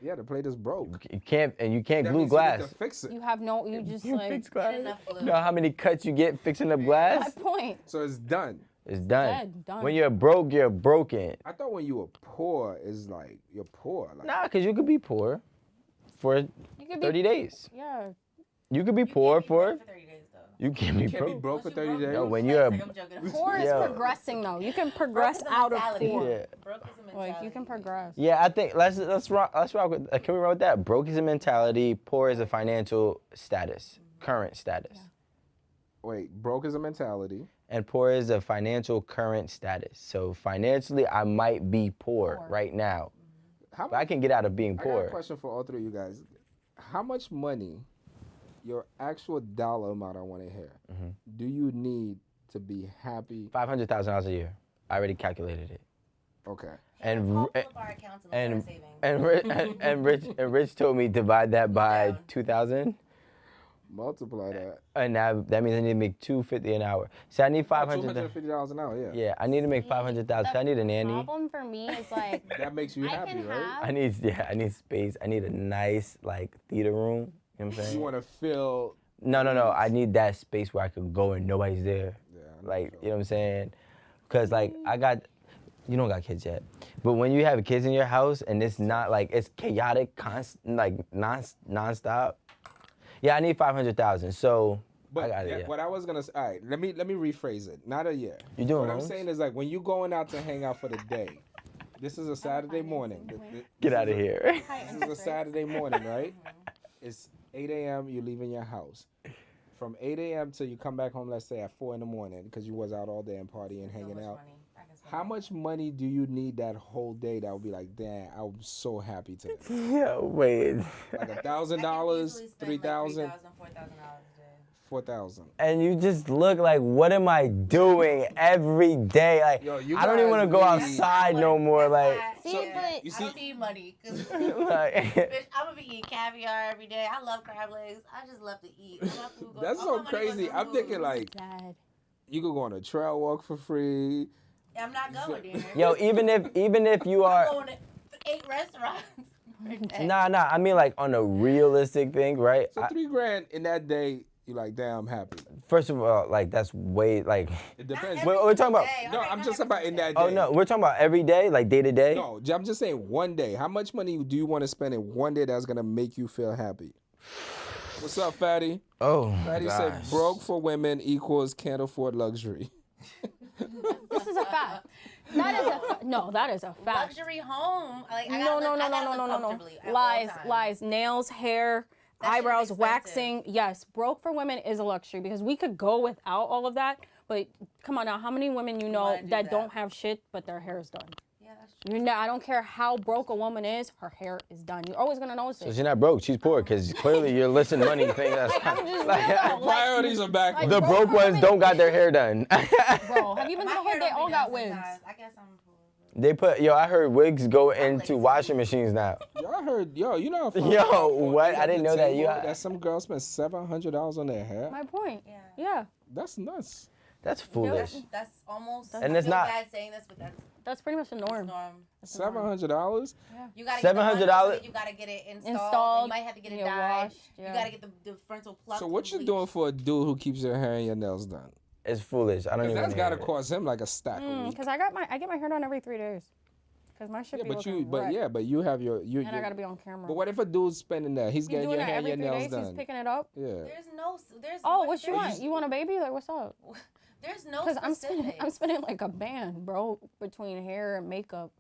Speaker 4: Yeah, the plate is broke.
Speaker 2: You can't glue
Speaker 4: means you need
Speaker 2: glass.
Speaker 4: to fix it.
Speaker 1: You have no, you just like,
Speaker 2: Fix glass.
Speaker 3: enough glue.
Speaker 2: You know how many cuts you get fixing up
Speaker 1: my
Speaker 2: glass?
Speaker 1: point.
Speaker 4: So it's done.
Speaker 2: It's done.
Speaker 1: Dead, done.
Speaker 2: When you're broke, you're broken.
Speaker 4: I thought when you were poor, is like you're poor. Like,
Speaker 2: Nah, because you could be poor for
Speaker 1: You could
Speaker 2: 30
Speaker 1: be,
Speaker 2: days.
Speaker 1: yeah.
Speaker 2: You could be poor
Speaker 3: Can't be broke
Speaker 2: for.
Speaker 3: 30 days though.
Speaker 2: You can't be
Speaker 4: you can't be
Speaker 2: broke.
Speaker 4: broke for
Speaker 3: Once you're
Speaker 4: 30 days.
Speaker 2: No, when you're
Speaker 3: Like, I'm joking.
Speaker 1: Poor is
Speaker 2: Yo.
Speaker 1: progressing though. You can
Speaker 3: Broke
Speaker 1: progress
Speaker 3: is a
Speaker 1: out of
Speaker 3: mentality.
Speaker 1: poor.
Speaker 2: Yeah.
Speaker 3: Broke is a mentality.
Speaker 1: Like you can progress.
Speaker 2: Yeah, I think let's rock with. Can we rock with that? Broke is a mentality. Poor is a financial status, current status,
Speaker 4: Wait, broke is a mentality.
Speaker 2: and poor is a financial current status. So financially, I might be poor
Speaker 1: Poor.
Speaker 2: right now,
Speaker 4: How
Speaker 2: but I can get out of being
Speaker 4: I got a
Speaker 2: poor.
Speaker 4: question for all three of you guys. How much money, your actual dollar amount I want to hear,
Speaker 2: Mm-hmm.
Speaker 4: do you need to be happy?
Speaker 2: $500,000 a year. I already calculated it.
Speaker 4: Okay.
Speaker 2: And
Speaker 3: Call
Speaker 2: r-
Speaker 3: pull up our accounts and
Speaker 2: and
Speaker 3: look at our savings.
Speaker 2: and Rich told me divide that by
Speaker 3: Down.
Speaker 2: 2,000,
Speaker 4: Multiply that.
Speaker 2: and that means I need to make $250 an hour. So I need 500.
Speaker 4: $250 an hour, yeah.
Speaker 2: Yeah, I need to make 500,000. So I need a nanny.
Speaker 1: Problem for me is like
Speaker 4: That makes you
Speaker 1: I
Speaker 4: happy,
Speaker 1: can
Speaker 4: right?
Speaker 1: have.
Speaker 2: I need space. I need a nice like theater room. You know what I'm
Speaker 4: You
Speaker 2: saying?
Speaker 4: want to feel.
Speaker 2: No. I need that space where I could go and nobody's there.
Speaker 4: Yeah, I know
Speaker 2: Like,
Speaker 4: feel
Speaker 2: you know what I'm saying? Cause like you don't got kids yet, but when you have kids in your house and it's not like it's chaotic, constant, like nonstop. Yeah, I need 500,000. So
Speaker 4: But
Speaker 2: I got it.
Speaker 4: yeah,
Speaker 2: Yeah.
Speaker 4: what I was gonna say, all right, let me rephrase it. Not a year.
Speaker 2: You doing
Speaker 4: What I'm
Speaker 2: loans?
Speaker 4: saying is like when you going out to hang out for the day. This is a Saturday morning.
Speaker 2: Get
Speaker 4: This
Speaker 2: out
Speaker 4: is
Speaker 2: of
Speaker 4: a-
Speaker 2: here.
Speaker 4: This is a Saturday morning, right? It's 8 a.m. You leaving your house. from 8 a.m. till you come back home, let's say at 4 in the morning, because you was out all day and partying,
Speaker 3: So
Speaker 4: hanging
Speaker 3: much
Speaker 4: out.
Speaker 3: money. I can spend
Speaker 4: How
Speaker 3: it.
Speaker 4: much money do you need that whole day that would be like, damn, I'm so happy today?
Speaker 2: Yeah, wait.
Speaker 4: Like $1,000,
Speaker 3: I can easily spend
Speaker 4: $3,000,
Speaker 3: like $3,000, $4,000 a day.
Speaker 4: 4,000.
Speaker 2: And you just look like, what am I doing every day? Like,
Speaker 4: Yo, you
Speaker 2: I don't even
Speaker 4: guys
Speaker 2: want to go
Speaker 4: really-
Speaker 2: outside no more. Like,
Speaker 1: See, but-
Speaker 4: You
Speaker 3: I don't
Speaker 4: see-
Speaker 3: need money. Cause
Speaker 2: like
Speaker 3: bitch, I'm gonna be eating caviar every day. I love crab legs. I just love to eat. All my food goes-
Speaker 4: That's
Speaker 3: all
Speaker 4: so
Speaker 3: my money goes
Speaker 4: crazy.
Speaker 3: to
Speaker 4: I'm
Speaker 3: food.
Speaker 4: thinking like,
Speaker 1: Dad.
Speaker 4: you could go on a trail walk for free.
Speaker 3: I'm not going there.
Speaker 2: yo, even if you are,
Speaker 3: I'm going to 8 restaurants. per day.
Speaker 2: nah. I mean, like on a realistic thing, right?
Speaker 4: So $3,000 in that day, you're like, damn, I'm happy.
Speaker 2: First of all, like that's way like.
Speaker 4: It
Speaker 3: Not
Speaker 4: depends.
Speaker 3: every
Speaker 2: We're talking about-
Speaker 3: day.
Speaker 4: No,
Speaker 3: Alright,
Speaker 4: I'm
Speaker 3: not
Speaker 4: just
Speaker 3: every
Speaker 4: about in
Speaker 3: single
Speaker 4: that
Speaker 3: day.
Speaker 4: day.
Speaker 2: Oh no, we're talking about every day, like day to day.
Speaker 4: No, I'm just saying one day. How much money do you want to spend in one day that's gonna make you feel happy? What's up, Fatty?
Speaker 2: Oh,
Speaker 4: Fatty said
Speaker 2: gosh.
Speaker 4: broke for women equals can't afford luxury.
Speaker 1: This is a fact. That is that is a fact.
Speaker 3: Luxury home. Like, I
Speaker 1: No,
Speaker 3: gotta
Speaker 1: no,
Speaker 3: live-
Speaker 1: no,
Speaker 3: I gotta
Speaker 1: no,
Speaker 3: live
Speaker 1: no, no, no.
Speaker 3: comfortably at all
Speaker 1: Lies,
Speaker 3: times.
Speaker 1: lies. Nails, hair,
Speaker 3: That shit is
Speaker 1: eyebrows,
Speaker 3: expensive.
Speaker 1: waxing. Yes, broke for women is a luxury because we could go without all of that. But come on now, how many women you know
Speaker 3: wanna do
Speaker 1: that
Speaker 3: that.
Speaker 1: don't have shit but their hair is done?
Speaker 3: Yeah, that's true.
Speaker 1: You know, I don't care how broke a woman is, her hair is done. You're always gonna notice
Speaker 2: So
Speaker 1: it.
Speaker 2: she's not broke. She's poor because clearly your listen money thing. That's
Speaker 1: I'm just
Speaker 2: like,
Speaker 1: real, like,
Speaker 4: Priorities are back.
Speaker 1: like,
Speaker 2: the
Speaker 1: broke
Speaker 2: broke
Speaker 1: for
Speaker 2: ones
Speaker 1: women-
Speaker 2: don't got their hair done.
Speaker 1: Bro, have you been to
Speaker 3: My
Speaker 1: the
Speaker 3: hair
Speaker 1: hood? They
Speaker 3: don't
Speaker 1: all
Speaker 3: be
Speaker 1: got
Speaker 3: done
Speaker 1: wigs.
Speaker 3: sometimes. I guess I'm poor.
Speaker 2: They put I heard wigs go into
Speaker 3: lazy.
Speaker 2: washing machines now.
Speaker 4: Y'all heard, you know, how
Speaker 2: Yo,
Speaker 4: on
Speaker 2: what?
Speaker 4: eight
Speaker 2: I
Speaker 4: at
Speaker 2: didn't
Speaker 4: the
Speaker 2: know that.
Speaker 4: table
Speaker 2: You-
Speaker 4: that some girls spend $700 on their hair.
Speaker 1: My point.
Speaker 3: Yeah.
Speaker 1: Yeah,
Speaker 4: That's nuts.
Speaker 2: That's foolish.
Speaker 3: That's almost.
Speaker 2: And
Speaker 3: I
Speaker 2: it's
Speaker 3: feel
Speaker 2: not-
Speaker 3: bad saying this, but that's
Speaker 1: that's pretty much the norm.
Speaker 3: norm.
Speaker 1: That's the norm.
Speaker 4: $700.
Speaker 3: You gotta
Speaker 2: $700?
Speaker 3: You gotta get it installed.
Speaker 1: Installed,
Speaker 3: You might have to get it
Speaker 1: yeah,
Speaker 3: dyed.
Speaker 1: washed,
Speaker 3: You
Speaker 1: yeah.
Speaker 3: gotta get the frontal plucked.
Speaker 4: So what
Speaker 3: and
Speaker 4: you
Speaker 3: bleached.
Speaker 4: doing for a dude who keeps your hair and your nails done?
Speaker 2: It's foolish. I don't
Speaker 4: Because
Speaker 2: even.
Speaker 4: that's gotta
Speaker 2: hear it.
Speaker 4: cost him like a stack a week.
Speaker 1: Because I get my hair done every 3 days. Because my shit
Speaker 4: Yeah,
Speaker 1: be
Speaker 4: but
Speaker 1: looking
Speaker 4: you, but
Speaker 1: wrecked.
Speaker 4: yeah, but you have your,
Speaker 1: And I gotta be on camera.
Speaker 4: But what if a dude's spending that? He's
Speaker 1: He's
Speaker 4: getting
Speaker 1: doing
Speaker 4: your
Speaker 1: that
Speaker 4: hair and
Speaker 1: every
Speaker 4: your
Speaker 1: 3
Speaker 4: nails
Speaker 1: days. He's
Speaker 4: done.
Speaker 1: picking it up.
Speaker 4: Yeah.
Speaker 3: There's
Speaker 1: Oh, what you
Speaker 3: there's-
Speaker 1: want? You want a baby? Like, what's up?
Speaker 3: There's no
Speaker 1: Because
Speaker 3: specifics.
Speaker 1: I'm spending like a band, bro, between hair and makeup.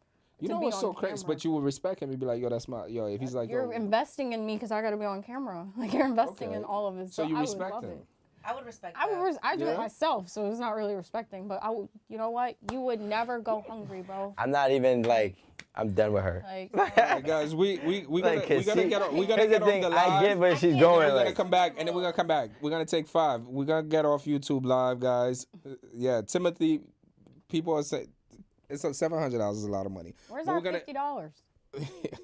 Speaker 4: You
Speaker 1: to
Speaker 4: know
Speaker 1: be
Speaker 4: what's
Speaker 1: on
Speaker 4: so crazy?
Speaker 1: camera.
Speaker 4: But you would respect him. You'd be like, yo, that's my, yo, if he's like,
Speaker 1: You're
Speaker 4: yo.
Speaker 1: investing in me because I gotta be on camera. Like you're investing
Speaker 4: Okay.
Speaker 1: in all of it.
Speaker 4: So you
Speaker 1: I would
Speaker 4: respect
Speaker 1: love
Speaker 4: him.
Speaker 1: it.
Speaker 3: I would respect
Speaker 1: I
Speaker 3: that.
Speaker 1: would. I do
Speaker 4: Yeah?
Speaker 1: it myself, so it's not really respecting. But I would. You know what? You would never go hungry, bro.
Speaker 2: I'm not even like. I'm done with her.
Speaker 1: Like.
Speaker 4: Alright, guys, we gonna
Speaker 2: Like, 'cause
Speaker 4: get
Speaker 2: she-
Speaker 4: off,
Speaker 2: here's
Speaker 4: get off
Speaker 2: thing,
Speaker 4: the live.
Speaker 2: I get where she's
Speaker 3: can't
Speaker 2: going.
Speaker 4: We're gonna
Speaker 2: Like,
Speaker 4: come back, and then we're gonna come back. We're gonna take 5. We're gonna get off YouTube live, guys. Yeah, Timothy. People are saying it's $700 is a lot of money.
Speaker 1: Where's
Speaker 4: But
Speaker 1: our
Speaker 4: we're gonna-
Speaker 1: $50?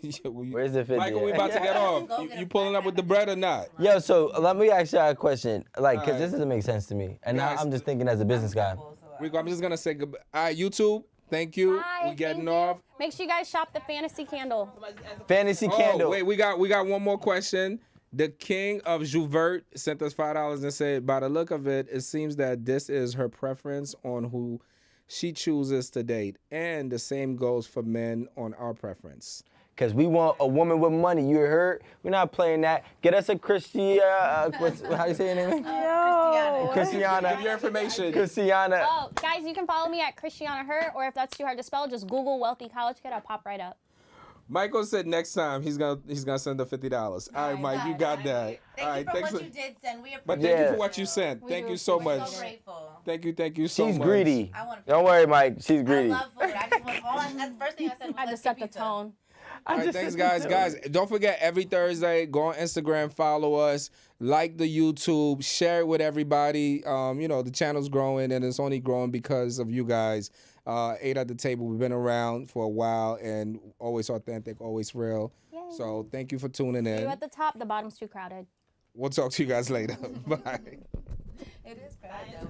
Speaker 4: Yeah,
Speaker 2: where's the 50?
Speaker 4: Michael, we about to get off.
Speaker 3: Go
Speaker 4: You,
Speaker 3: get
Speaker 4: you
Speaker 3: a
Speaker 4: pulling up with the bread or not?
Speaker 2: Yo, so let me ask you a question, like, cause
Speaker 4: Alright.
Speaker 2: this doesn't make sense to me, and now
Speaker 4: Guys,
Speaker 2: I'm just thinking as a business guy.
Speaker 4: Rico, I'm just gonna say goodbye. All right, YouTube. Thank you.
Speaker 1: Bye,
Speaker 4: We getting
Speaker 1: thank you.
Speaker 4: off.
Speaker 1: Make sure you guys shop the fantasy candle.
Speaker 2: Fantasy candle.
Speaker 4: Oh, wait, we got one more question. The king of Jouvert sent us $5 and said, by the look of it, it seems that this is her preference on who she chooses to date. And the same goes for men on our preference.
Speaker 2: Cause we want a woman with money. You heard? We're not playing that. Get us a Christiana. How you say your name?
Speaker 3: Christiana.
Speaker 2: Christiana.
Speaker 4: Give your information.
Speaker 2: Christiana.
Speaker 1: Oh, guys, you can follow me at Christiana Her, or if that's too hard to spell, just Google wealthy college kid. I'll pop right up.
Speaker 4: Michael said next time he's gonna send the $50. All right, Mike, you got that.
Speaker 3: Thank
Speaker 4: All right,
Speaker 3: you for
Speaker 4: thanks
Speaker 3: what you did send. We appreciate
Speaker 4: But thank you
Speaker 2: Yeah.
Speaker 4: for what you sent.
Speaker 1: We
Speaker 4: Thank
Speaker 1: do
Speaker 4: you so
Speaker 1: appreciate
Speaker 4: much.
Speaker 3: So grateful.
Speaker 4: Thank you so much.
Speaker 2: She's greedy.
Speaker 3: I want
Speaker 2: Don't worry, Mike. She's
Speaker 3: I
Speaker 2: greedy.
Speaker 3: love food. I just want all. That's the first thing I said. Was,
Speaker 1: I had to
Speaker 3: let's
Speaker 1: set
Speaker 3: get
Speaker 1: the
Speaker 3: pizza.
Speaker 1: tone.
Speaker 4: All right, thanks, guys. Guys, don't forget every Thursday, go on Instagram, follow us, like the YouTube, share it with everybody. The channel's growing, and it's only growing because of you guys. 8 at the table. We've been around for a while, and always authentic, always real.
Speaker 1: Yay.
Speaker 4: So thank you for tuning
Speaker 1: You
Speaker 4: in.
Speaker 1: at the top, the bottom's too crowded.
Speaker 4: We'll talk to you guys later. Bye.